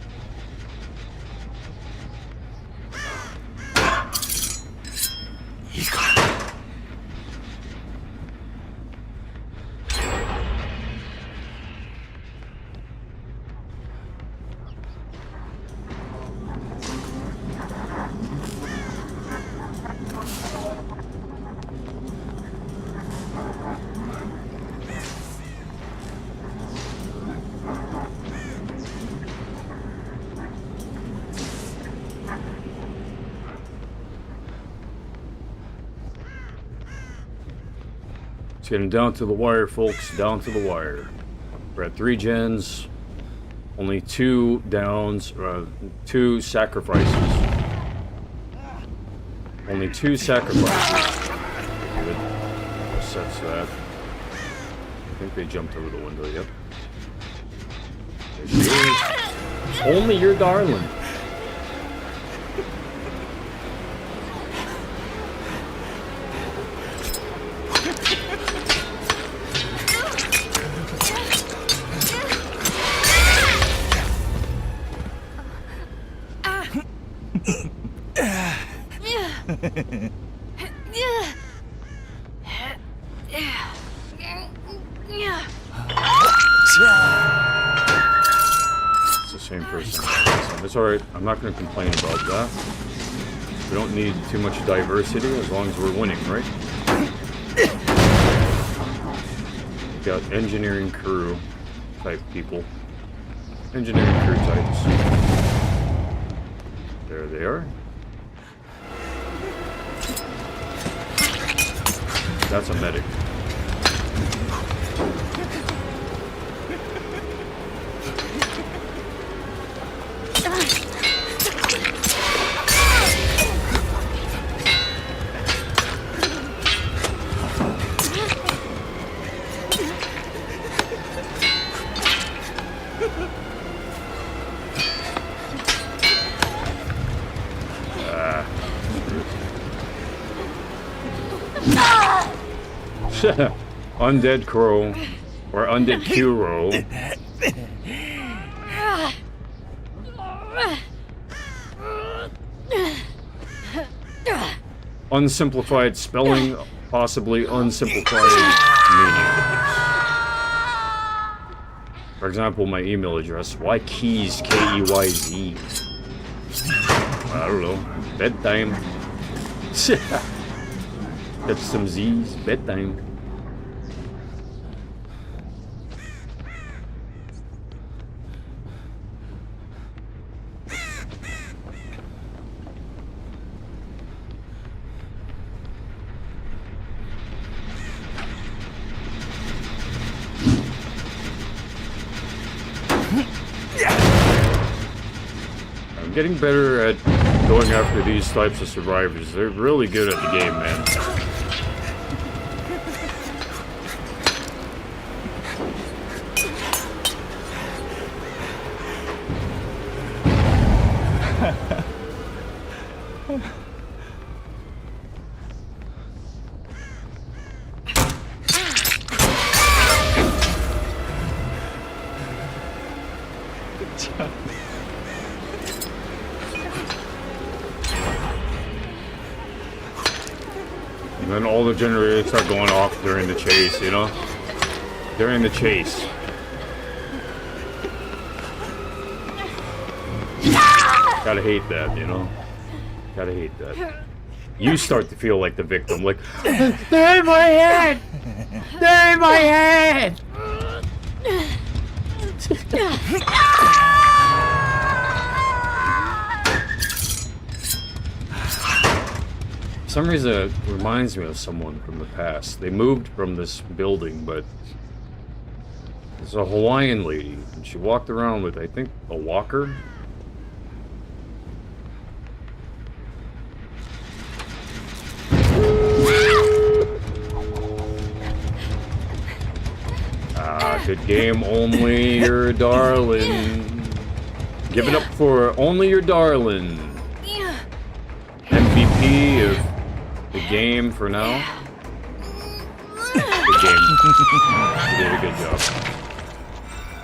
It's getting down to the wire, folks. Down to the wire. We're at 3 gens. Only 2 downs, 2 sacrifices. Only 2 sacrifices. Good. Sets that. I think they jumped over the window, yep. There she is. Only your darling. It's the same person. It's alright. I'm not going to complain about that. We don't need too much diversity as long as we're winning, right? Got engineering crew type people. Engineering crew types. There they are. That's a medic. Undead Crow or Undead Kuro. Unsimplified spelling, possibly unsimplified meaning. For example, my email address, why keys, K-E-Y-Z? I don't know, bedtime. That's some Z's, bedtime. I'm getting better at going after these types of survivors. They're really good at the game, man. And then all the generators start going off during the chase, you know? During the chase. Gotta hate that, you know? Gotta hate that. You start to feel like the victim, like, they're in my head! They're in my head! For some reason, it reminds me of someone from the past. They moved from this building, but it's a Hawaiian lady, and she walked around with, I think, a walker. Good game, only your darling. Give it up for only your darling. MVP of the game for now. Good game. You did a good job.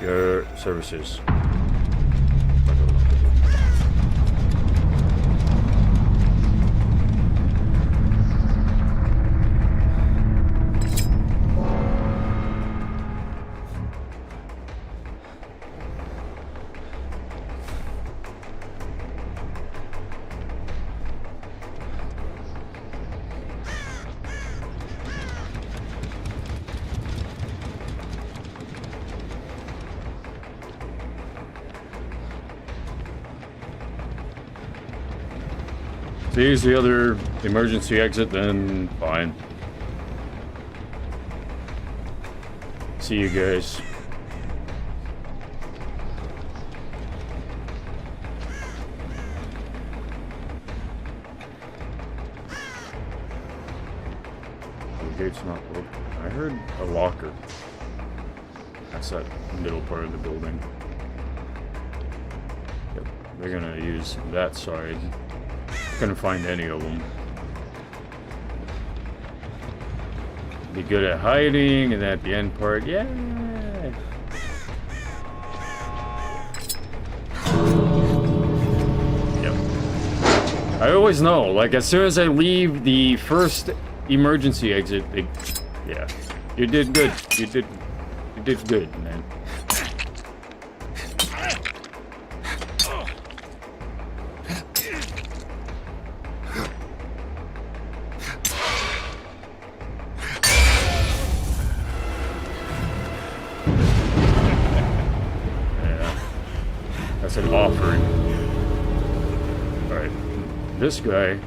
Your services. If there's the other emergency exit, then fine. See you guys. gate's not open. I heard a locker. That's that middle part of the building. Yep, they're gonna use that side. Couldn't find any of them. Be good at hiding, and at the end part, yeah. Yep. I always know, like as soon as I leave the first emergency exit, yeah, you did good. You did good, man. That's an offering. Alright. This guy.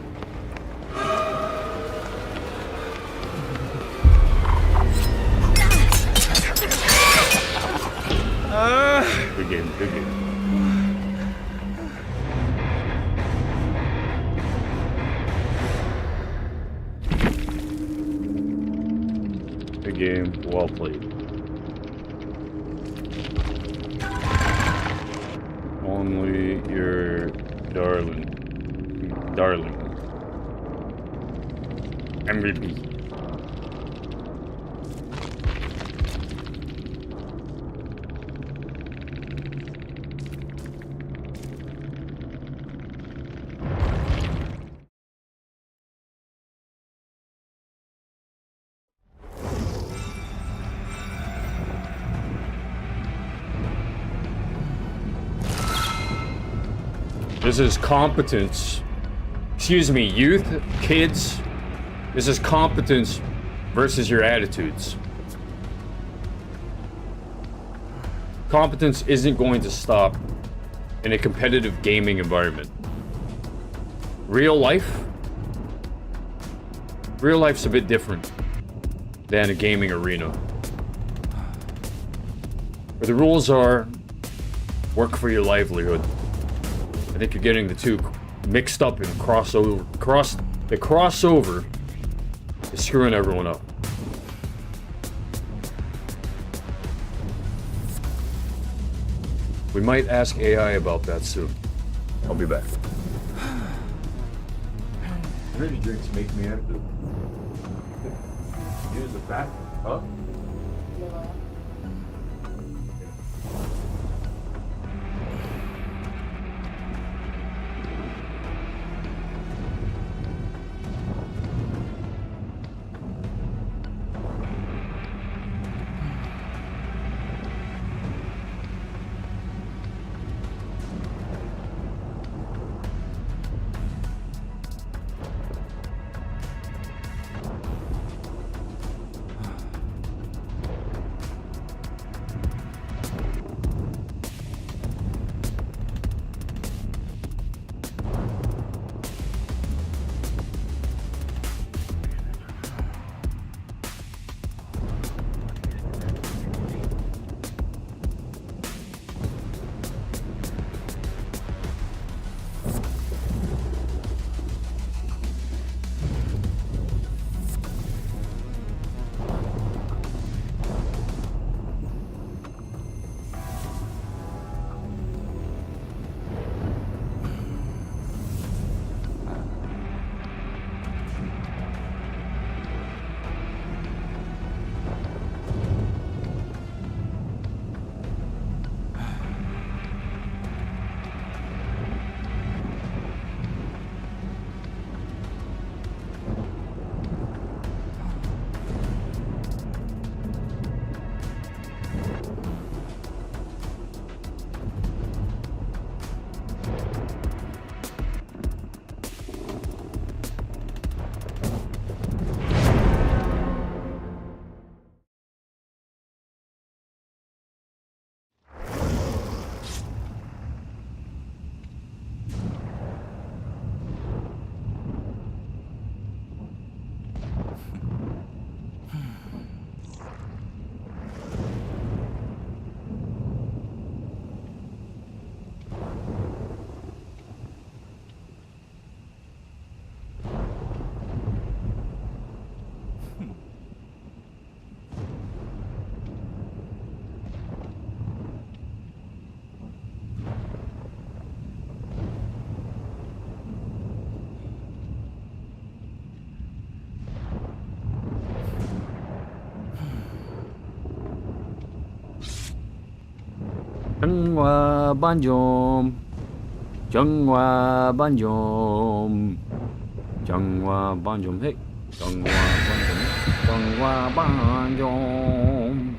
Good game, good game. Good game, well played. Only your darling. MVP. This is competence. Excuse me, youth, kids. This is competence versus your attitudes. Competence isn't going to stop in a competitive gaming environment. Real life's a bit different than a gaming arena. Where the rules are work for your livelihood. I think you're getting the two mixed up and crossover. The crossover is screwing everyone up. We might ask AI about that soon. I'll be back. Energy drinks make me have to use the bathroom, huh? 정화 반점. 정화 반점. 정화 반점. 헤이. 정화 반점. 정화 반점.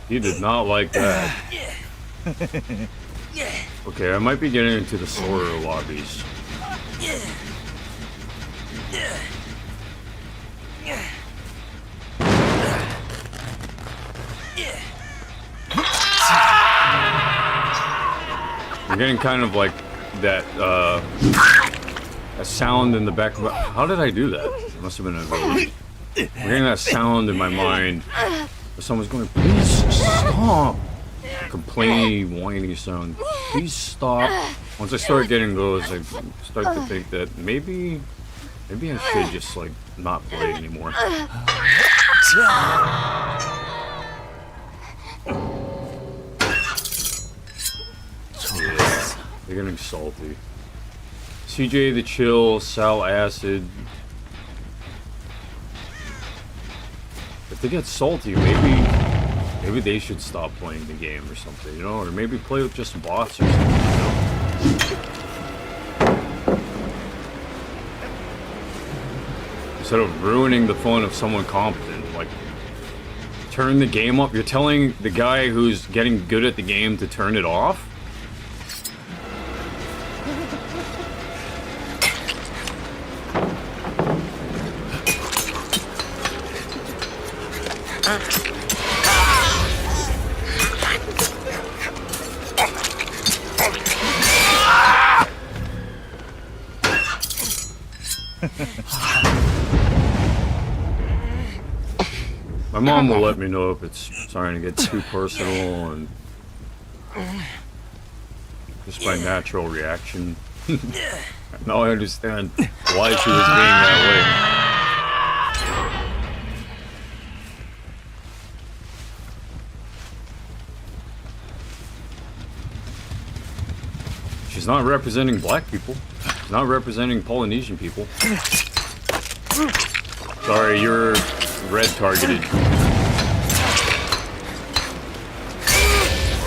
He did not like that. Okay, I might be getting into the slower lobbies. I'm getting kind of like that, a sound in the back of my... How did I do that? It must have been a... I'm getting that sound in my mind. Someone's going, please stop. Complaining, whiny sound. Please stop. Once I start getting those, I start to think that maybe I should just like not play anymore. Yeah, they're getting salty. CJ the Chill, Sal Acid. If they get salty, maybe they should stop playing the game or something, you know, or maybe play with just bots or something, you know? Instead of ruining the fun of someone competent, like, turn the game up. You're telling the guy who's getting good at the game to turn it off? My mom will let me know if it's starting to get too personal, and just by natural reaction. Now I understand why she was being that way. She's not representing black people. She's not representing Polynesian people. Sorry, you're red targeted.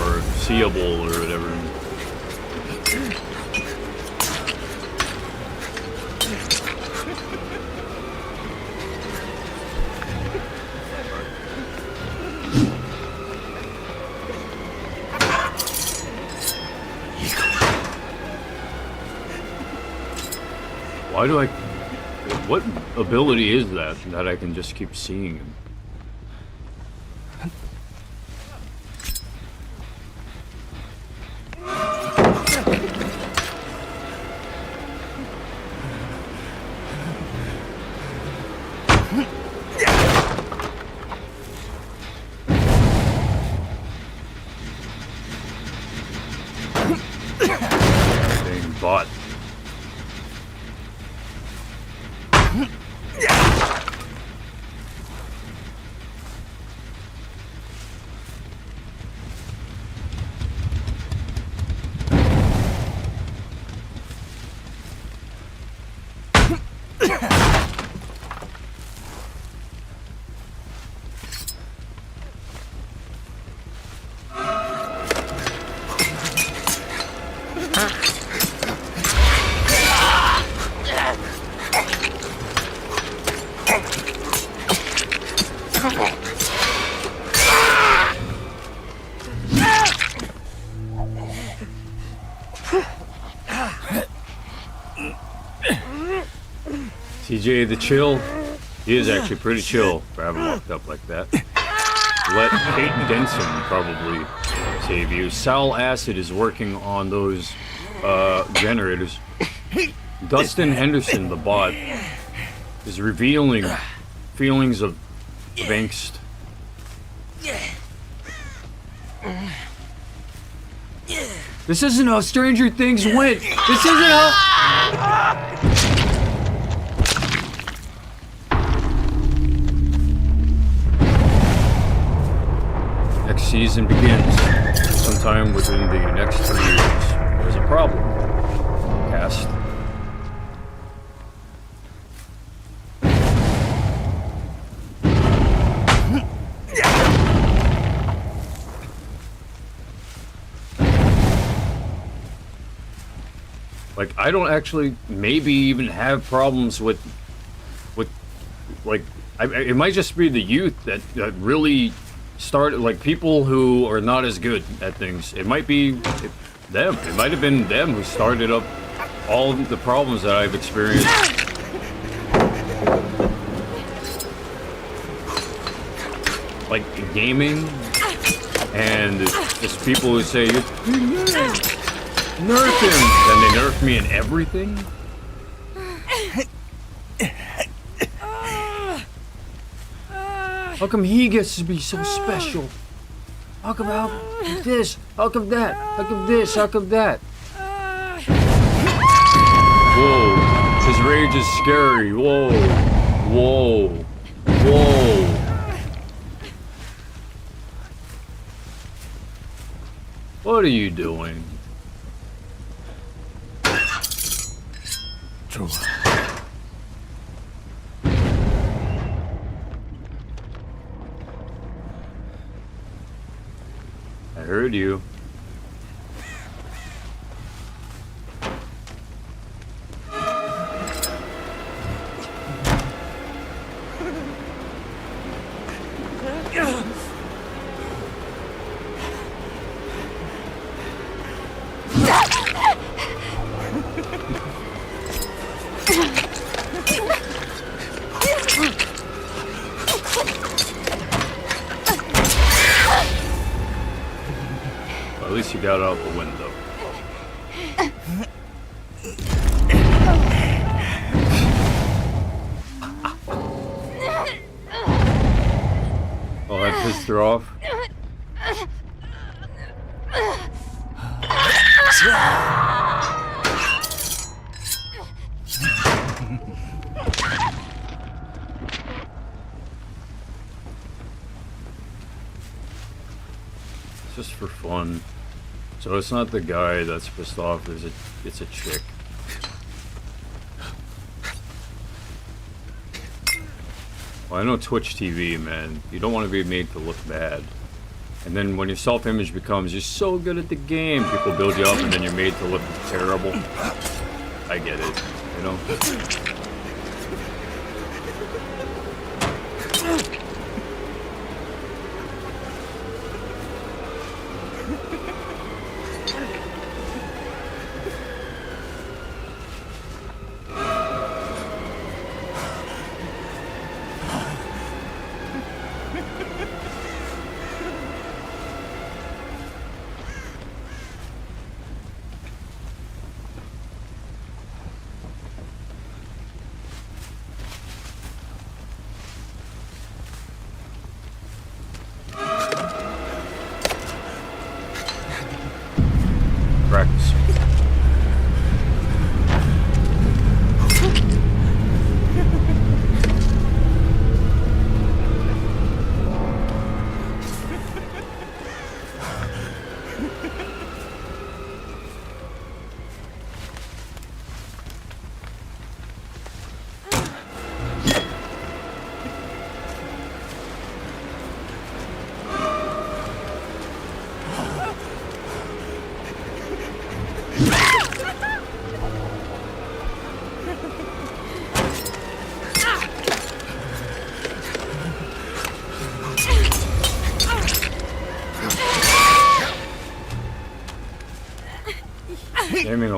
Or seeable or whatever. Why do I... What ability is that I can just keep seeing him? Dang bot. TJ the chill, he is actually pretty chill for having walked up like that. Let Kate Denson probably save you. Sal Acid is working on those generators. Dustin Henderson, the bot, is revealing feelings of angst. This isn't how Stranger Things went. This isn't how... Next season begins sometime within the next 3 years. There's a problem. Cast. Like, I don't actually maybe even have problems with like, it might just be the youth that really started, like, people who are not as good at things. It might be them. It might have been them who started up all of the problems that I've experienced. Like, gaming, and just people who say, nerf him! Then they nerf me in everything? How come he gets to be so special? How come this? How come that? How come this? How come that? Whoa. His rage is scary. Whoa. Whoa. Whoa. What are you doing? True. I heard you. At least you got out the window. Oh, that pissed her off? It's just for fun. So it's not the guy that's pissed off, it's a chick. Well, I know Twitch TV, man. You don't want to be made to look bad. And then when your self-image becomes, you're so good at the game, people build you up and then you're made to look terrible. I get it, you know?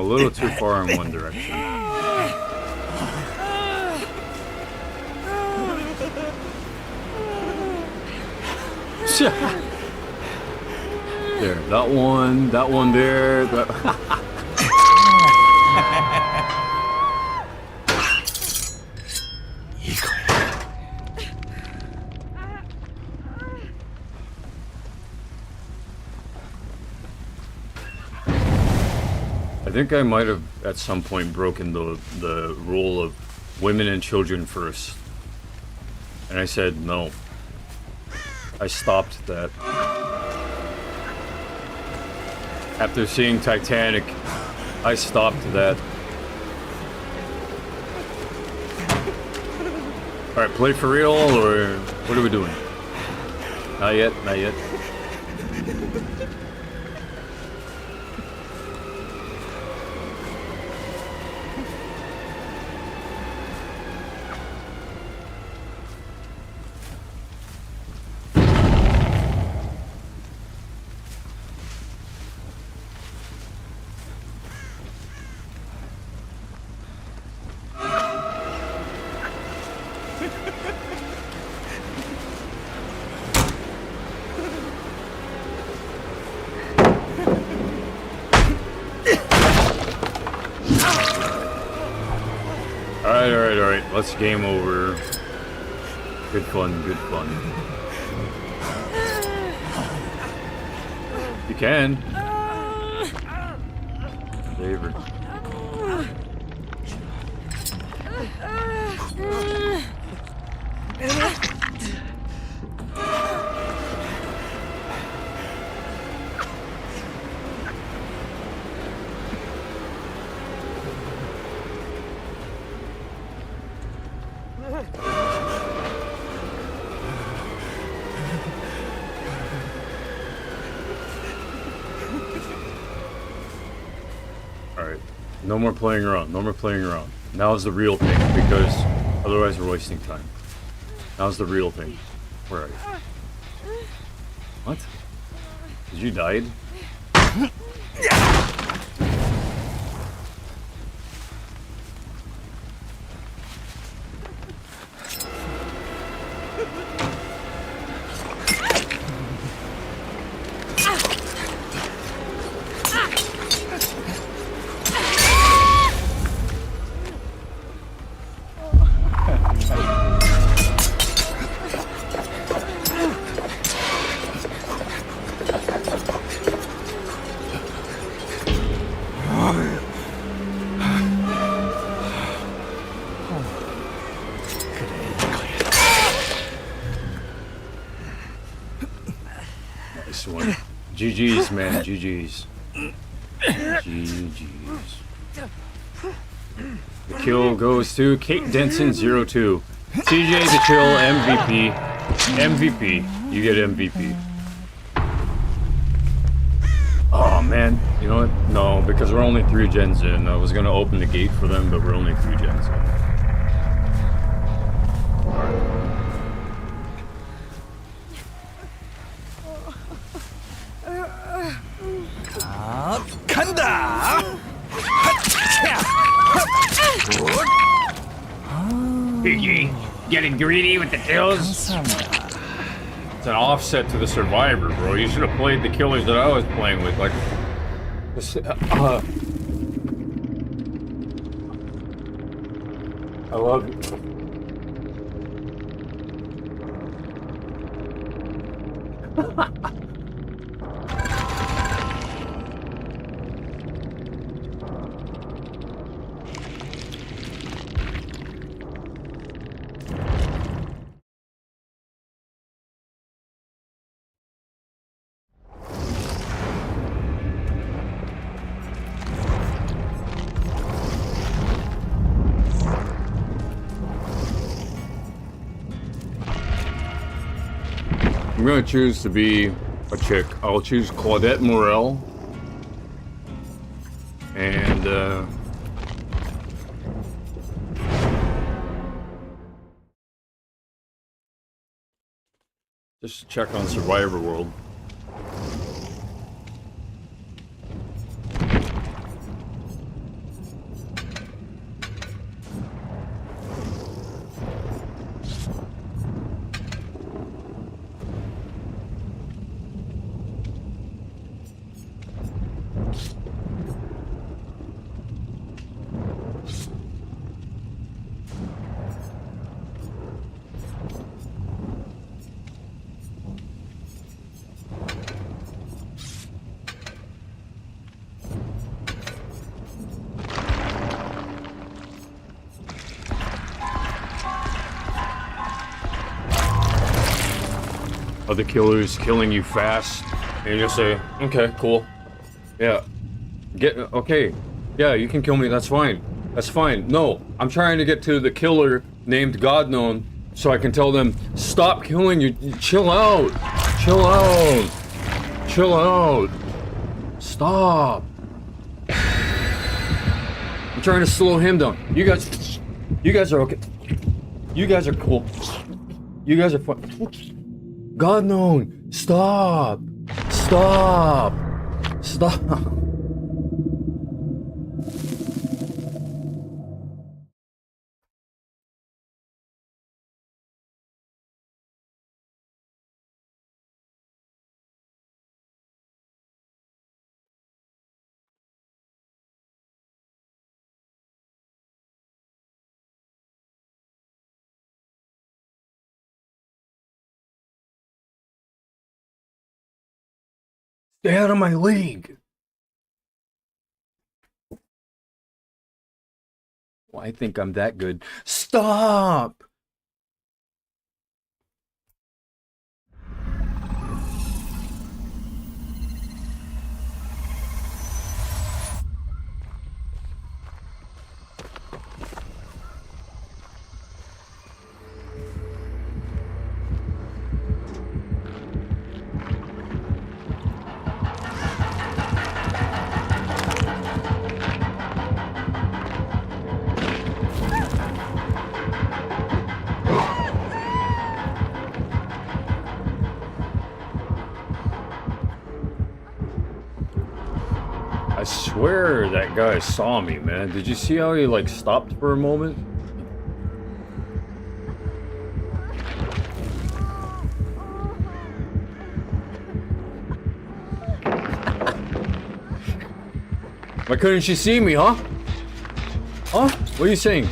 little too far in one direction. There, that one there. I think I might have at some point broken the rule of women and children first. And I said no. I stopped that. After seeing Titanic, I stopped that. Alright, play for real, or what are we doing? Not yet, not yet. Alright, let's game over. Good fun, good fun. You can. Favorite. Alright, no more playing around, no more playing around. Now's the real thing, because otherwise we're wasting time. Now's the real thing. Where are you? What? Did you died? Nice one. GG's, man. GG's. GG's. The kill goes to Kate Denson02. TJ the Chill MVP. MVP. You get MVP. Oh man, you know what? No, because we're only 3 gens in. I was gonna open the gate for them, but we're only 3 gens in. 간다. Piggy, getting greedy with the kills? It's an offset to the Survivor, bro. You should have played the killers that I was playing with, like... I love it. I'm gonna choose to be a chick. I'll choose Claudette Morel. And, just check on Survivor World. other killers killing you fast, and you just say, okay, cool. Yeah. Okay. Yeah, you can kill me, that's fine. That's fine. No, I'm trying to get to the killer named Godknown so I can tell them, stop killing you. Chill out. Chill out. Chill out. Stop. I'm trying to slow him down. You guys are okay. You guys are cool. You guys are fun. Godknown, stop. Stop. Stop. Stay out of my league. Well, I think I'm that good. Stop. I swear that guy saw me, man. Did you see how he, like, stopped for a moment? Why couldn't you see me, huh? Huh? What are you saying?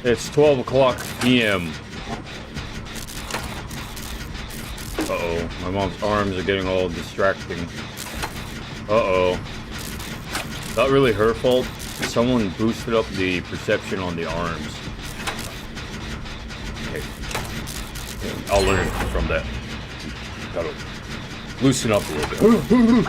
It's 12 o'clock p.m. Uh-oh, my mom's arms are getting all distracting. Uh-oh. Not really her fault. Someone boosted up the perception on the arms. Okay. I'll learn from that. Gotta loosen up a little bit.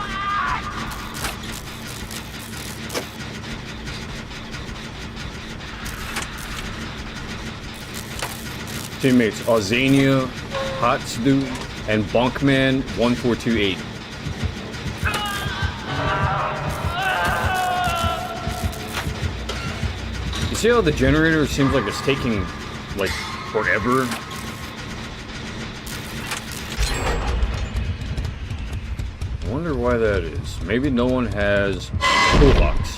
Teammates Ozania, Hatsdu, and Bonkman 1428. You see how the generator seems like it's taking, like, forever? I wonder why that is. Maybe no one has a toolbox.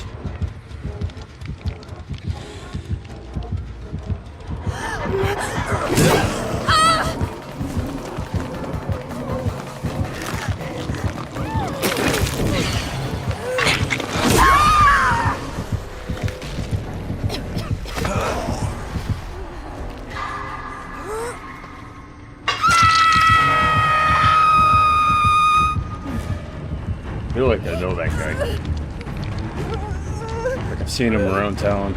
I feel like I know that guy. Like I've seen him around town.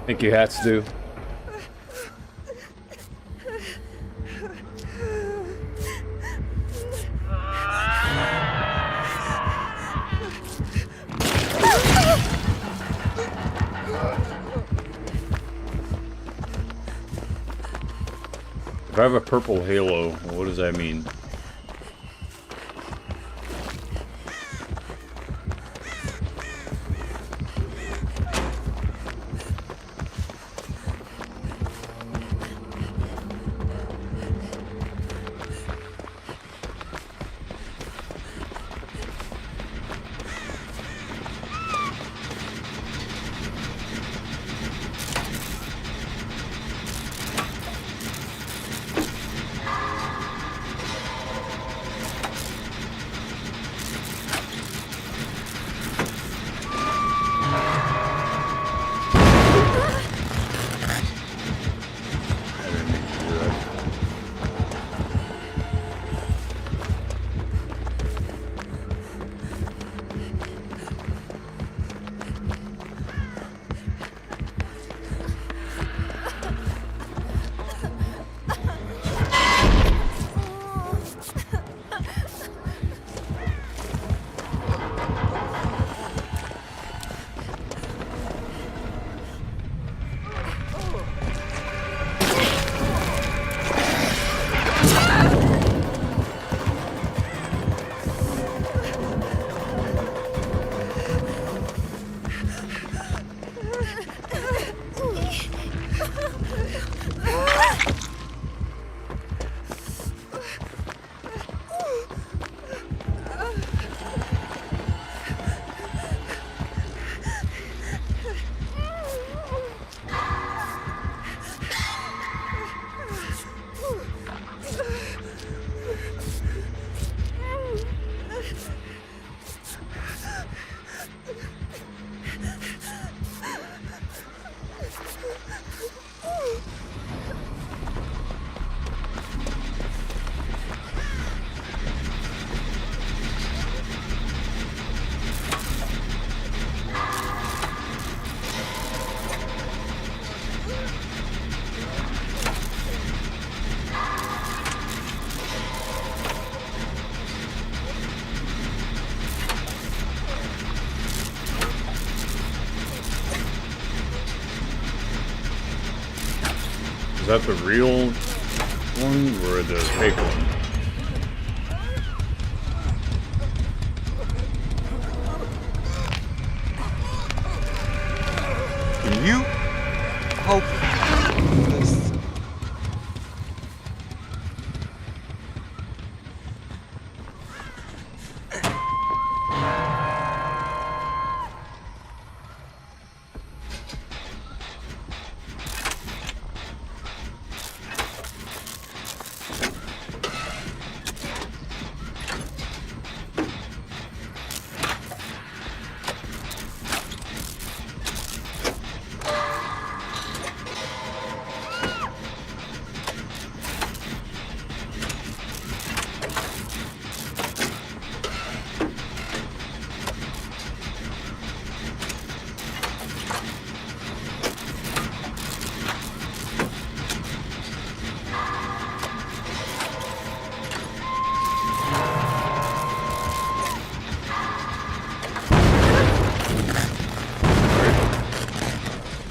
Thank you, Hatsu. If I have a purple halo, what does that mean? Is that the real one or the fake one? Can you help this?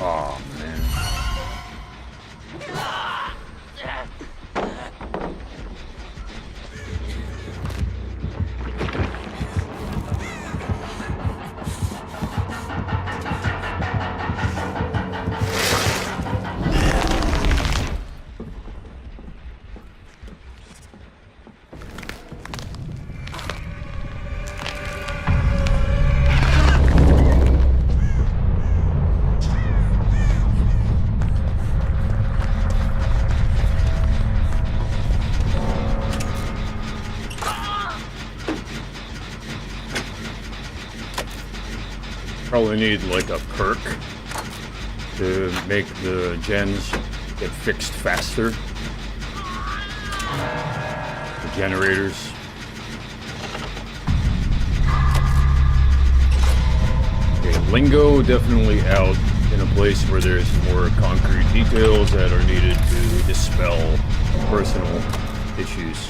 Oh man. Probably need like a perk to make the gens get fixed faster. The generators. Okay, lingo definitely out in a place where there's more concrete details that are needed to dispel personal issues.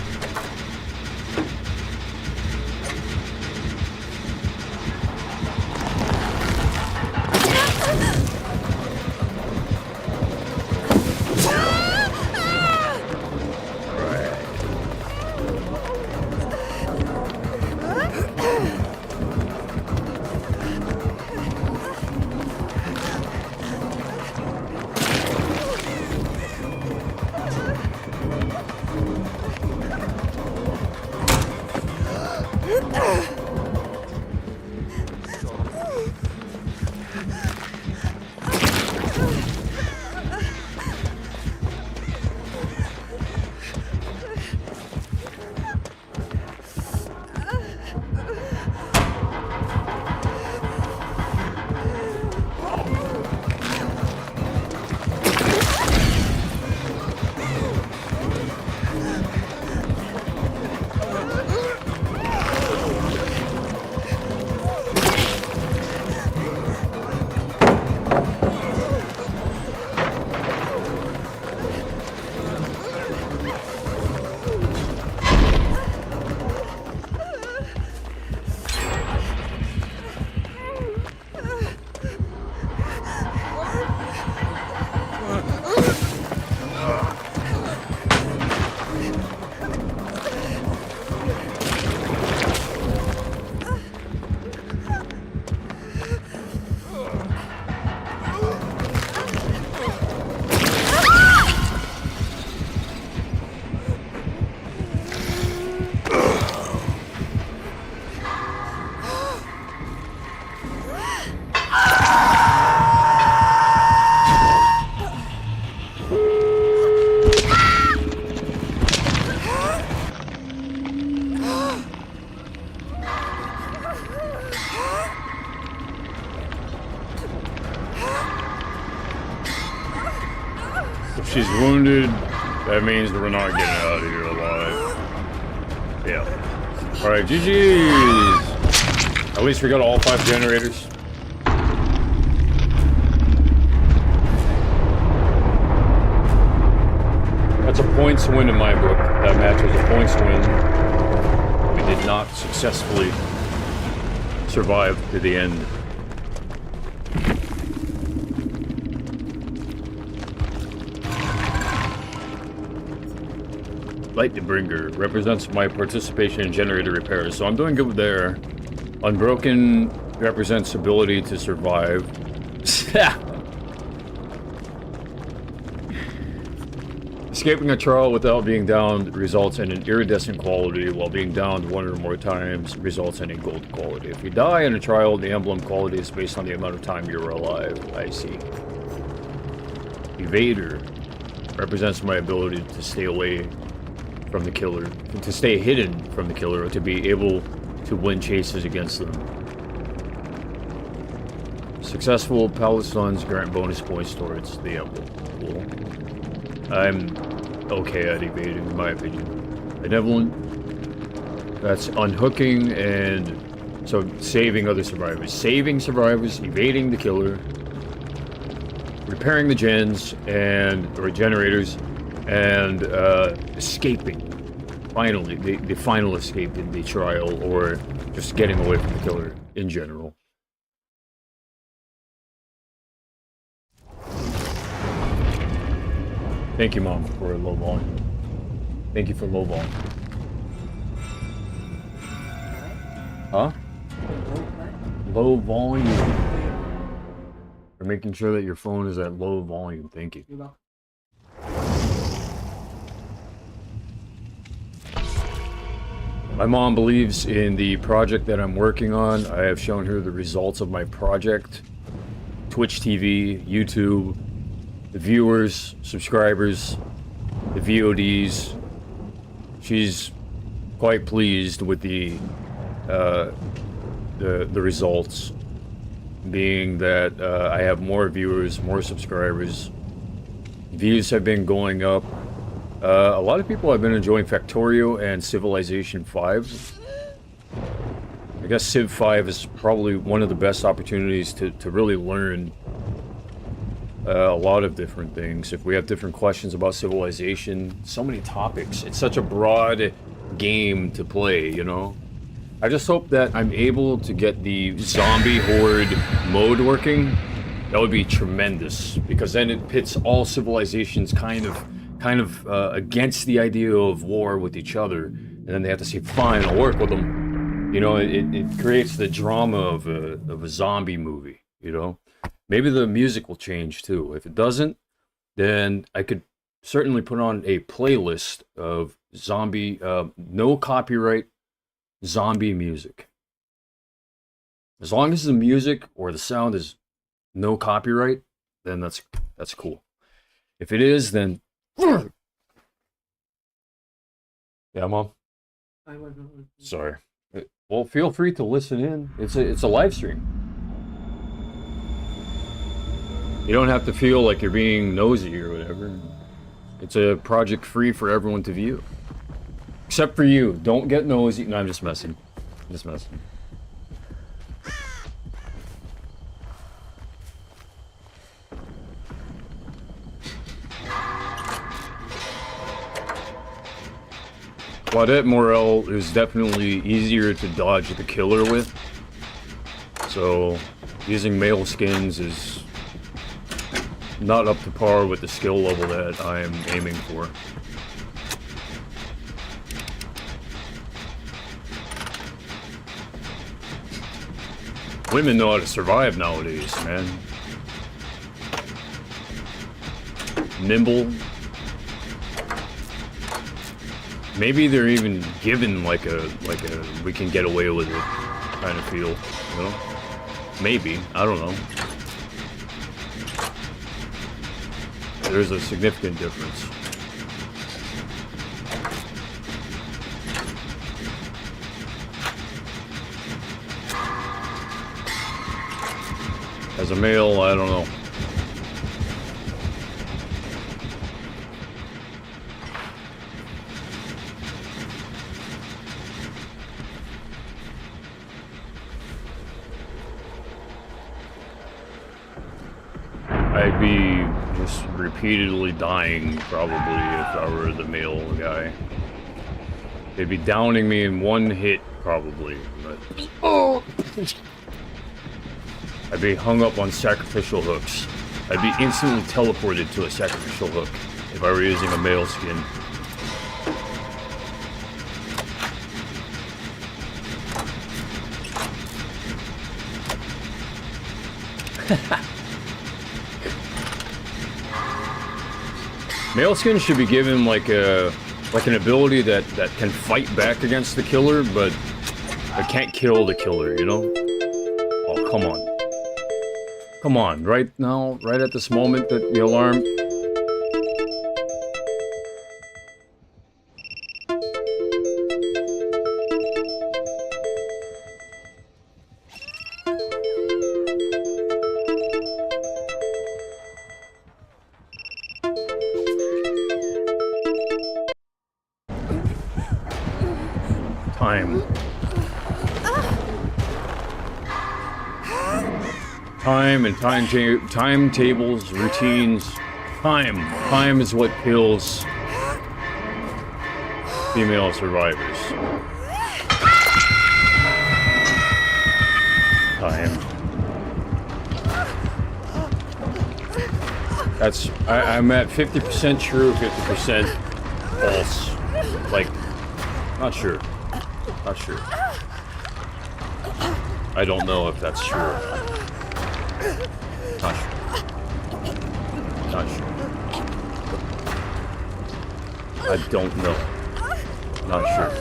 If she's wounded, that means we're not getting out of here alive. Yeah. Alright, GG's! At least we got all 5 generators. That's a points win in my book. That match was a points win. We did not successfully survive to the end. Light the Bringer represents my participation in generator repairs, so I'm doing good there. Unbroken represents ability to survive. Escaping a trial without being downed results in an iridescent quality, while being downed one or more times results in a gold quality. If you die in a trial, the emblem quality is based on the amount of time you were alive. I see. Evader represents my ability to stay away from the killer, to stay hidden from the killer, or to be able to win chases against them. Successful pallet stuns grant bonus points towards the emblem. Cool. I'm okay at evading, in my opinion. Benevolent, that's unhooking, and so saving other survivors. Saving survivors, evading the killer, repairing the gens or generators, and escaping. Finally, the final escape in the trial, or just getting away from the killer in general. Thank you, Mom, for low volume. Thank you for low volume. Huh? Low volume. For making sure that your phone is at low volume. Thank you. My mom believes in the project that I'm working on. I have shown her the results of my project. Twitch TV, YouTube, the viewers, subscribers, the VODs. She's quite pleased with the results, being that I have more viewers, more subscribers. Views have been going up. A lot of people have been enjoying Factorio and Civilization 5. I guess Civ 5 is probably one of the best opportunities to really learn a lot of different things. If we have different questions about Civilization, so many topics. It's such a broad game to play, you know? I just hope that I'm able to get the zombie horde mode working. That would be tremendous, because then it pits all civilizations kind of against the idea of war with each other, and then they have to say, fine, I'll work with them. You know, it creates the drama of a zombie movie, you know? Maybe the music will change too. If it doesn't, then I could certainly put on a playlist of zombie, no copyright zombie music. As long as the music or the sound is no copyright, then that's cool. If it is, then yeah, Mom. Sorry. Well, feel free to listen in. It's a live stream. You don't have to feel like you're being nosy or whatever. It's a project free for everyone to view. Except for you. Don't get nosy. No, I'm just messing. I'm just messing. Claudette Morel is definitely easier to dodge the killer with. So, using male skins is not up to par with the skill level that I am aiming for. Women know how to survive nowadays, man. Nimble. Maybe they're even given like a we can get away with it kind of feel, you know? Maybe, I don't know. There's a significant difference. As a male, I don't know. I'd be just repeatedly dying, probably, if I were the male guy. They'd be downing me in one hit, probably, but... Oh! I'd be hung up on sacrificial hooks. I'd be instantly teleported to a sacrificial hook if I were using a male skin. Male skin should be given like an ability that can fight back against the killer, but it can't kill the killer, you know? Oh, come on. Come on, right now, right at this moment that the alarm... Time and timetables, routines. Time is what kills female survivors. Time. That's I'm at 50% true, 50% false. Like, not sure. Not sure. I don't know if that's true or not. Not sure. Not sure. I don't know. Not sure.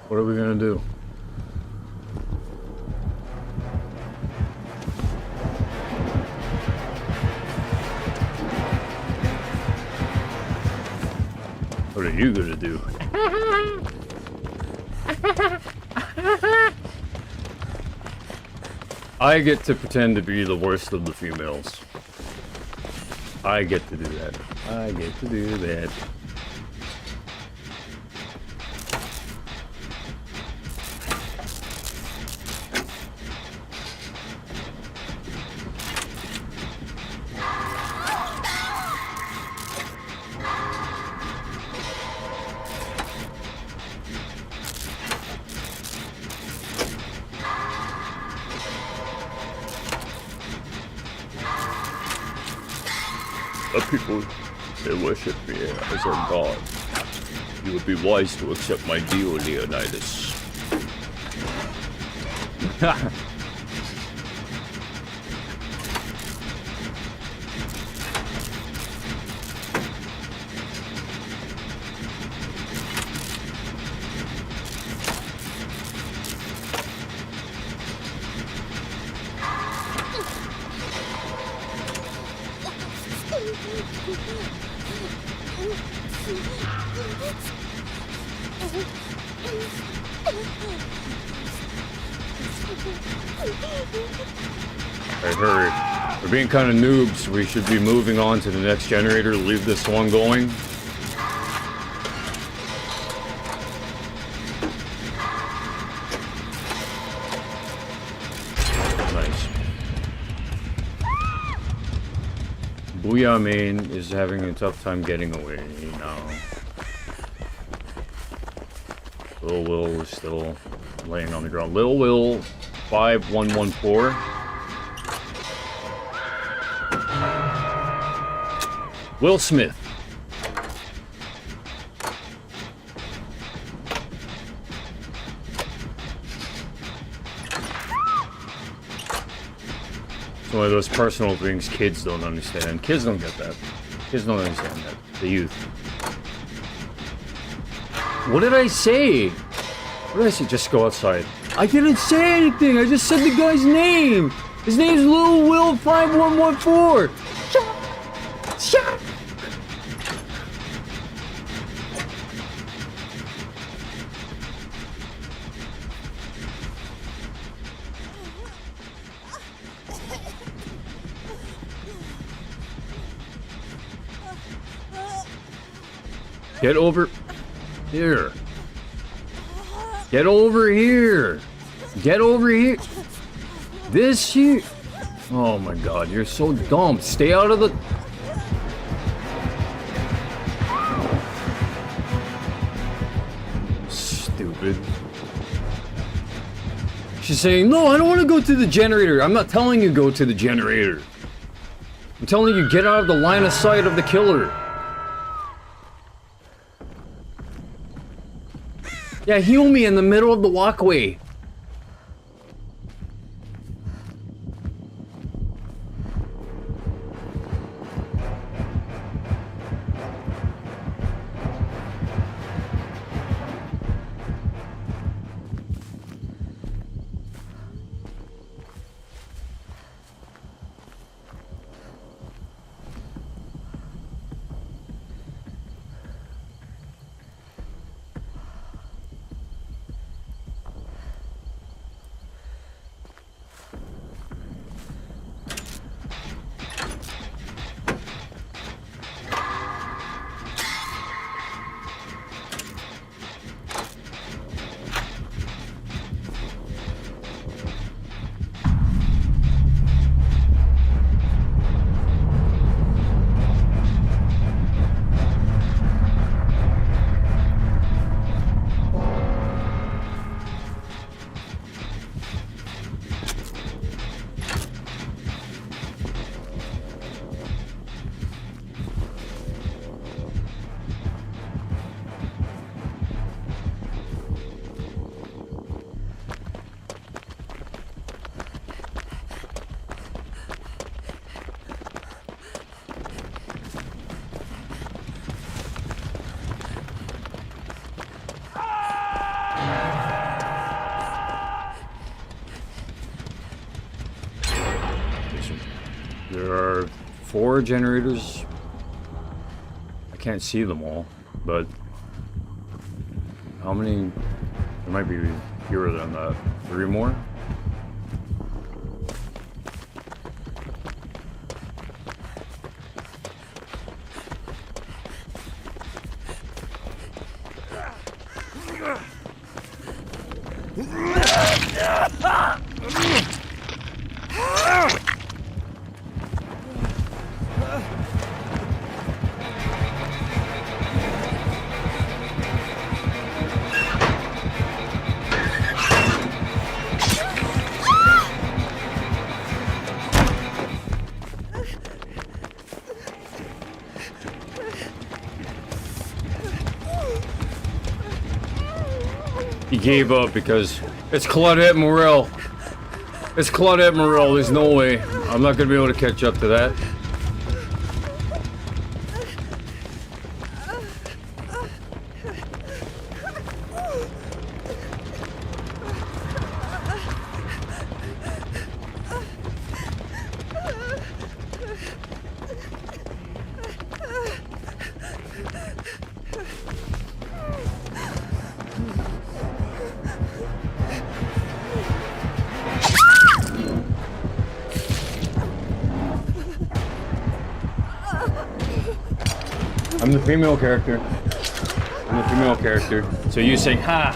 What are we gonna do? What are you gonna do? I get to pretend to be the worst of the females. I get to do that. I get to do that. The people, they worship me as their god. You would be wise to accept my deal, Leonidas. I heard. We're being kind of noobs. We should be moving on to the next generator. Leave this one going. Nice. Booyah Main is having a tough time getting away now. Lil Will is still laying on the ground. Lil Will 5114. Will Smith. It's one of those personal things kids don't understand. Kids don't get that. Kids don't understand that. The youth. What did I say? What did I say? Just go outside. I didn't say anything. I just said the guy's name. His name's Lil Will 5114. Shut. Get over here. Get over here. Get over here. This here. Oh my god, you're so dumb. Stay out of the... Stupid. She's saying, no, I don't want to go to the generator. I'm not telling you go to the generator. I'm telling you get out of the line of sight of the killer. Yeah, heal me in the middle of the walkway. There are 4 generators. I can't see them all, but how many? There might be fewer than that. 3 more? He gave up because it's Claudette Morel. It's Claudette Morel. There's no way. I'm not going to be able to catch up to that. I'm the female character. I'm the female character. So you saying, ha!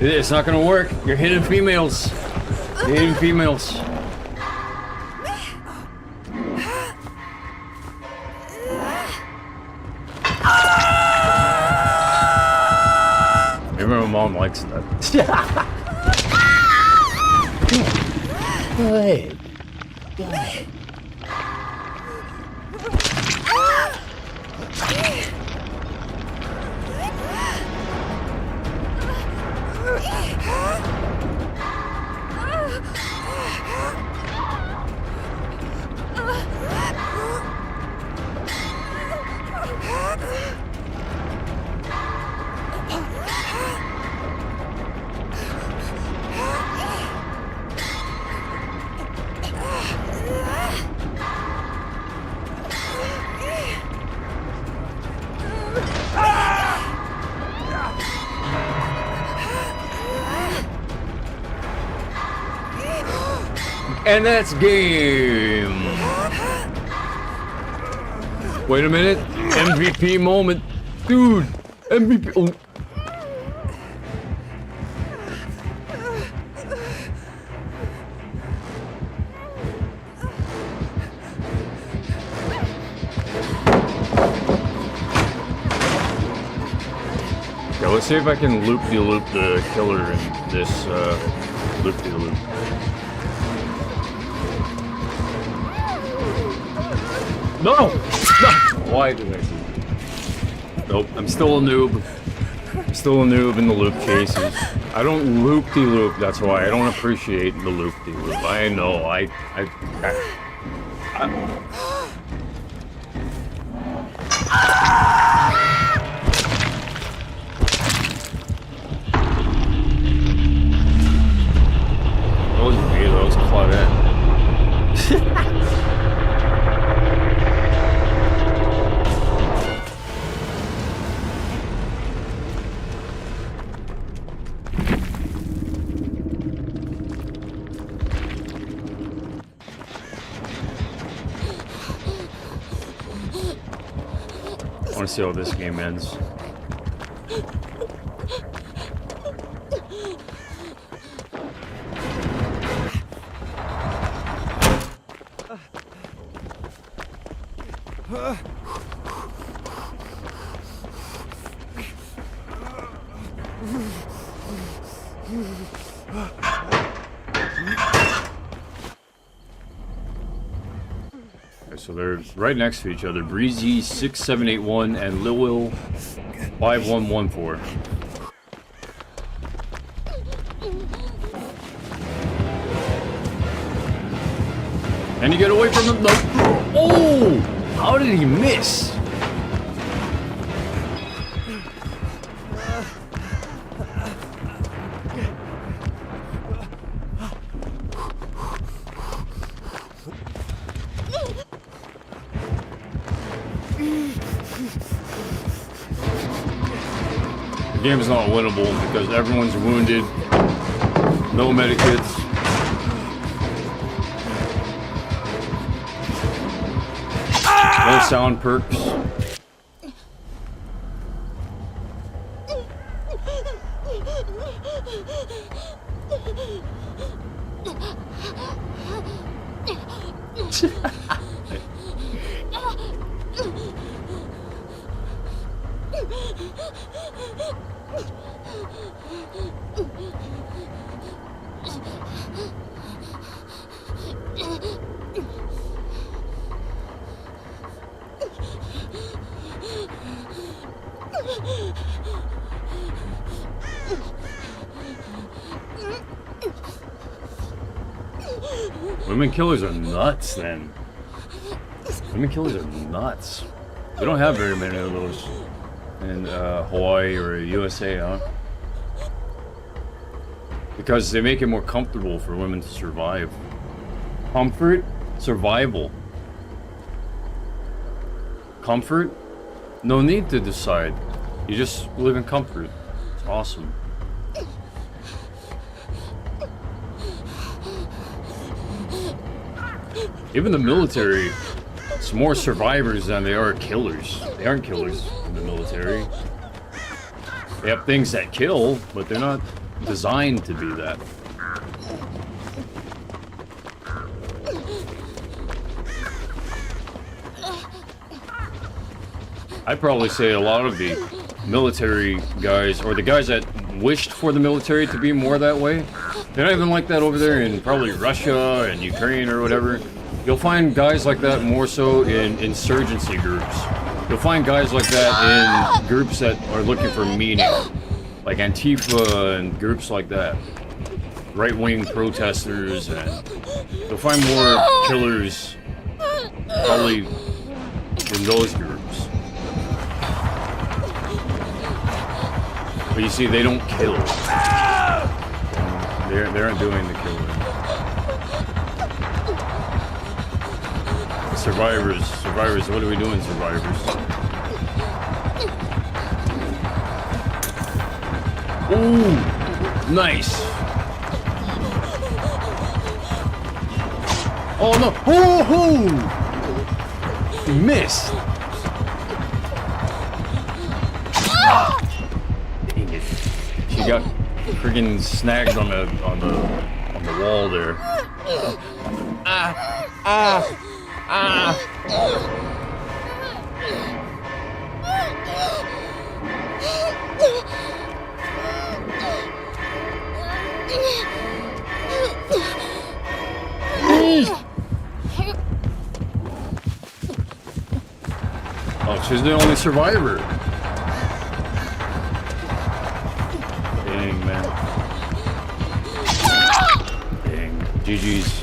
It's not gonna work. You're hidden females. You're hidden females. I remember my mom likes that. Good. Good. And that's game. Wait a minute. MVP moment. Dude. MVP. Oh. Yeah, let's see if I can loop-de-loop the killer in this loop-de-loop. No! No! Why did I do that? Nope, I'm still a noob. I'm still a noob in the loop cases. I don't loop-de-loop, that's why. I don't appreciate the loop-de-loop. I know, I That wasn't me, that was Claudette. I want to see how this game ends. So they're right next to each other. Breezy 6781 and Lil 5114. Can you get away from him? No. Oh! How did he miss? The game's not winnable because everyone's wounded. No medikits. No sound perks. Women killers are nuts, then. Women killers are nuts. We don't have very many of those in Hawaii or USA, huh? Because they make it more comfortable for women to survive. Comfort, survival. Comfort, no need to decide. You just live in comfort. It's awesome. Even the military, it's more survivors than they are killers. They aren't killers in the military. They have things that kill, but they're not designed to be that. I'd probably say a lot of the military guys, or the guys that wished for the military to be more that way, they're not even like that over there in probably Russia and Ukraine or whatever. You'll find guys like that more so in insurgency groups. You'll find guys like that in groups that are looking for meaning, like Antifa and groups like that. Right-wing protesters, and you'll find more killers probably in those groups. But you see, they don't kill. They aren't doing the killing. Survivors, what are we doing, survivors? Ooh, nice. Oh no! Oh! He missed. Dang it! She got friggin' snagged on the wall there. Oh, she's the only survivor. Dang, man. Dang. GG's.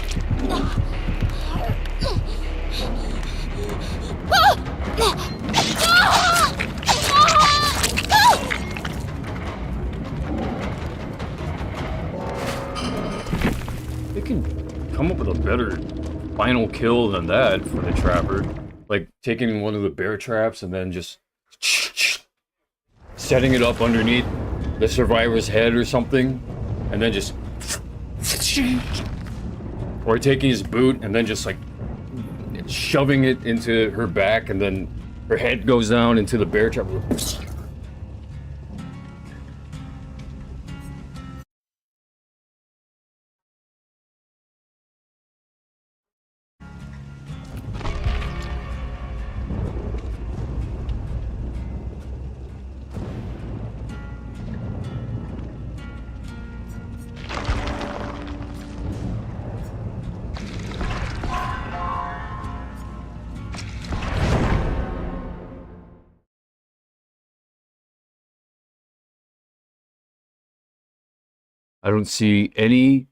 They can come up with a better final kill than that for the trapper. Like taking one of the bear traps and then just setting it up underneath the survivor's head or something, and then just, or taking his boot and then just like shoving it into her back, and then her head goes down into the bear trap. I don't see any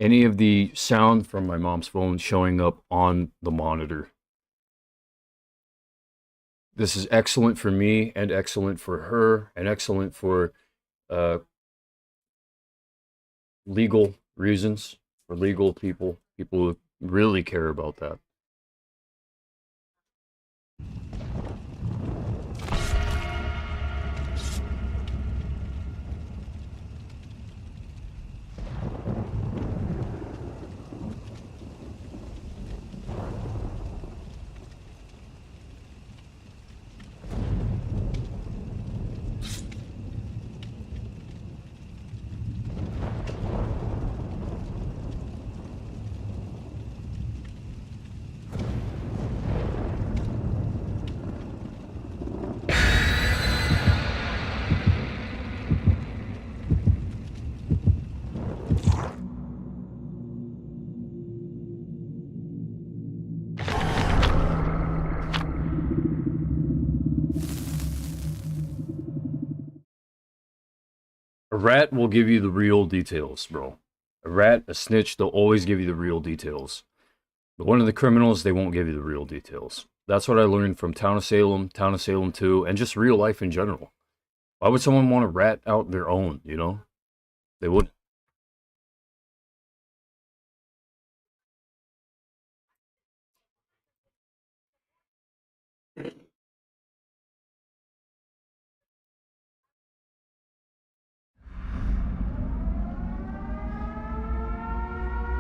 of the sound from my mom's phone showing up on the monitor. This is excellent for me and excellent for her and excellent for legal reasons, for legal people who really care about that. A rat will give you the real details, bro. A rat, a snitch, they'll always give you the real details. But one of the criminals, they won't give you the real details. That's what I learned from Town of Salem 2, and just real life in general. Why would someone want to rat out their own, you know? They wouldn't.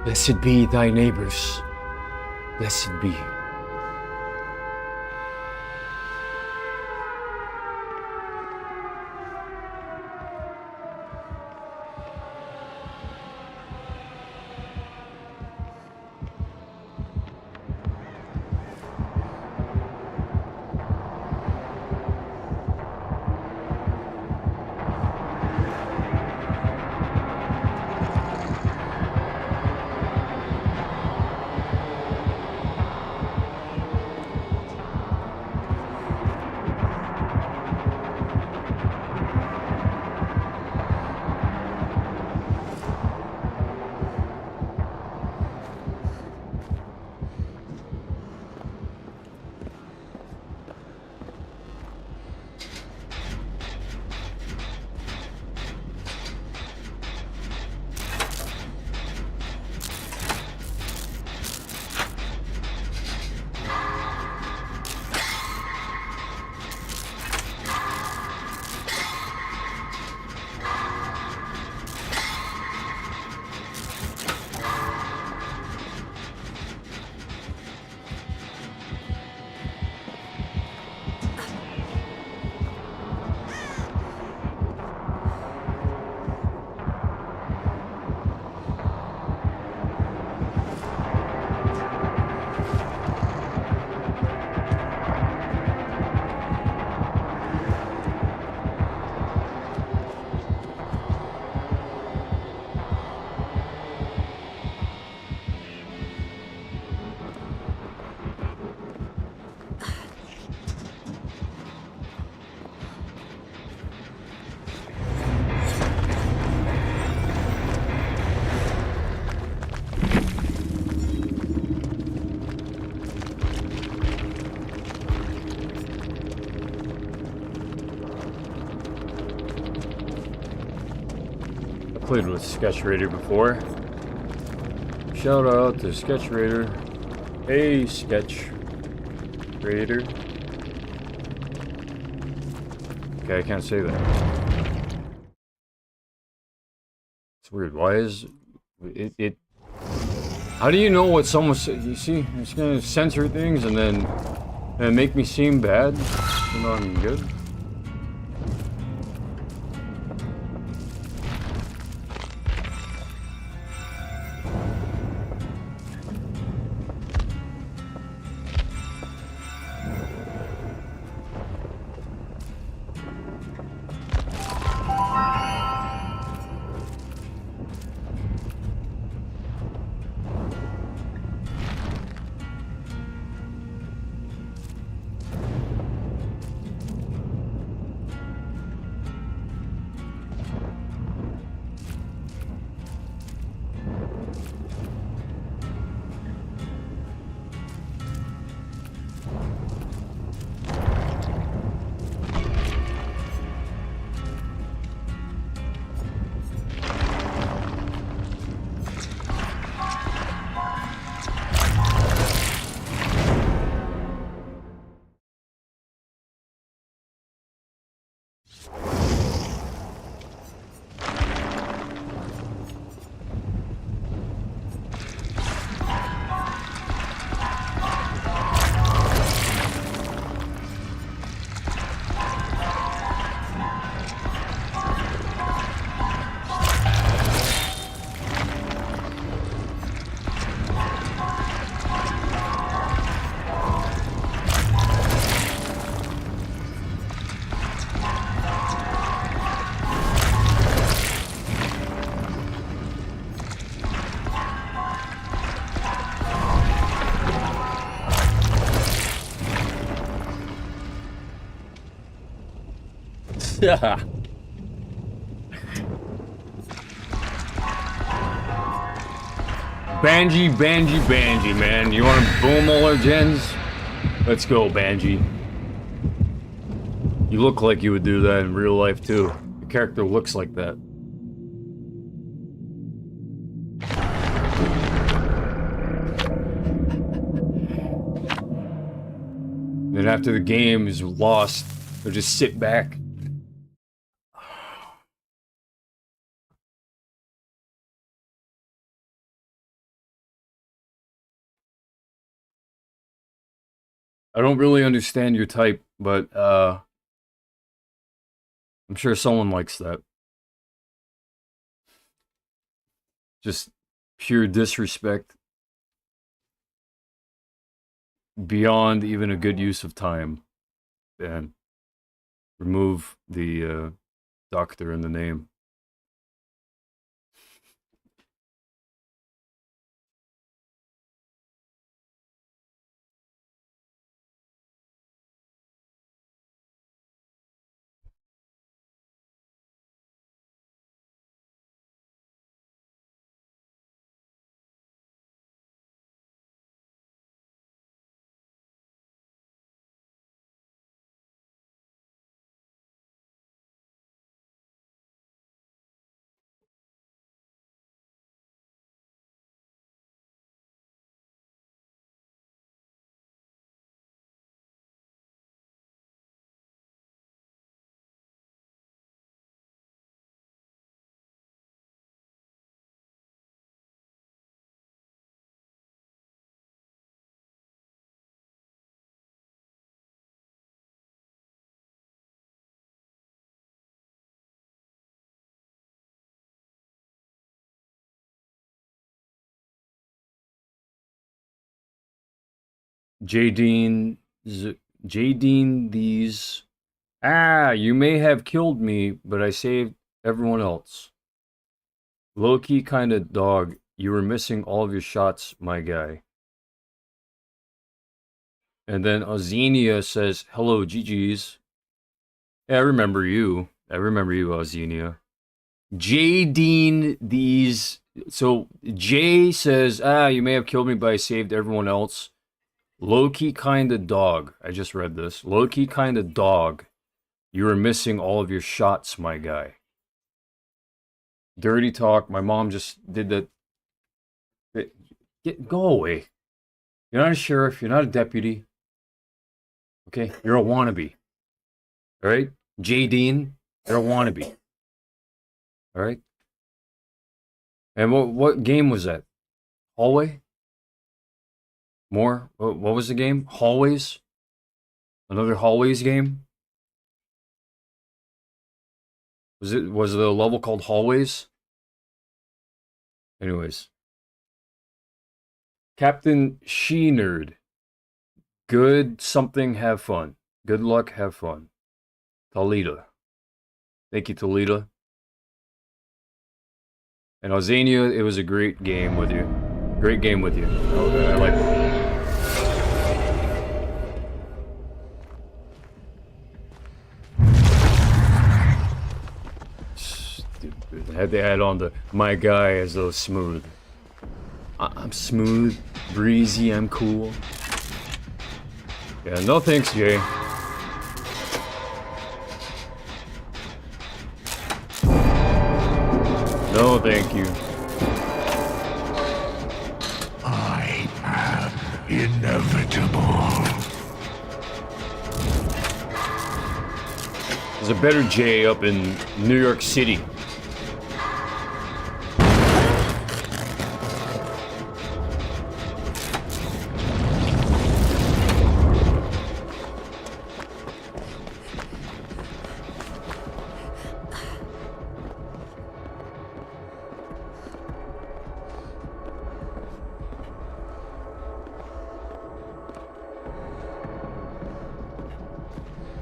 Blessed be thy neighbors. Blessed be. played with Sketch Raider before. Shout out to Sketch Raider. Hey, Sketch Raider. Okay, I can't say that. It's weird. Why is it? How do you know what someone said? You see, it's gonna censor things and then make me seem bad. You know I'm good. Yeah. Banji, man. You want to boom all our gens? Let's go, Banji. You look like you would do that in real life, too. Your character looks like that. Then after the game is lost, they'll just sit back. I don't really understand your type, but I'm sure someone likes that. Just pure disrespect. Beyond even a good use of time. And remove the doctor in the name. Jadine, Jadine, these. Ah, you may have killed me, but I saved everyone else. Low-key kind of dog. You were missing all of your shots, my guy. And then Azenia says, hello, GG's. Yeah, I remember you. Azenia. Jadine, these. So, Jay says, ah, you may have killed me, but I saved everyone else. Low-key kind of dog. I just read this. Low-key kind of dog. You were missing all of your shots, my guy. Dirty talk. My mom just did the. Go away. You're not a sheriff. You're not a deputy. Okay? You're a wannabe. All right? J. Dean, you're a wannabe. All right? And what game was that? Hallway? More? What was the game? Hallways? Another Hallways game? Was the level called Hallways? Anyways. Captain She-Nerd. Good something, have fun. Good luck, have fun. Talita. Thank you, Talita. And Alzania, it was a great game with you. Great game with you. Okay, I like it. Stupid. Had to add on the my guy as though smooth. I'm smooth, breezy, I'm cool. Yeah, no thanks, Jay. No, thank you. I am inevitable. There's a better Jay up in New York City.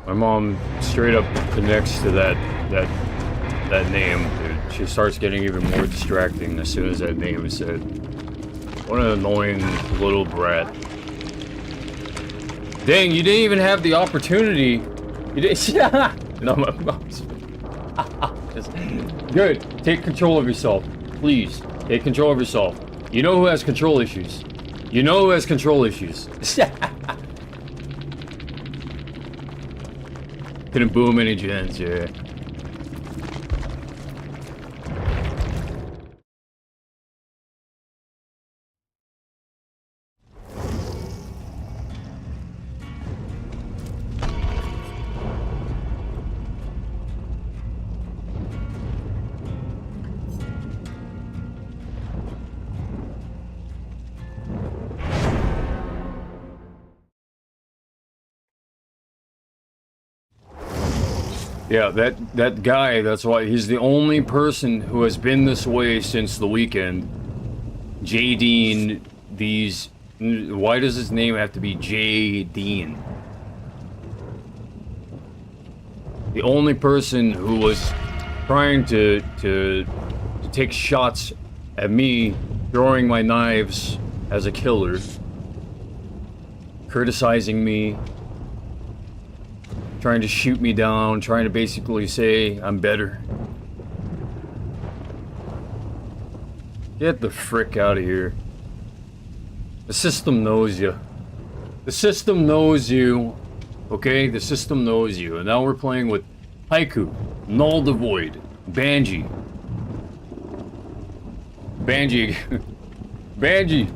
My mom straight up connects to that name, dude. She starts getting even more distracting as soon as that name is said. What an annoying little brat. Dang, you didn't even have the opportunity. You didn't. No, my mom's. Good. Take control of yourself. Please. Take control of yourself. You know who has control issues. You know who has control issues. Couldn't boom any gens, yeah. Yeah, that guy, that's why he's the only person who has been this way since the weekend. J. Dean, why does his name have to be J. Dean? The only person who was trying to take shots at me, throwing my knives as a killer, criticizing me, trying to shoot me down, trying to basically say I'm better. Get the frick out of here. The system knows you. The system knows you. Okay? The system knows you. And now we're playing with Haiku, Null Devoid, Banji. Banji. Banji.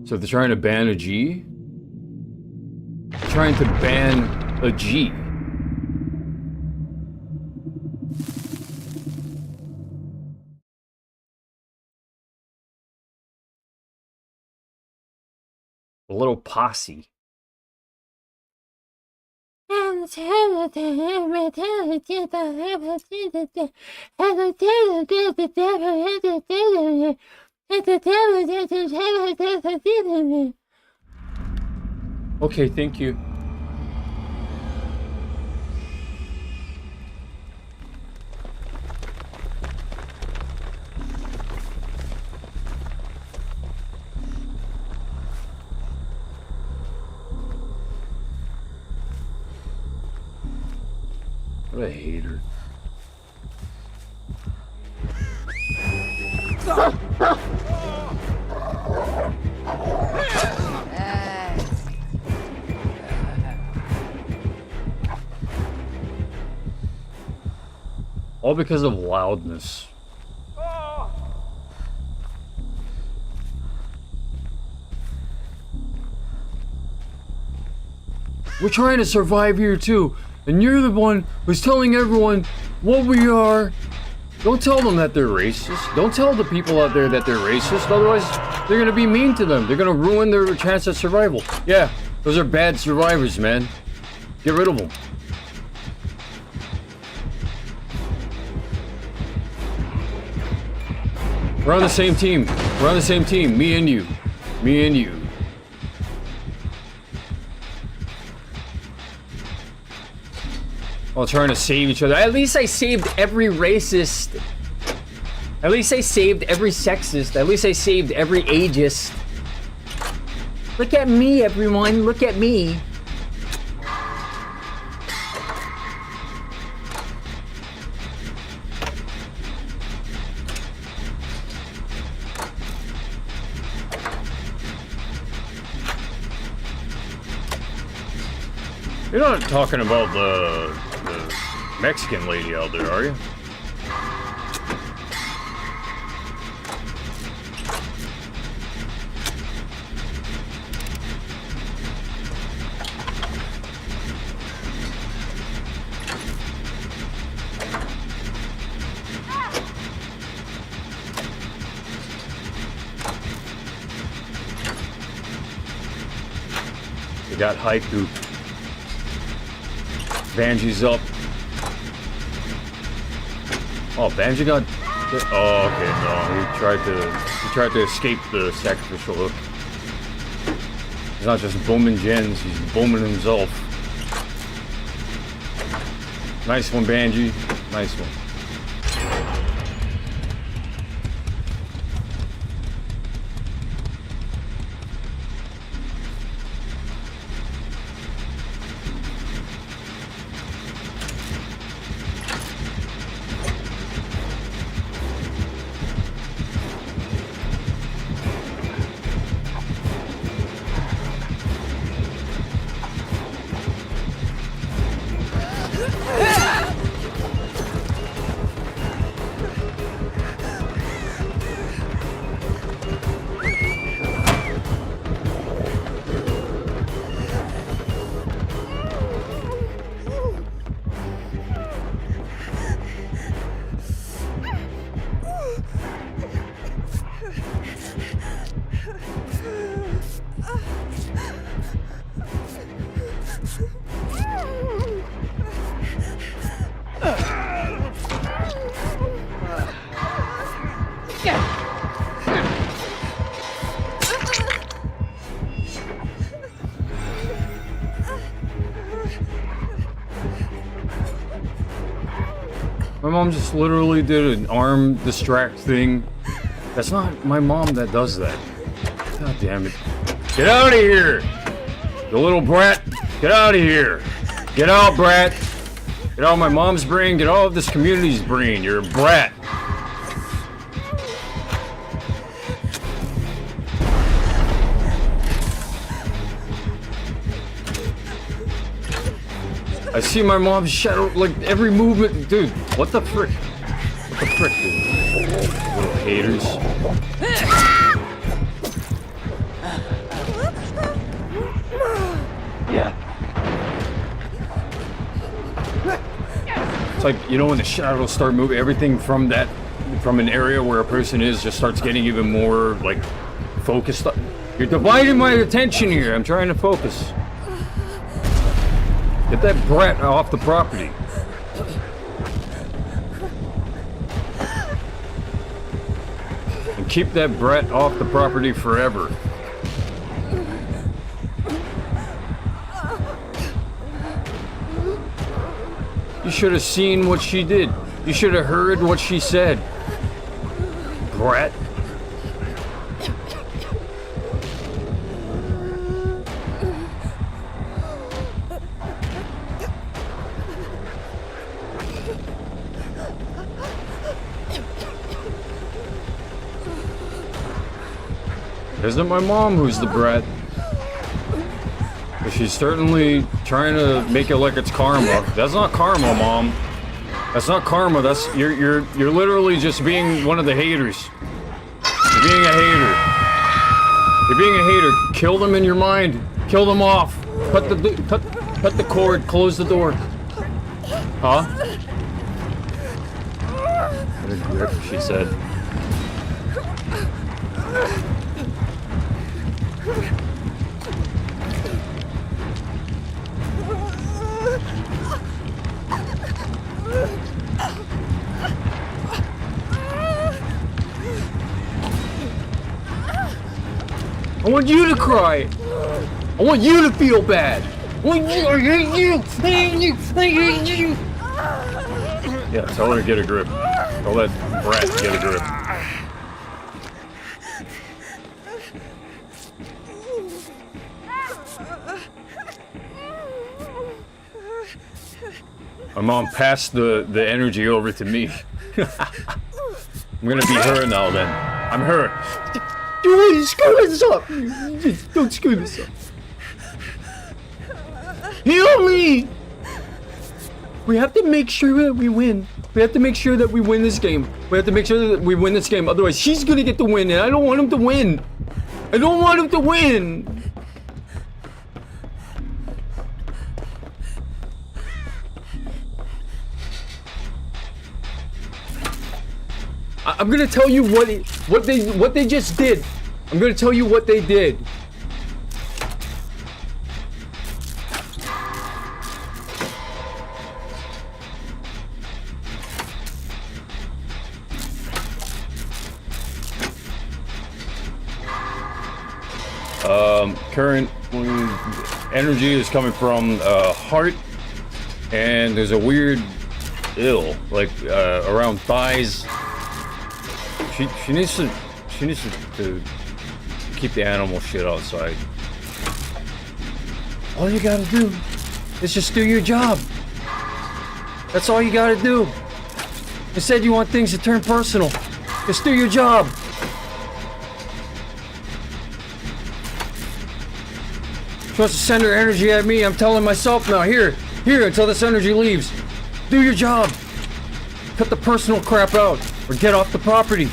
So they're trying to ban a G? They're trying to ban a G. A little posse. Okay, thank you. What a hater. All because of loudness. We're trying to survive here too, and you're the one who's telling everyone what we are. Don't tell them that they're racist. Don't tell the people out there that they're racist, otherwise they're gonna be mean to them. They're gonna ruin their chance at survival. Yeah, those are bad survivors, man. Get rid of them. We're on the same team. We're on the same team. Me and you. Me and you. All trying to save each other. At least I saved every racist. At least I saved every sexist. At least I saved every ageist. Look at me, everyone. Look at me. You're not talking about the Mexican lady out there, are you? They got Haiku. Banji's up. Oh, Banji got. Oh, okay. No, he tried to escape the sacrificial hook. He's not just booming gens; he's booming himself. Nice one, Banji. Nice one. My mom just literally did an arm distract thing. That's not my mom that does that. God damn it. Get out of here! You little brat! Get out of here! Get out, brat! Get out of my mom's brain, get out of this community's brain. You're a brat. I see my mom's shadow, like, every movement. Dude, what the frick? What the frick, dude? Little haters. Yeah. It's like, you know, when the shadows start moving, everything from an area where a person is just starts getting even more, like, focused. You're dividing my attention here. I'm trying to focus. Get that brat off the property. And keep that brat off the property forever. You should have seen what she did. You should have heard what she said. Brat. Isn't my mom who's the brat? But she's certainly trying to make it like it's karma. That's not karma, Mom. That's not karma. That's you're literally just being one of the haters. You're being a hater. You're being a hater. Kill them in your mind. Kill them off. Cut the cord. Close the door. Huh? Get a grip, she said. I want you to cry. I want you to feel bad. I hate you. I hate you. Yeah, tell her to get a grip. Tell that brat to get a grip. My mom passed the energy over to me. I'm gonna be her now then. I'm her. Don't screw this up! Don't screw this up. Heal me! We have to make sure that we win. We have to make sure that we win this game. We have to make sure that we win this game. Otherwise, she's gonna get the win, and I don't want him to win. I don't want him to win. I'm gonna tell you what they just did. I'm gonna tell you what they did. Current energy is coming from heart, and there's a weird ill like around thighs. She needs to keep the animal shit outside. All you gotta do is just do your job. That's all you gotta do. Instead, you want things to turn personal. Just do your job. She wants to send her energy at me. I'm telling myself now, here, until this energy leaves. Do your job. Cut the personal crap out, or get off the property.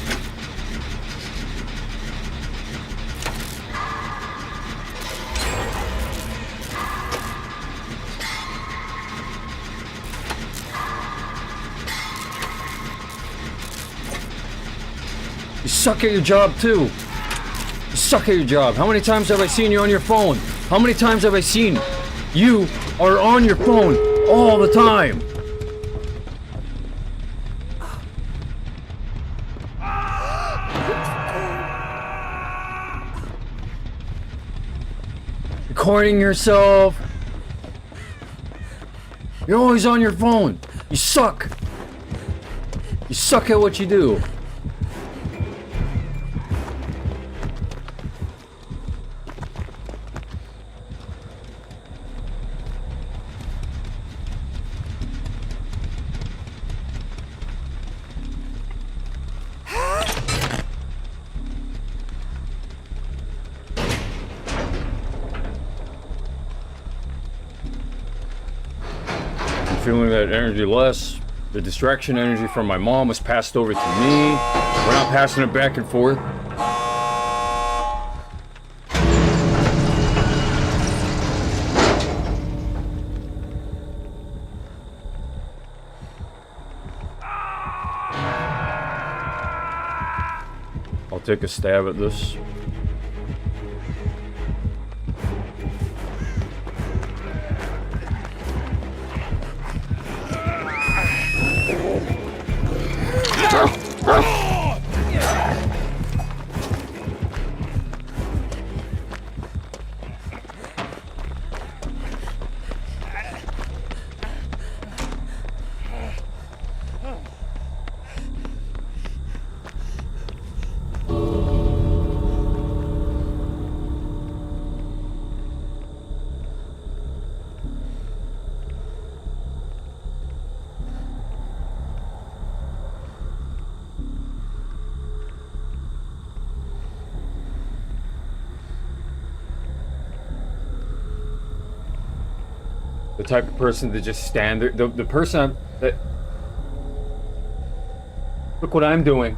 You suck at your job too. You suck at your job. How many times have I seen you on your phone? How many times have I seen you are on your phone all the time? Recording yourself. You're always on your phone. You suck. You suck at what you do. Feeling that energy less. The distraction energy from my mom was passed over to me. We're not passing it back and forth. I'll take a stab at this. The type of person that just stand there, the person that Look what I'm doing.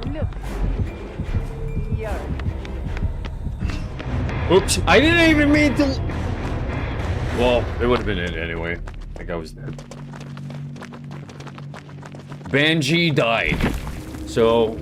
Look. Here. Oops, I didn't even mean to... Well, it would have been it anyway. I think I was dead. Banji died. So...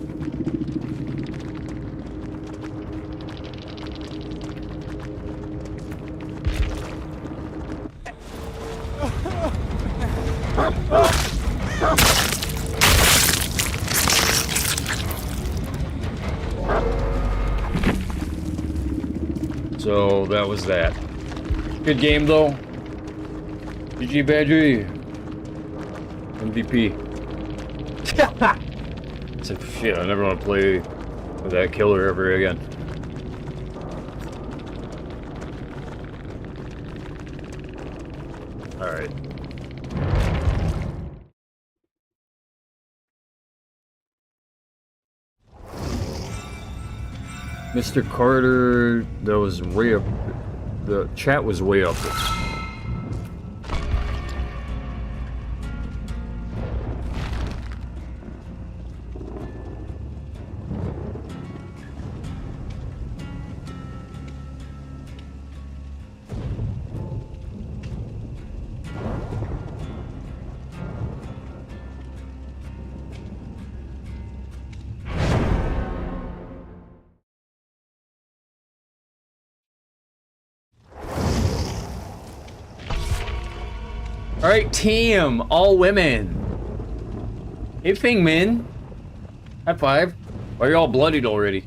So that was that. Good game though. GG Badger. MVP. So, shit, I never want to play with that killer ever again. Alright. Mr. Carter, that was way up. The chat was way up. Alright, team, all women. Hey, Fing Min. High five. Why are you all bloodied already?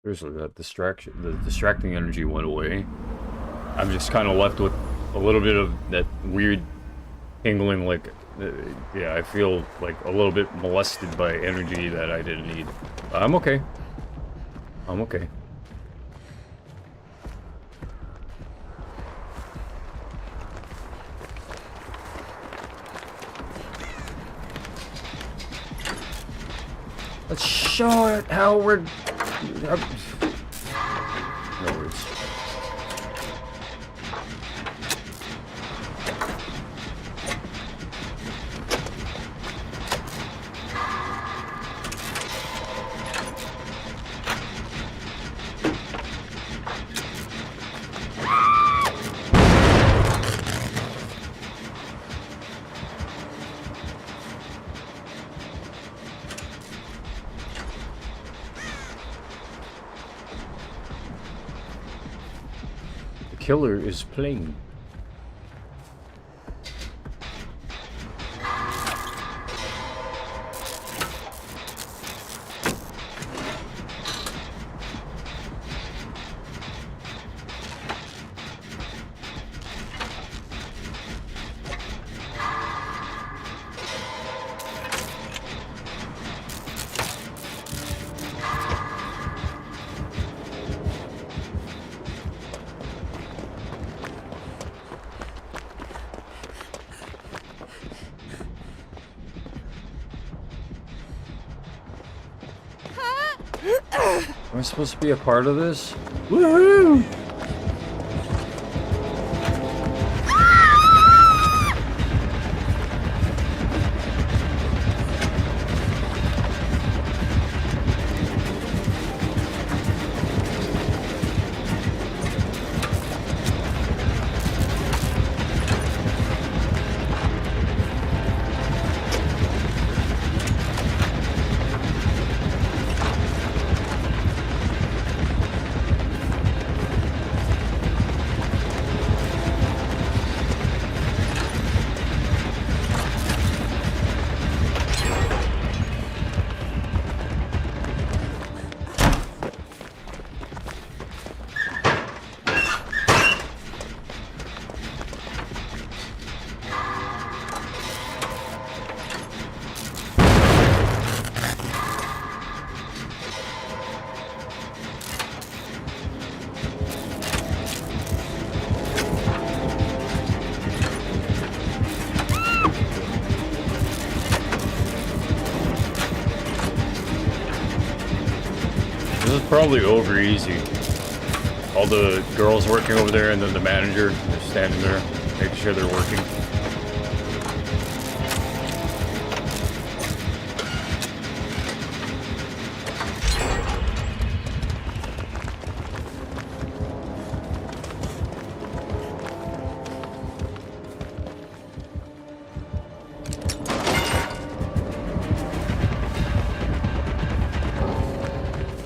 Seriously, that distraction, the distracting energy went away. I'm just kind of left with a little bit of that weird tingling, like, yeah, I feel like a little bit molested by energy that I didn't need. I'm okay. I'm okay. Let's show it how we're... No worries. Killer is playing. Am I supposed to be a part of this? Woohoo! is probably over easy. All the girls working over there and then the manager just standing there, making sure they're working.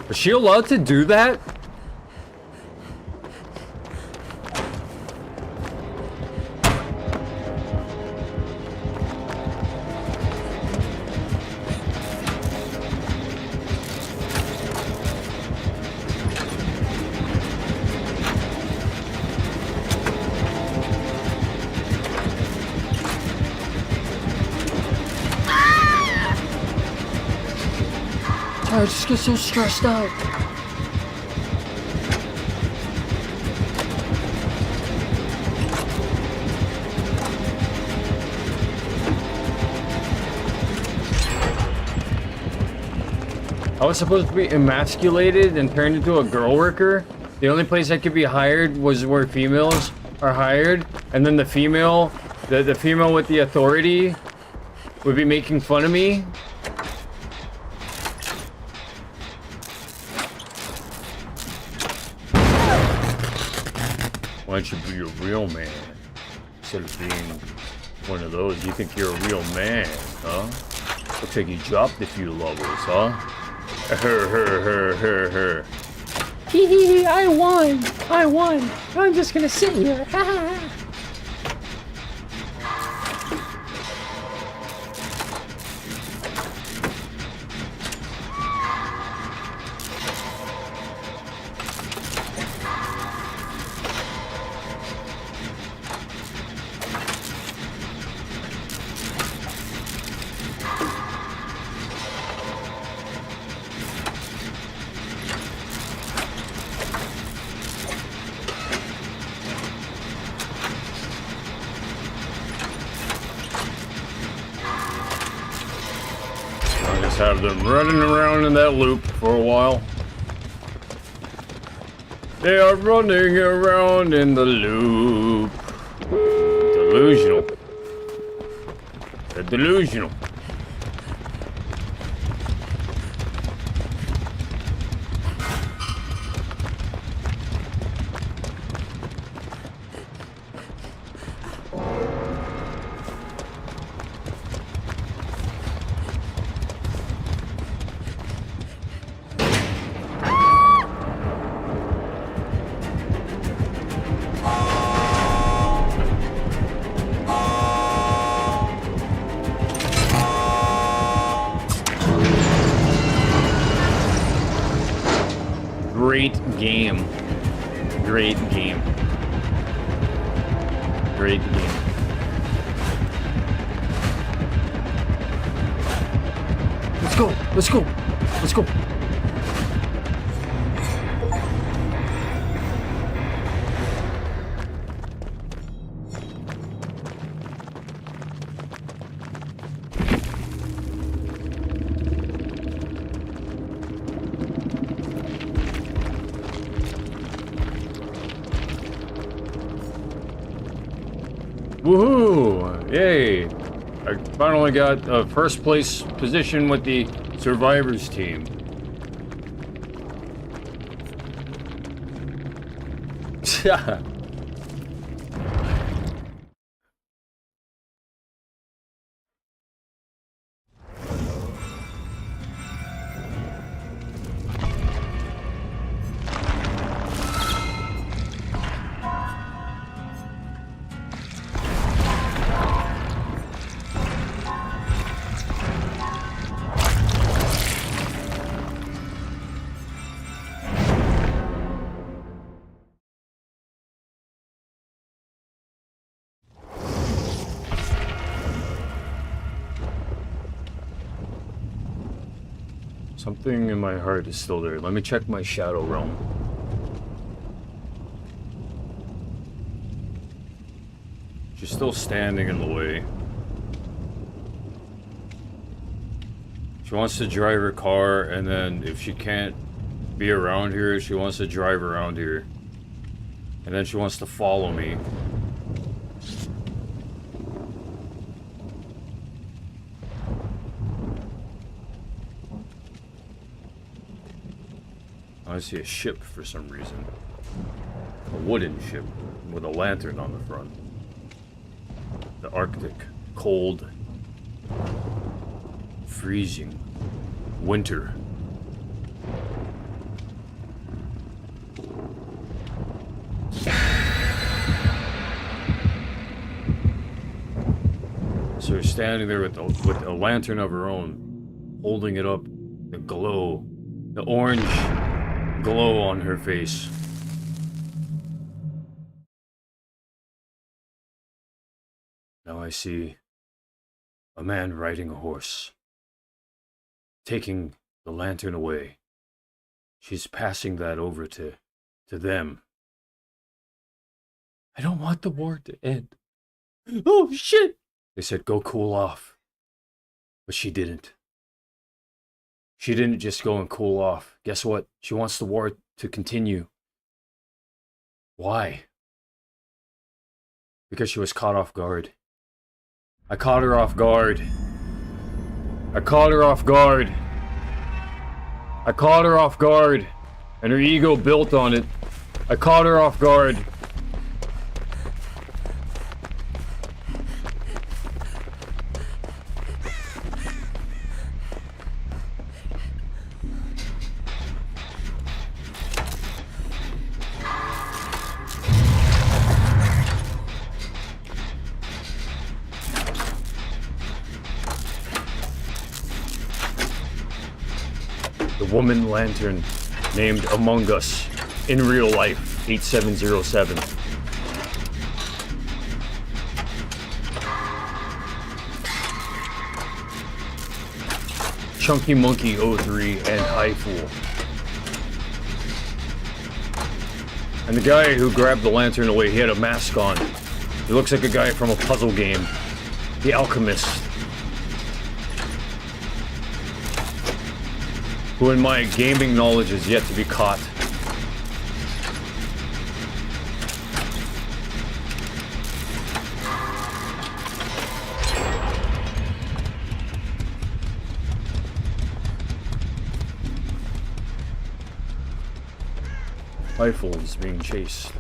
Is she allowed to do that? I just get so stressed out. I was supposed to be emasculated and turned into a girl worker. The only place I could be hired was where females are hired, and then the female with the authority would be making fun of me. Why don't you be a real man instead of being one of those? You think you're a real man, huh? Looks like you dropped a few levels, huh? Her. Hee hee hee, I won! I'm just gonna sit here. Ha ha ha. Have them running around in that loop for a while. They are running around in the loop. Delusional. They're delusional. Great game. Great game. Great game. Let's go. Let's go. Let's go. Woohoo! Yay! I finally got a first place position with the survivors team. Yeah. Something in my heart is still there. Let me check my shadow realm. She's still standing in the way. She wants to drive her car, and then if she can't be around here. She wants to drive around here. And then she wants to follow me. I see a ship for some reason. A wooden ship with a lantern on the front. The Arctic. Cold. Freezing. Winter. So we're standing there with a lantern of her own, holding it up, the glow, the orange glow on her face. Now I see a man riding a horse, taking the lantern away. She's passing that over to them. I don't want the war to end. Oh, shit! They said, go cool off. But she didn't. She didn't just go and cool off. Guess what? She wants the war to continue. Why? Because she was caught off guard. I caught her off guard. I caught her off guard. I caught her off guard. And her ego built on it. I caught her off guard. The woman lantern named Among Us in real life 8707. Chunky Monkey 03 and High Fool. And the guy who grabbed the lantern away, he had a mask on. He looks like a guy from a puzzle game. The Alchemist. Who in my gaming knowledge is yet to be caught. Rifle is being chased.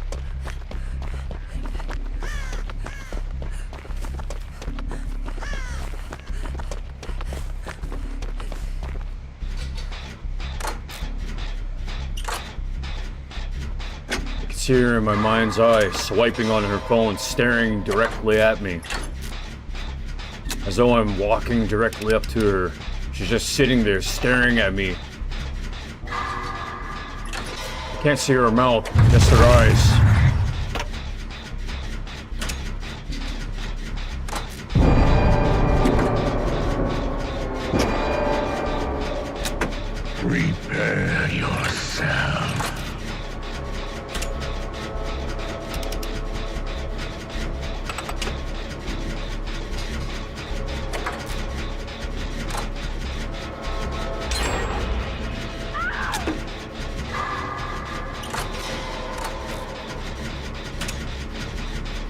I see her in my mind's eye, swiping on her phone, staring directly at me. As though I'm walking directly up to her. She's just sitting there, staring at me. I can't see her mouth, just her eyes. Prepare yourself.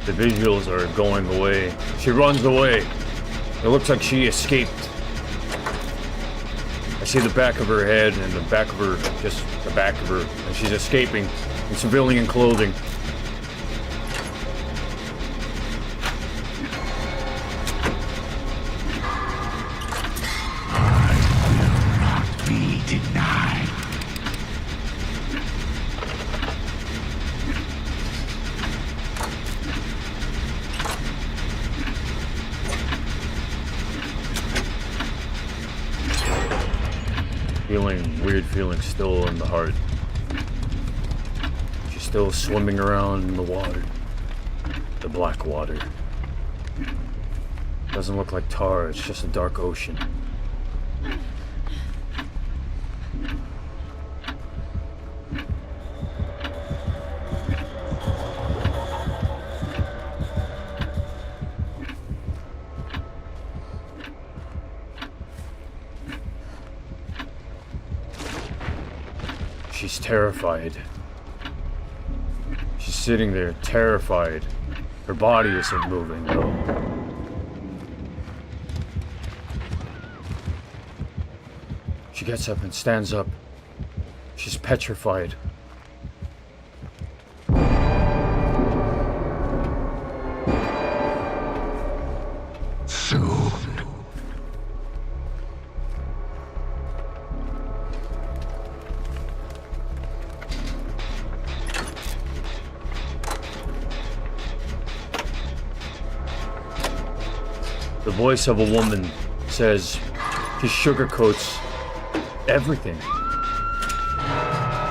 The visuals are going away. She runs away. It looks like she escaped. I see the back of her head and the back of her, just the back of her, and she's escaping in civilian clothing. Be denied. Weird feeling still in the heart. She's still swimming around in the water. The black water. Doesn't look like tar, it's just a dark ocean. She's terrified. She's sitting there, terrified. Her body isn't moving, though. She gets up and stands up. She's petrified. Soon. The voice of a woman says he sugarcoats everything.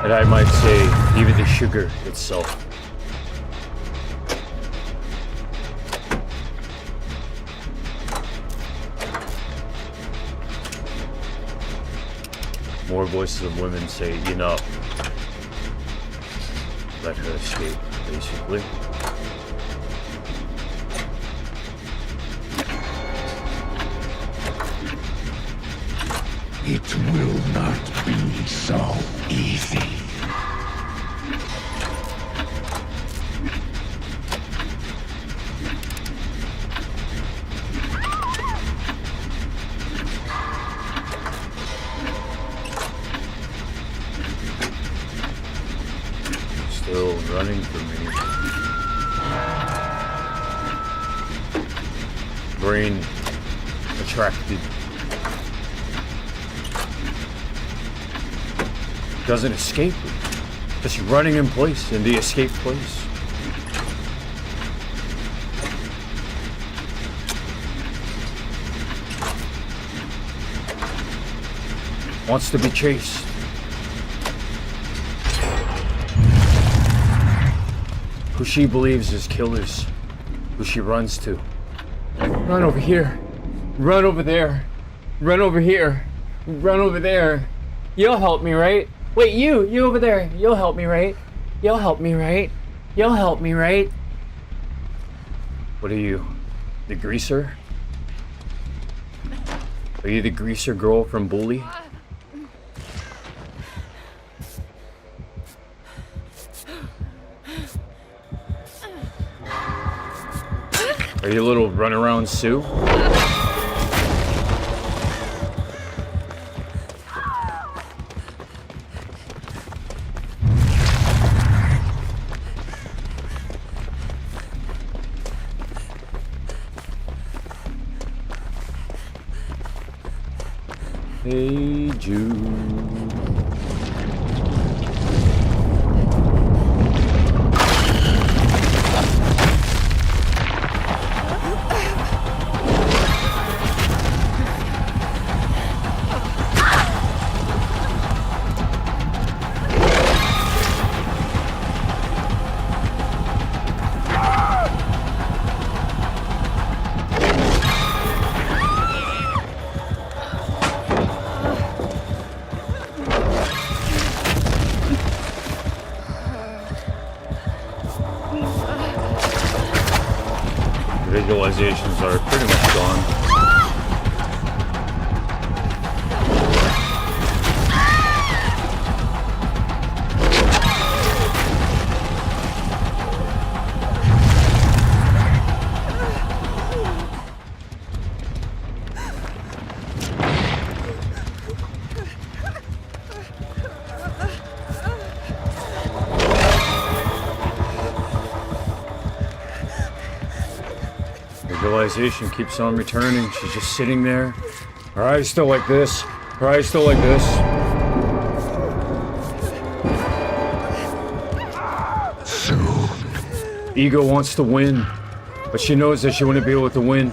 And I might say, even the sugar itself. More voices of women say, enough. Let her escape, basically. It will not be so easy. Still running for me. Brain attracted. Doesn't escape. Just running in place, in the escape place. Wants to be chased. Who she believes is killers. Who she runs to. Run over here. Run over there. Run over here. Run over there. You'll help me, right? Wait, you over there. You'll help me, right? You'll help me, right? You'll help me, right? What are you? The greaser? Are you the greaser girl from Bully? Are you a little runaround Sue? Hey Jude. Visualizations are pretty much gone. Visualization keeps on returning. She's just sitting there. Her eyes still like this. Her eyes still like this. Soon. Ego wants to win, but she knows that she wouldn't be able to win.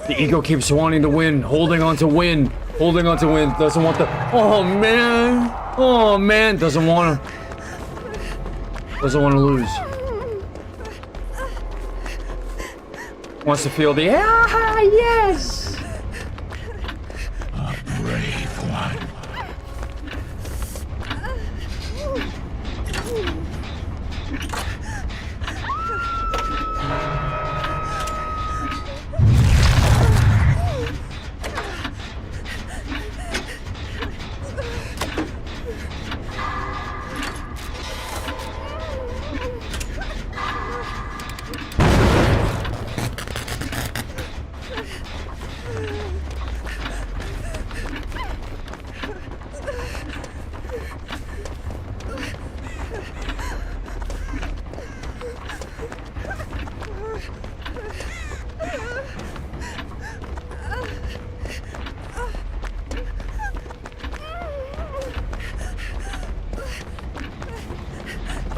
The ego keeps wanting to win, holding on to win, holding on to win. Doesn't want the. Oh man! Oh man! Doesn't want to. Doesn't want to lose. Wants to feel the ah yes. A brave one.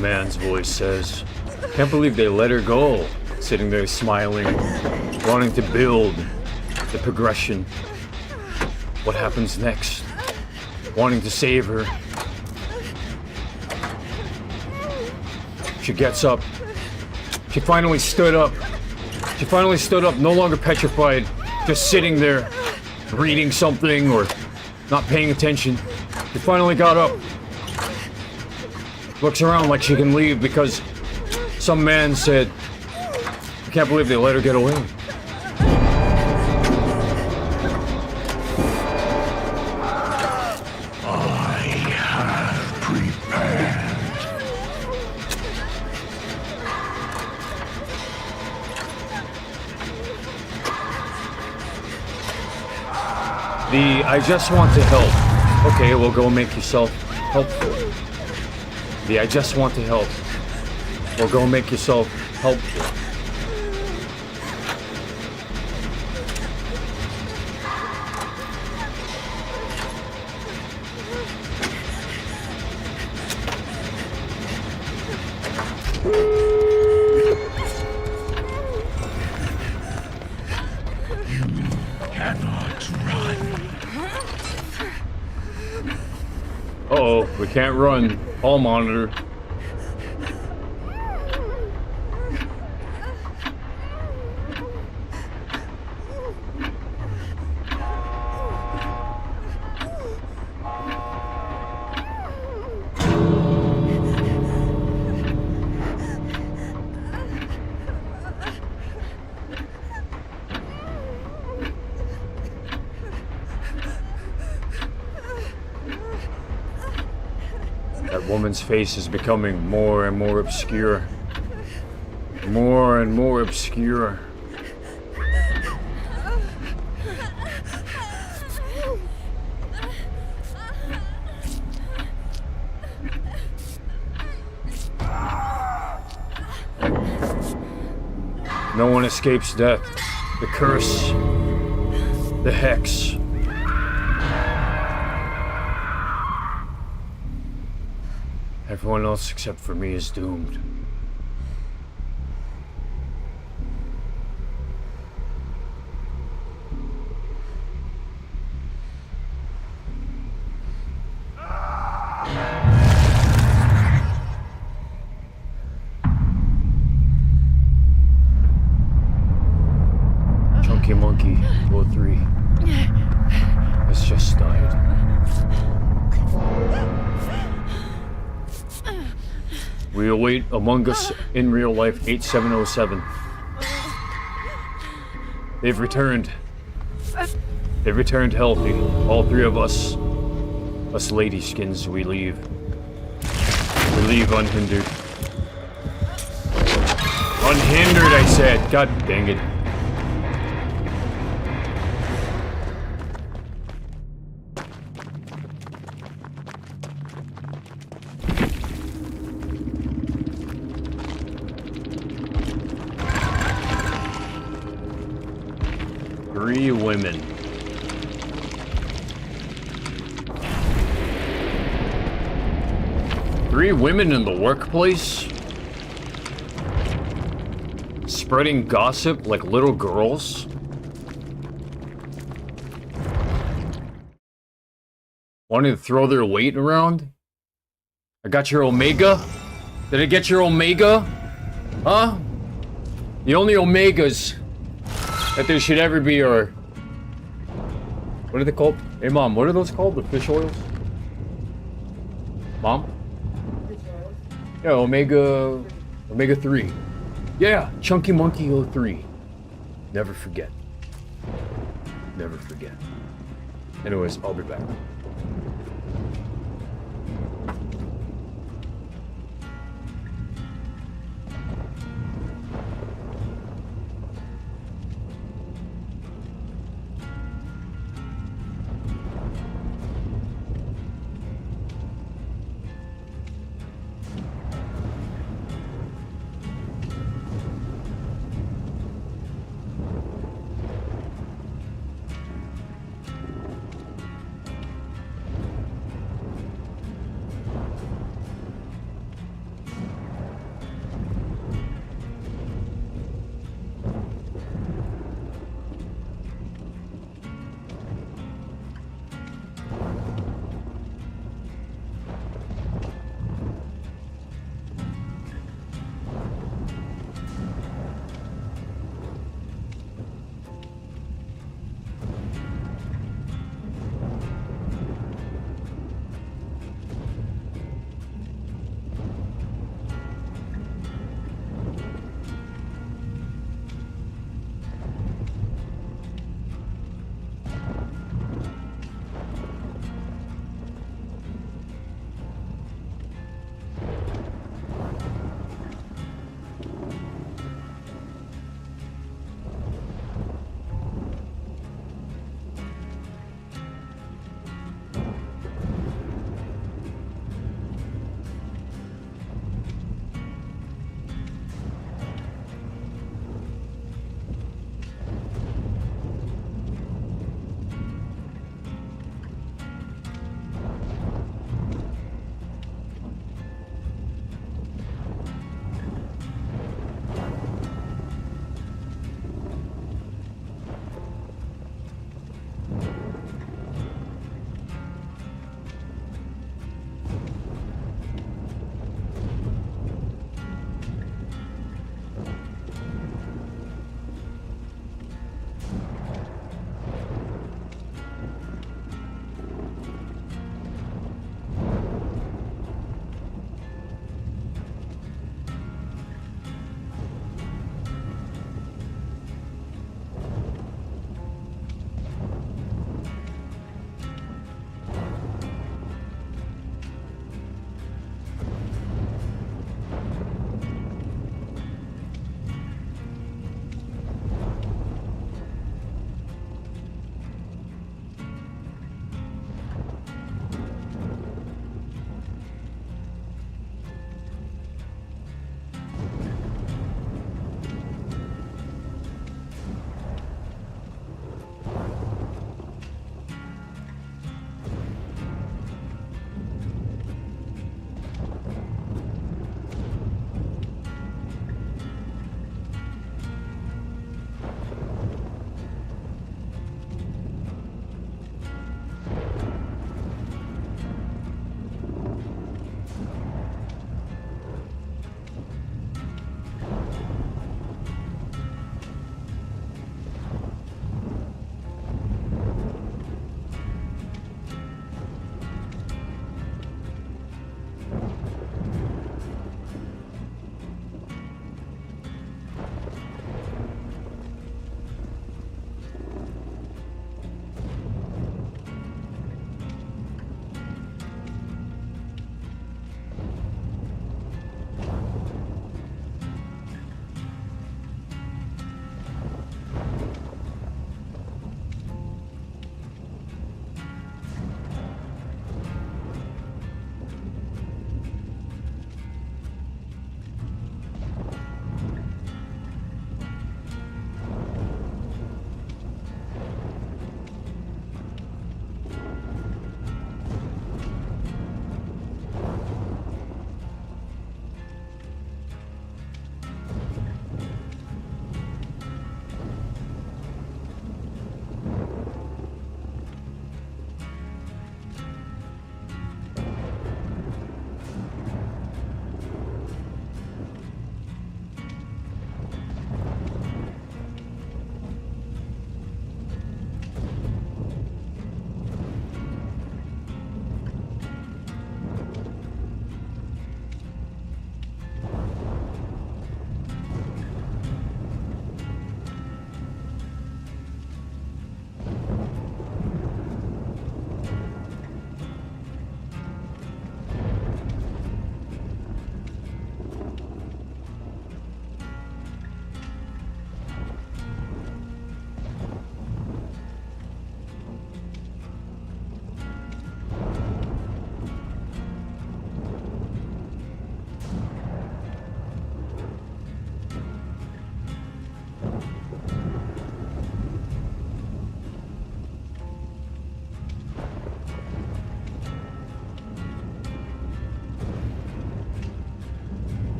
man's voice says. Can't believe they let her go. Sitting there smiling, wanting to build the progression. What happens next? Wanting to save her. She gets up. She finally stood up. She finally stood up, no longer petrified, just sitting there, reading something or not paying attention. She finally got up. Looks around like she can leave because some man said, I can't believe they let her get away. I have prepared. I just want to help. Okay, well, go make yourself helpful. I just want to help. Well, go make yourself helpful. Cannot run. Uh-oh, we can't run. Hall monitor. That woman's face is becoming more and more obscure. More and more obscure. No one escapes death. The curse. The hex. Everyone else except for me is doomed. Chunky Monkey 03 has just died. We await Among Us in Real Life 8707. They've returned. They've returned healthy. All three of us. Us lady skins, we leave. We leave unhindered. Unhindered, I said. God dang it. Three women. Three women in the workplace? Spreading gossip like little girls? Wanting to throw their weight around? I got your Omega? Did I get your Omega? Huh? The only Omegas that there should ever be are... What are they called? Hey, Mom, what are those called? The fish oils? Mom? Yeah, Omega 3. Yeah, Chunky Monkey 03. Never forget. Never forget. Anyways, I'll be back.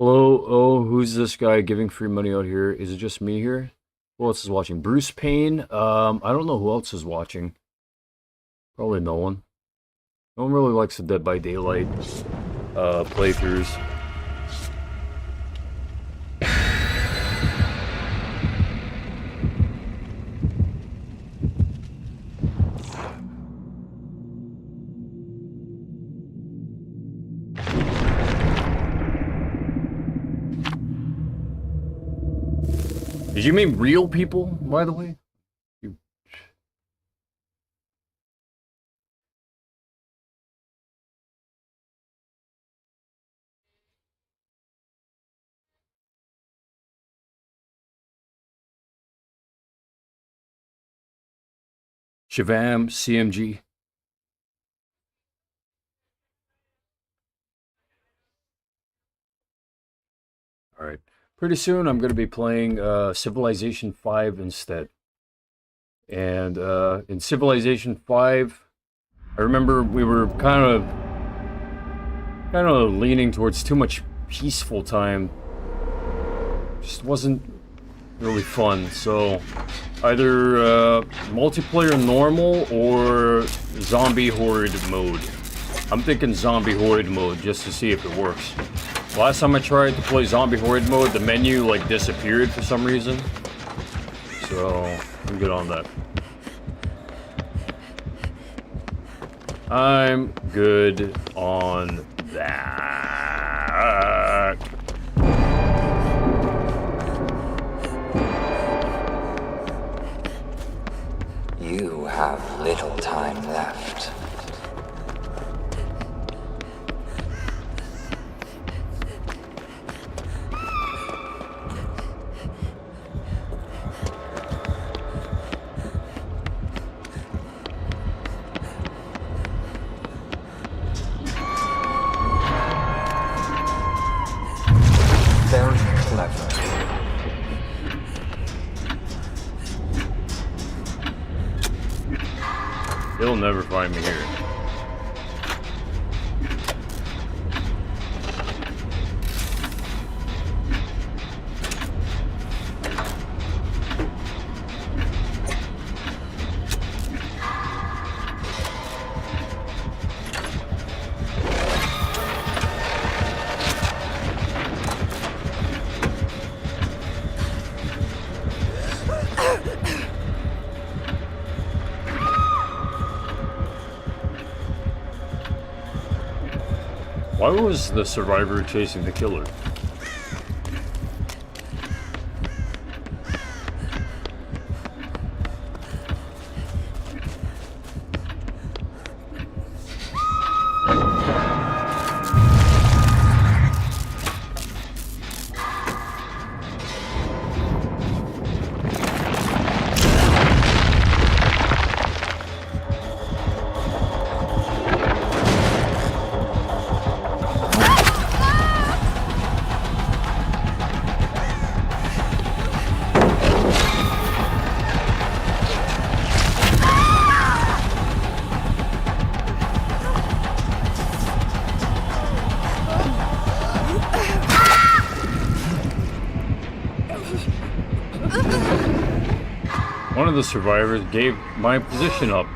Hello, oh, who's this guy giving free money out here? Is it just me here? Who else is watching? Bruce Payne? I don't know who else is watching. Probably no one. No one really likes the Dead by Daylight playthroughs. Did you mean real people, by the way? You... Shavam, CMG. Alright. Pretty soon I'm going to be playing Civilization 5 instead. And in Civilization 5, I remember we were kind of leaning towards too much peaceful time. Just wasn't really fun. So either multiplayer normal or zombie horde mode. I'm thinking zombie horde mode just to see if it works. Last time I tried to play zombie horde mode, the menu like disappeared for some reason. So I'm good on that. I'm good on that. You have little time left. Very clever. They'll never find me here. Why was the survivor chasing the killer? One of the survivors gave my position up.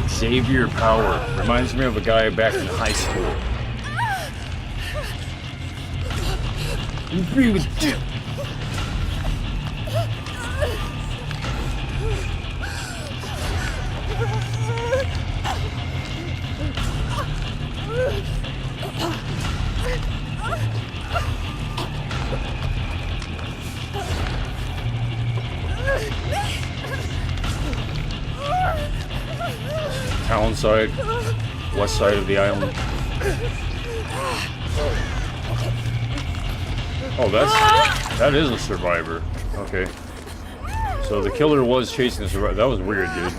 Xavier Power. Reminds me of a guy back in high school. Agree with you. Town side, west side of the island. Oh, that is a survivor. Okay. So the killer was chasing the survivor. That was weird, dude.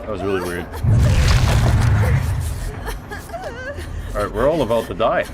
That was really weird. Alright, we're all about to die.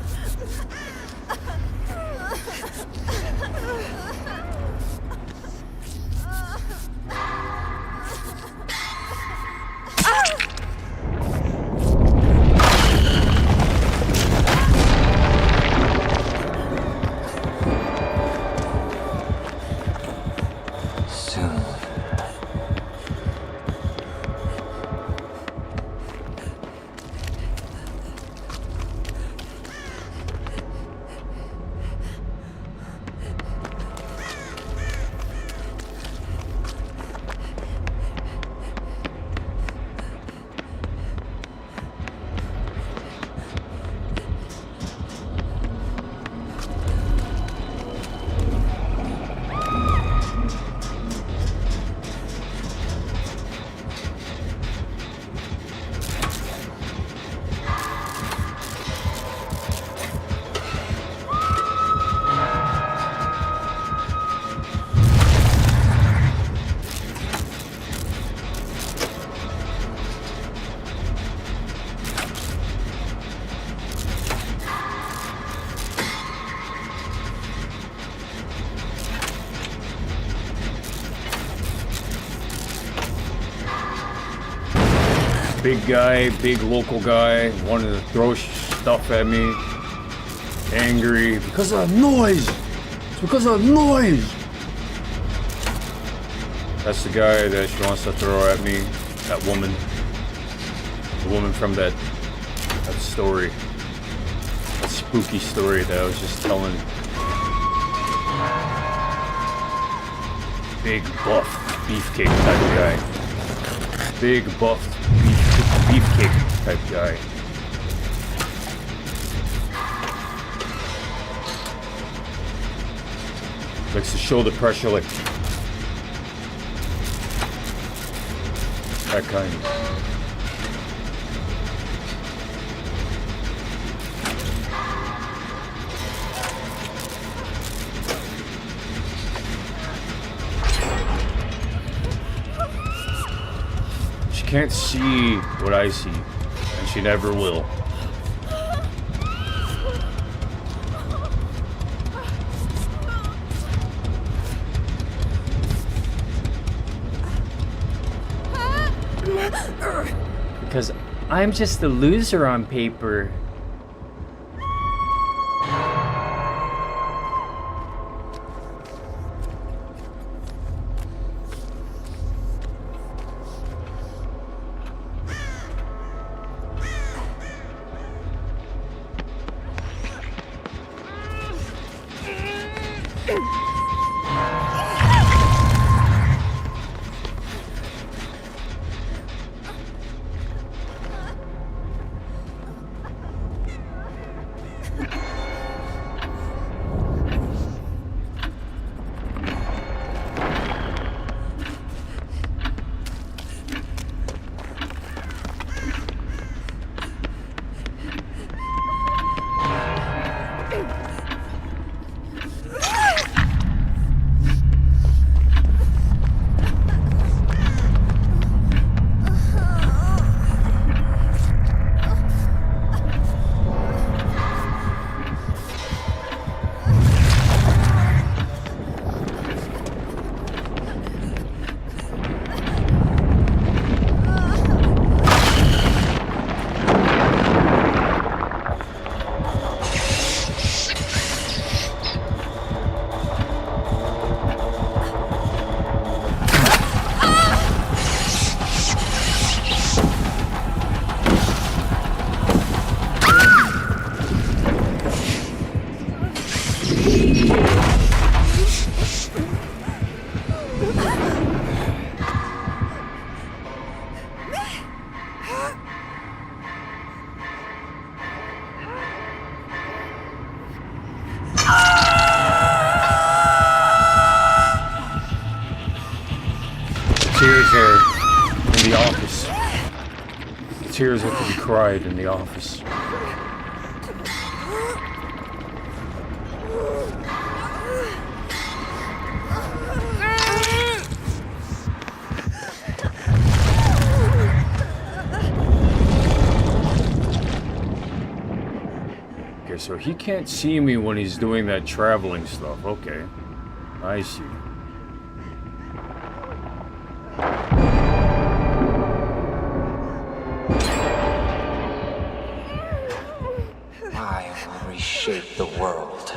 big guy, big local guy, wanted to throw stuff at me. Angry because of noise. It's because of noise. That's the guy that she wants to throw at me. That woman. The woman from that story. That spooky story that I was just telling. Big buff beefcake type guy. Big buff beefcake type guy. Likes to show the pressure like that kind. She can't see what I see, and she never will. Because I'm just a loser on paper. Tears are in the office. The tears have to be cried in the office. Okay, so he can't see me when he's doing that traveling stuff. Okay, I see. I will reshape the world.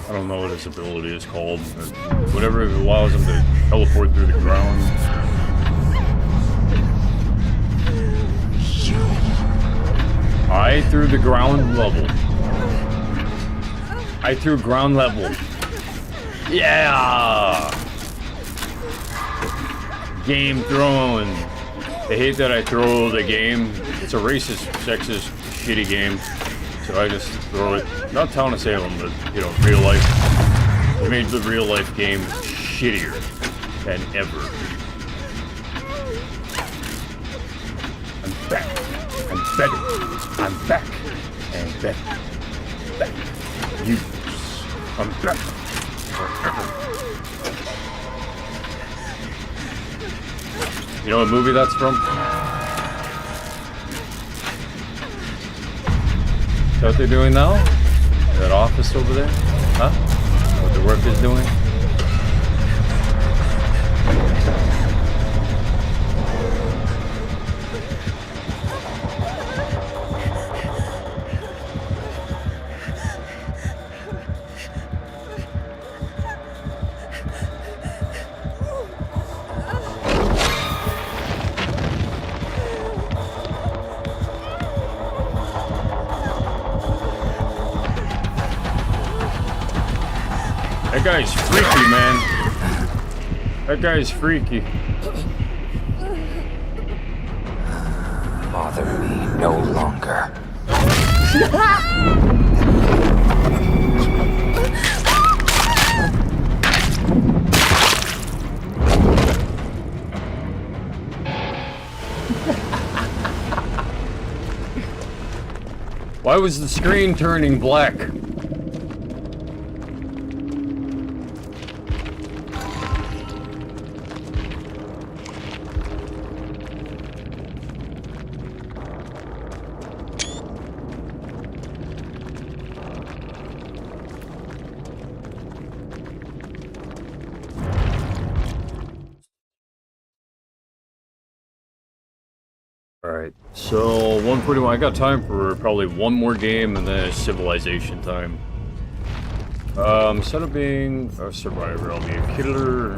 I don't know what his ability is called, but whatever it allows him to teleport through the ground. I threw the ground level. I threw ground level. Yeah! Game thrown. They hate that I throw the game. It's a racist, sexist, shitty game. So I just throw it. Not Town of Salem, but, you know, real life. They made the real life game shittier than ever. I'm back. I'm better. I'm back. And better. Back. You. I'm back. Forever. You know what movie that's from? Is that what they're doing now? That office over there? Huh? What the work is doing? That guy's freaky, man. That guy's freaky. Bother me no longer. Why was the screen turning black? Alright, so 141. I got time for probably one more game and then civilization time. Instead of being a survivor, I'll be a killer.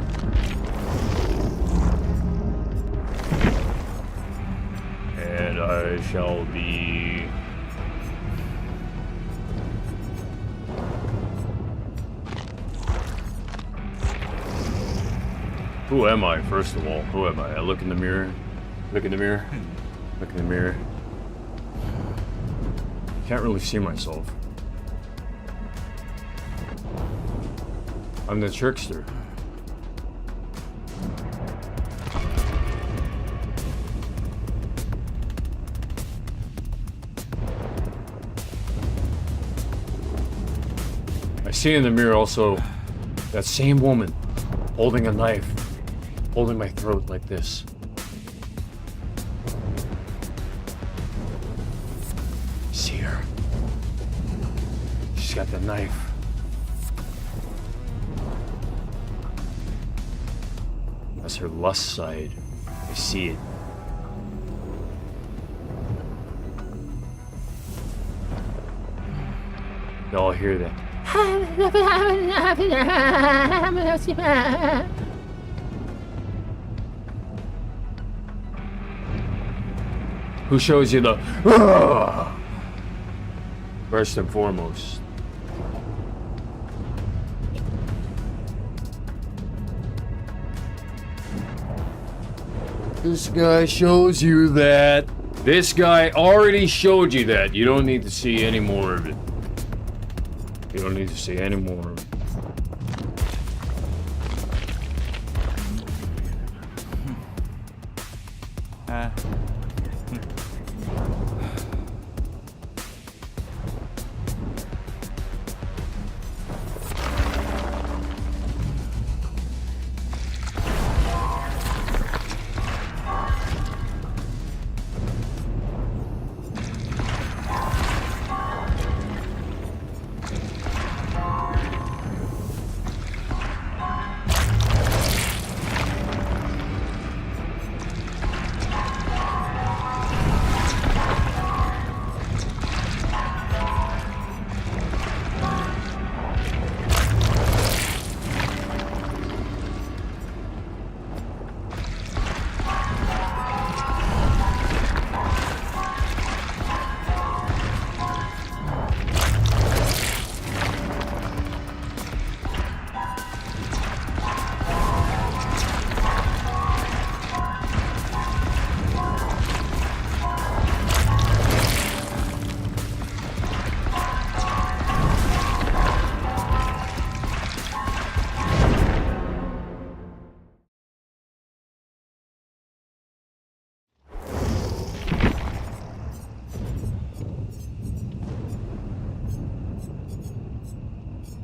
And I shall be... Who am I, first of all? Who am I? I look in the mirror. Look in the mirror. Look in the mirror. Can't really see myself. I'm the trickster. I see in the mirror also that same woman holding a knife, holding my throat like this. See her. She's got the knife. That's her lust side. I see it. Y'all hear that? Who shows you the first and foremost? This guy shows you that. This guy already showed you that. You don't need to see any more of it. You don't need to see any more of it.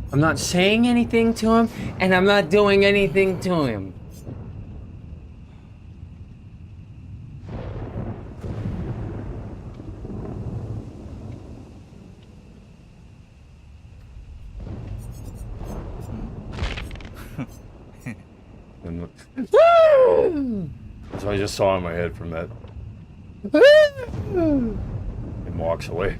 I'm not saying anything to him, and I'm not doing anything to him. And that's what I just saw in my head from that. And walks away.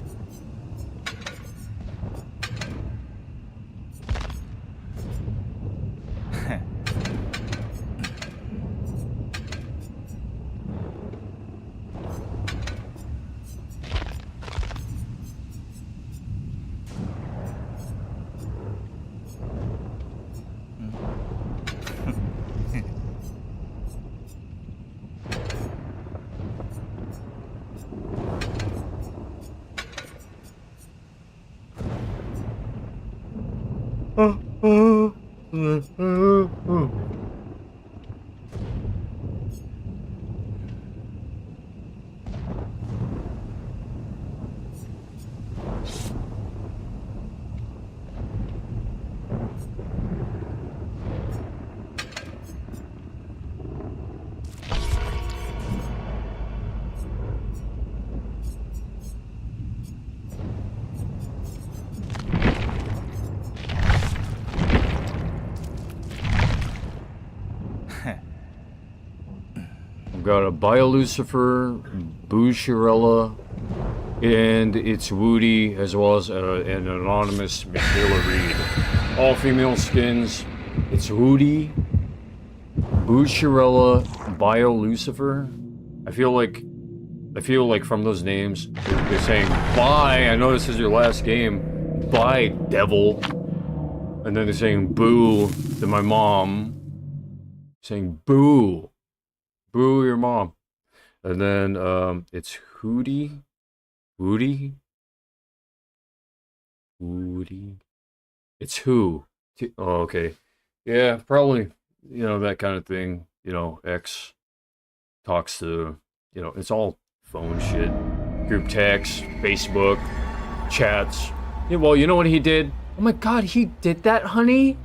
We've got a Biolucifer, Boucherella, and it's Woody, as well as an anonymous Michaela Reed. All female skins. It's Woody, Boucherella, Biolucifer. I feel like from those names, they're saying, bye, I know this is your last game. Bye, devil. And then they're saying boo to my mom. Saying boo. Boo your mom. And then it's Hootie. Woody. It's who? Oh, okay. Yeah, probably, you know, that kind of thing. You know, X talks to, you know, it's all phone shit. Group text, Facebook, chats. Yeah, well, you know what he did? Oh my god, he did that, honey?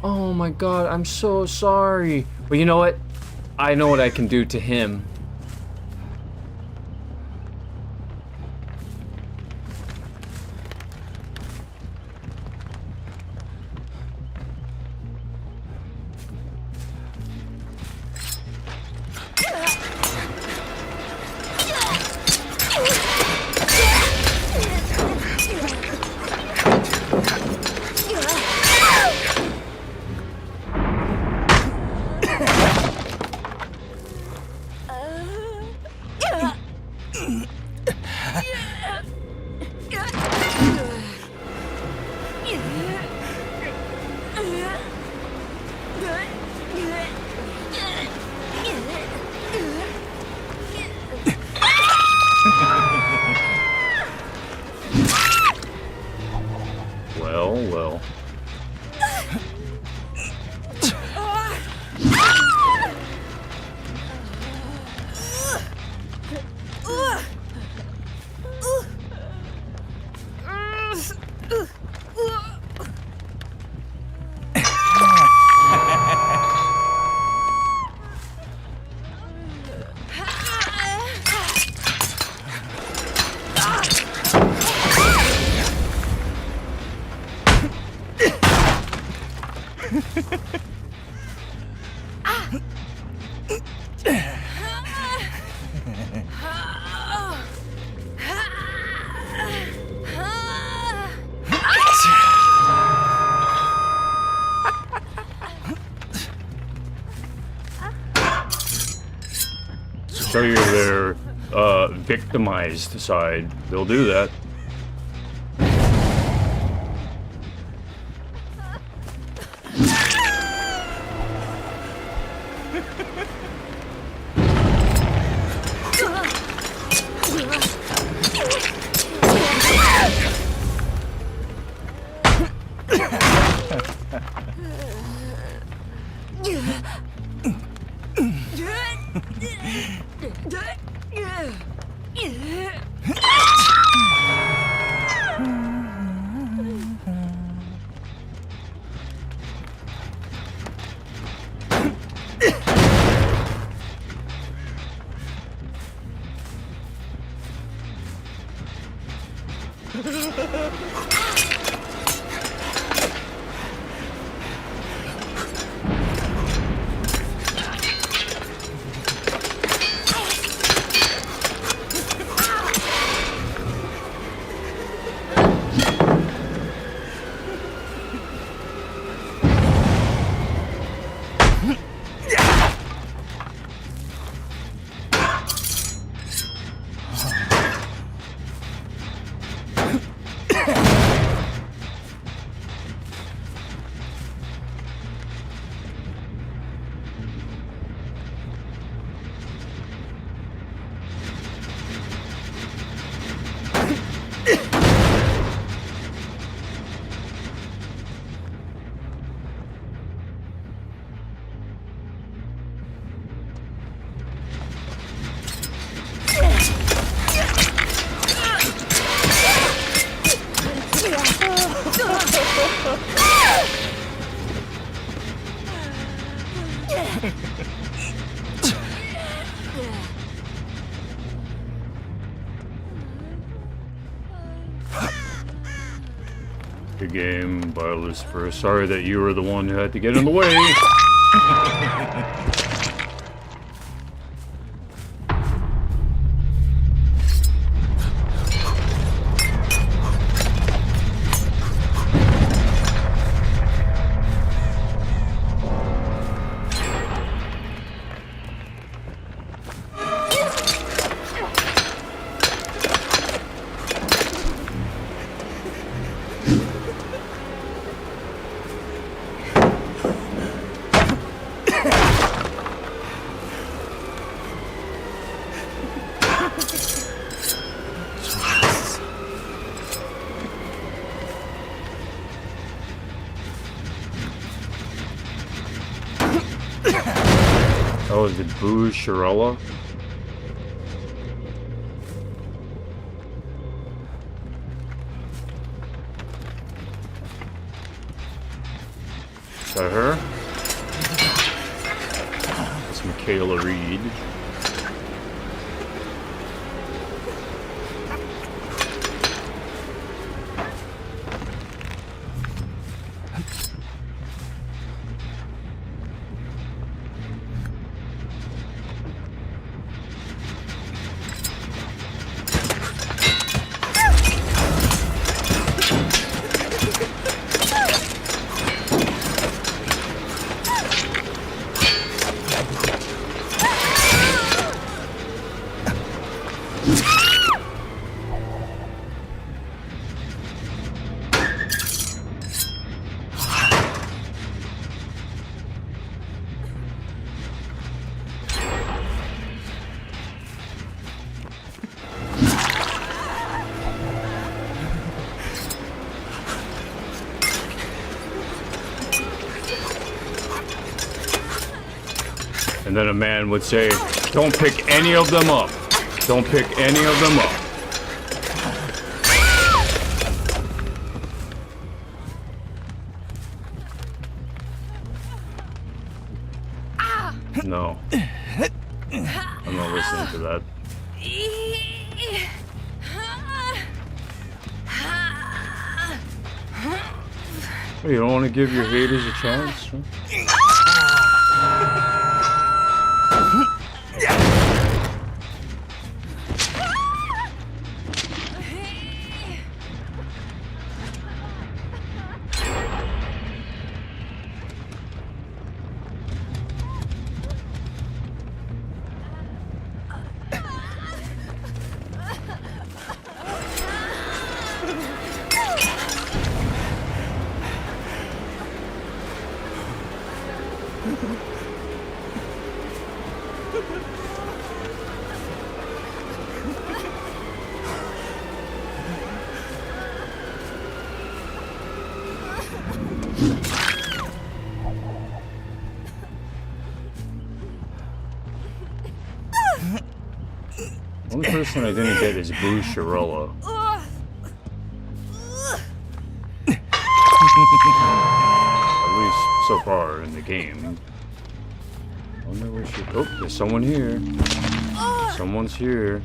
Oh my god, I'm so sorry. But you know what? I know what I can do to him. Well. So you're their victimized side. They'll do that. Good game by Lucifer. Sorry that you were the one who had to get in the way. Oh, is it Boo Shirella? Is that her? That's Michaela Reed. And then a man would say, don't pick any of them up. Don't pick any of them up. No. I'm not listening to that. Hey, you don't want to give your haters a chance? Huh? The only person I didn't get is Boo Shirella. At least so far in the game. I wonder where she... Oh, there's someone here. Someone's here.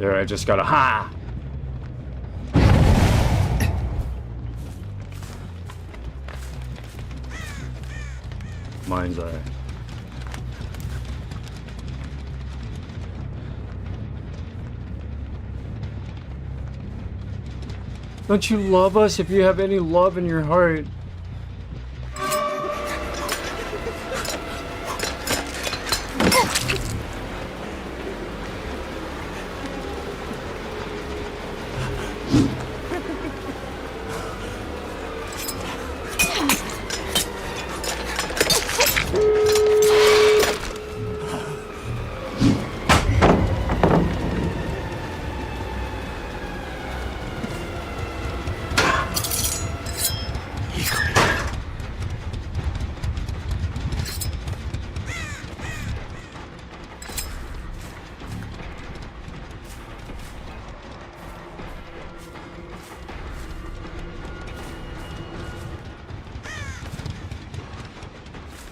There, I just got a ha! Mind's eye. Don't you love us if you have any love in your heart?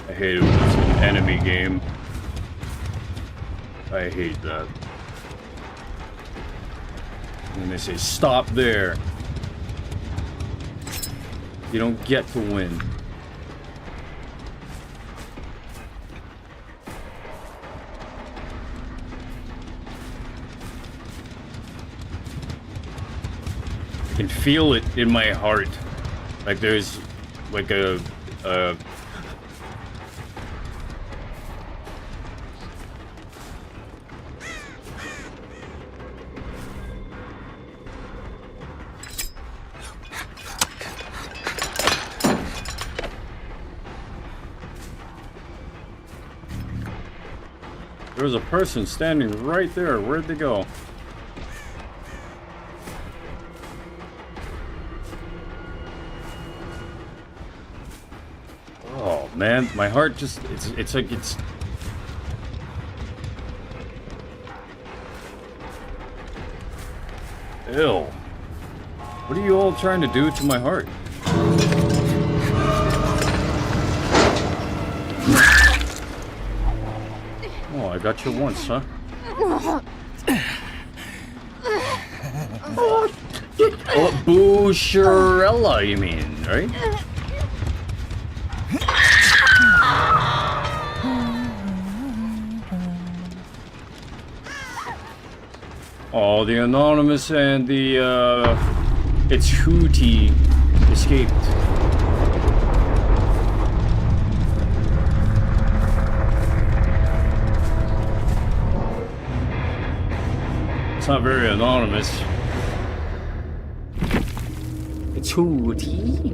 I hate it when it's an enemy game. I hate that. And they say, stop there. You don't get to win. I can feel it in my heart. Like there's like a there was a person standing right there. Where'd they go? Oh man, my heart just it's like it's ew. What are you all trying to do to my heart? Oh, I got you once, huh? Oh, Boucherella, you mean, right? Oh, the Anonymous and the, it's Hootie escaped. It's not very anonymous. It's Hootie.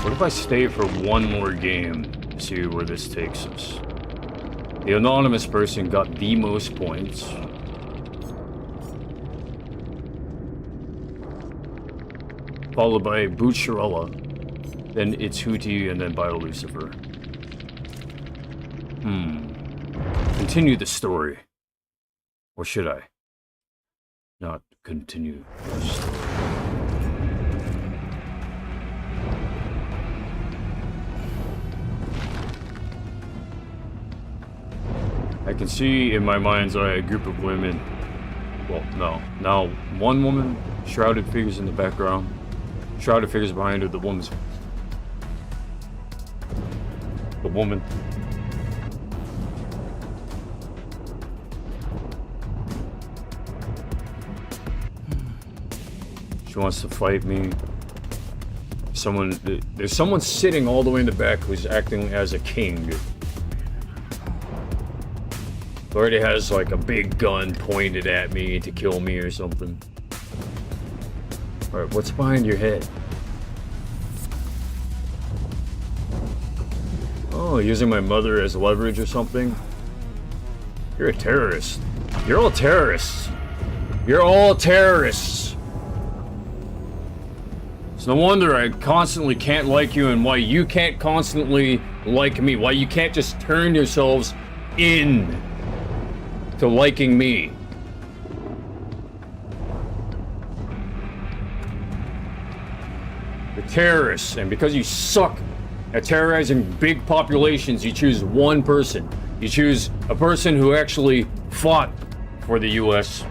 What if I stay for one more game to see where this takes us? The anonymous person got the most points. Followed by Boucherella, then It's Hootie, and then BioLucifer. Continue the story. Or should I? Not continue the story. I can see in my mind's eye a group of women. Well, no. Now, one woman, shrouded figures in the background. Shrouded figures behind her, the woman's... The woman. She wants to fight me. There's someone sitting all the way in the back who's acting as a king. Already has like a big gun pointed at me to kill me or something. Alright, what's behind your head? Oh, using my mother as leverage or something? You're a terrorist. You're all terrorists. You're all terrorists. It's no wonder I constantly can't like you and why you can't constantly like me. Why you can't just turn yourselves in to liking me. You're terrorists, and because you suck At terrorizing big populations, you choose one person. You choose a person who actually fought for the U.S.,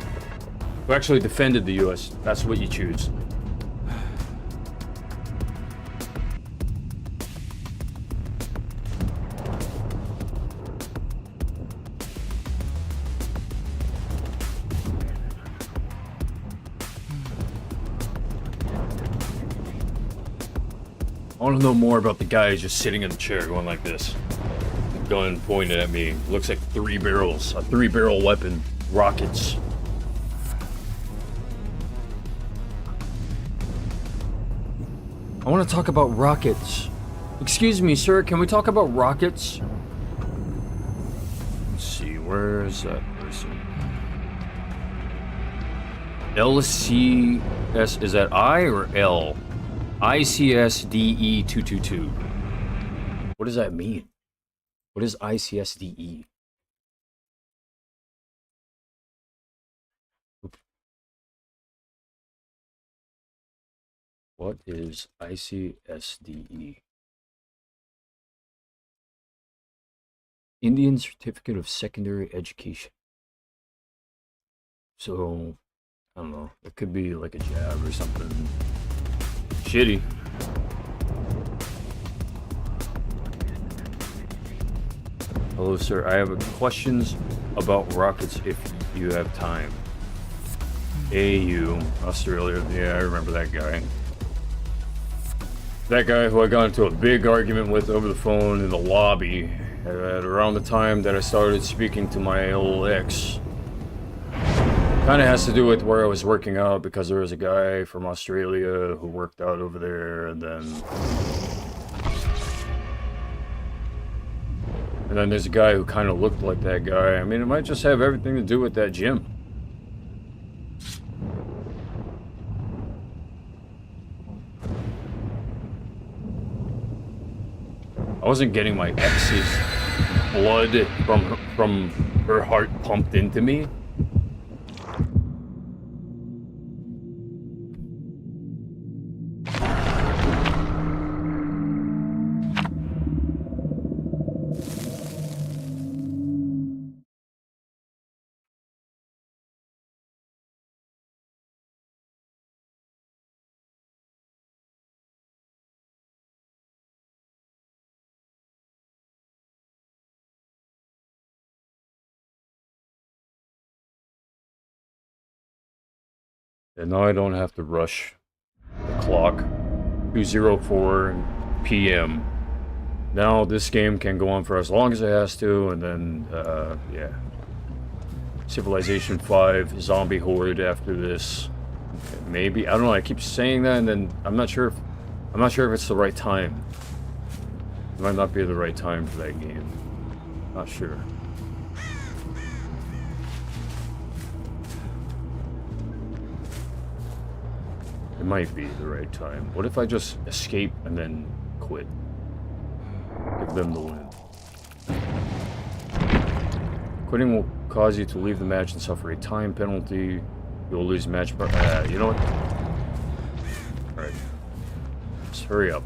who actually defended the U.S. That's what you choose. I want to know more about the guy who's just sitting in the chair going like this. Gun pointed at me. Looks like 3 barrels. A 3-barrel weapon. Rockets. I want to talk about rockets. Excuse me, sir, can we talk about rockets? Let's see, where is that person? LCS, is that I or L? ICSDE 222. What does that mean? What is ICSDE? What is ICSDE? Indian Certificate of Secondary Education. So, I don't know. It could be like a jab or something shitty. Hello, sir. I have questions about rockets if you have time. AU, Australia. Yeah, I remember that guy. That guy who I got into a big argument with over the phone in the lobby at around the time that I started speaking to my old ex. Kind of has to do with where I was working out, because there was a guy from Australia who worked out over there, and then there's a guy who kind of looked like that guy. I mean, it might just have everything to do with that gym. I wasn't getting my ex's blood from her heart pumped into me. And now I don't have to rush the clock. 2:04 p.m. Now this game can go on for as long as it has to, and then, yeah. Civilization 5, Zombie Horde after this. Maybe, I don't know, I keep saying that, and then I'm not sure if it's the right time. It might not be the right time for that game. Not sure. It might be the right time. What if I just escape and then quit? Give them the win. Quitting will cause you to leave the match and suffer a time penalty. You'll lose match. You know what? Alright. Just hurry up.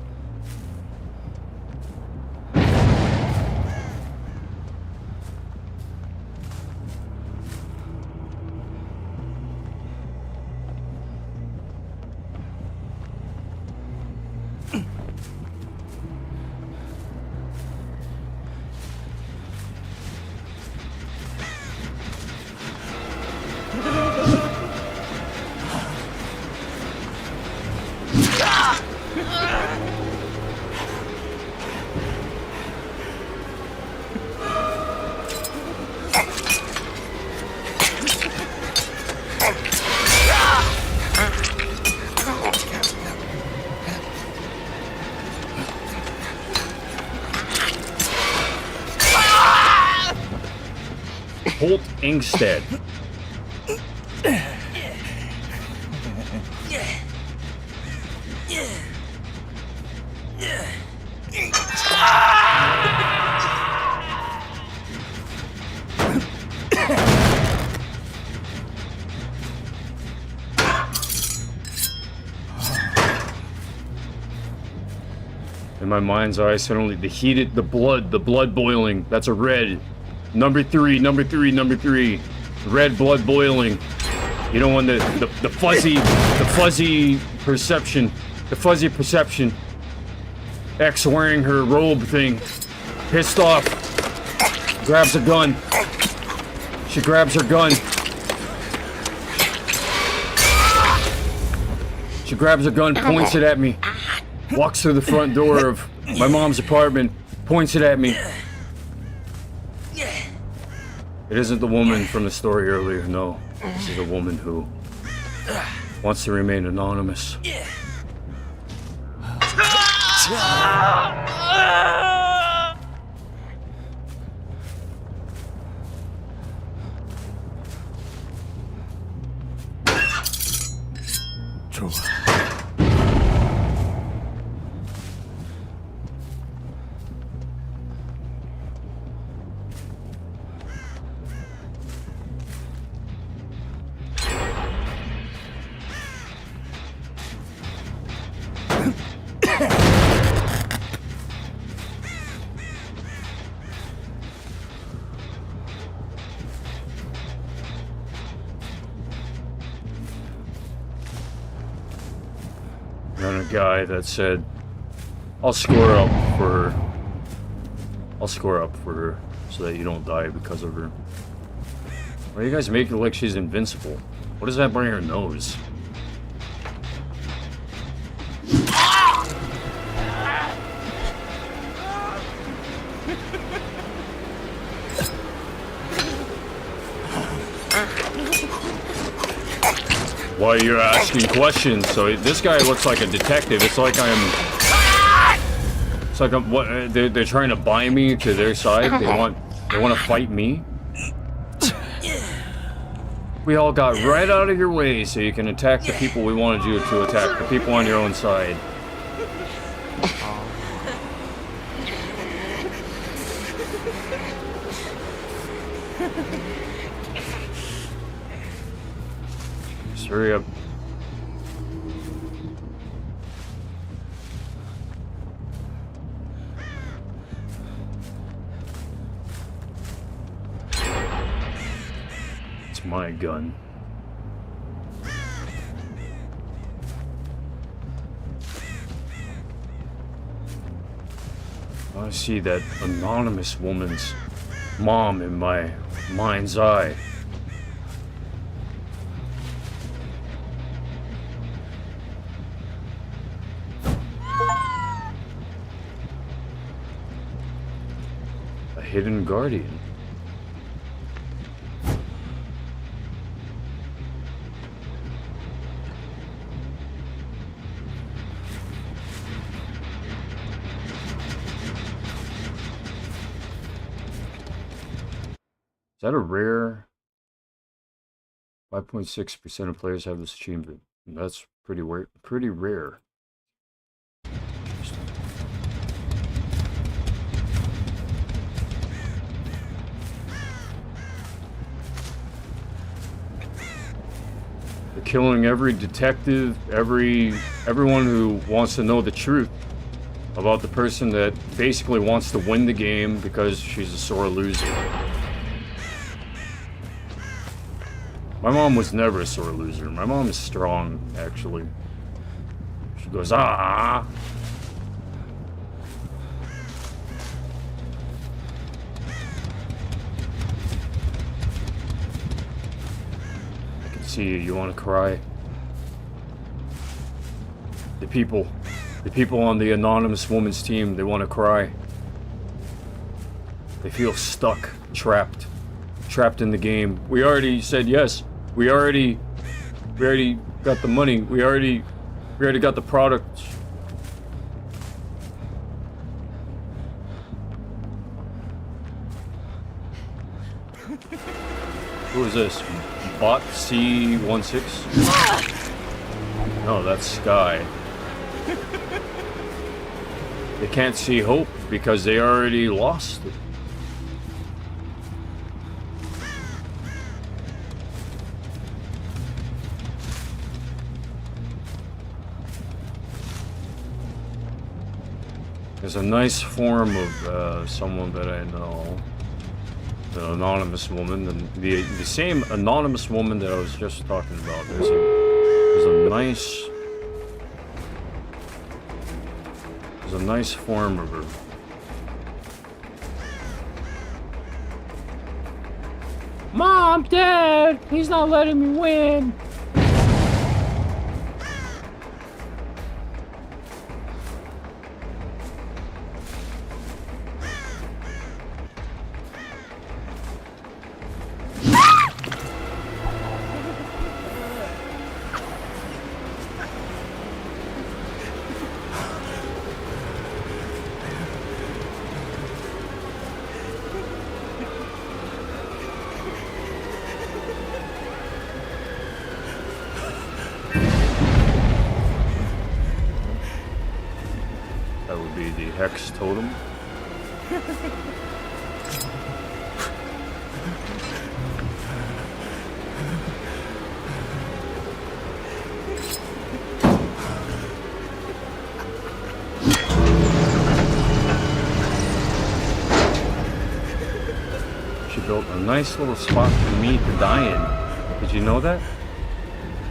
Holt Ingstead. In my mind's eye, suddenly the blood boiling. That's a red. Number three. Red blood boiling. You know, when the fuzzy perception. X wearing her robe thing. Pissed off. Grabs a gun. She grabs her gun. She grabs a gun, points it at me. Walks through the front door of my mom's apartment, points it at me. It isn't the woman from the story earlier, no. This is a woman who wants to remain anonymous. True. And a guy that said, I'll score up for her so that you don't die because of her. Why are you guys making it like she's invincible? What is that by her nose? Why you're asking questions? So this guy looks like a detective. It's like what? They're trying to buy me to their side. They want to fight me. We all got right out of your way so you can attack the people we wanted you to attack. The people on your own side. Just hurry up. It's my gun. I see that anonymous woman's mom in my mind's eye. A hidden guardian. Is that a rare? 5.6% of players have this achievement. That's pretty rare. Pretty rare. They're killing every detective, everyone who wants to know the truth about the person that basically wants to win the game because she's a sore loser. My mom was never a sore loser. My mom is strong, actually. She goes, ah. I can see you. You want to cry? The people on the anonymous woman's team, they want to cry. They feel stuck, trapped in the game. We already said yes. We already got the money. We already got the product. Who is this? Bot C16? No, that's Sky. They can't see hope because they already lost it. There's a nice form of someone that I know. An anonymous woman, and the same anonymous woman that I was just talking about. There's a nice form of her. Mom, Dad, he's not letting me win. That would be the Hex Totem. She built a nice little spot for me to die in. Did you know that?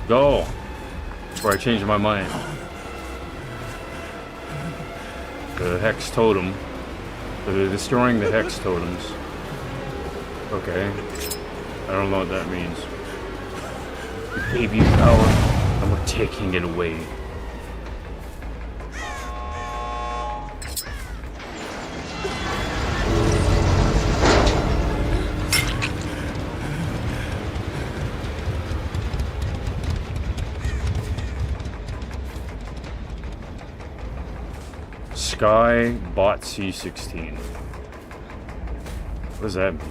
Go! Before I change my mind. The Hex Totem. So they're destroying the Hex Totems. Okay. I don't know what that means. We gave you power, and we're taking it away. Sky Bot C16. What does that mean?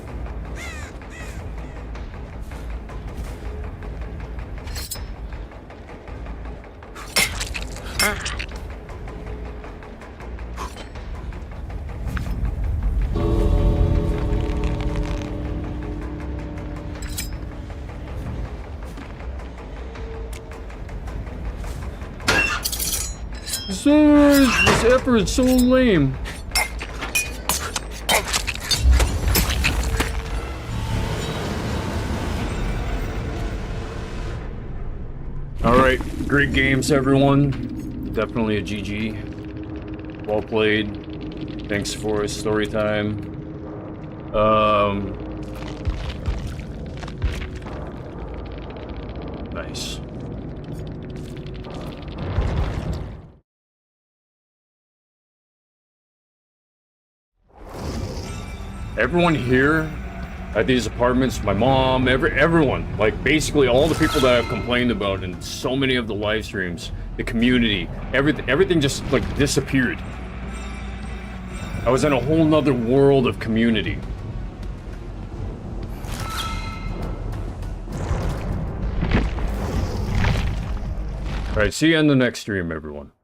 This effort is so lame. Alright, great games everyone. Definitely a GG. Well played. Thanks for story time. Nice. Everyone here at these apartments, my mom, everyone, like basically all the people that I've complained about in so many of the live streams, the community, everything just like disappeared. I was in a whole nother world of community. Alright, see you in the next stream, everyone.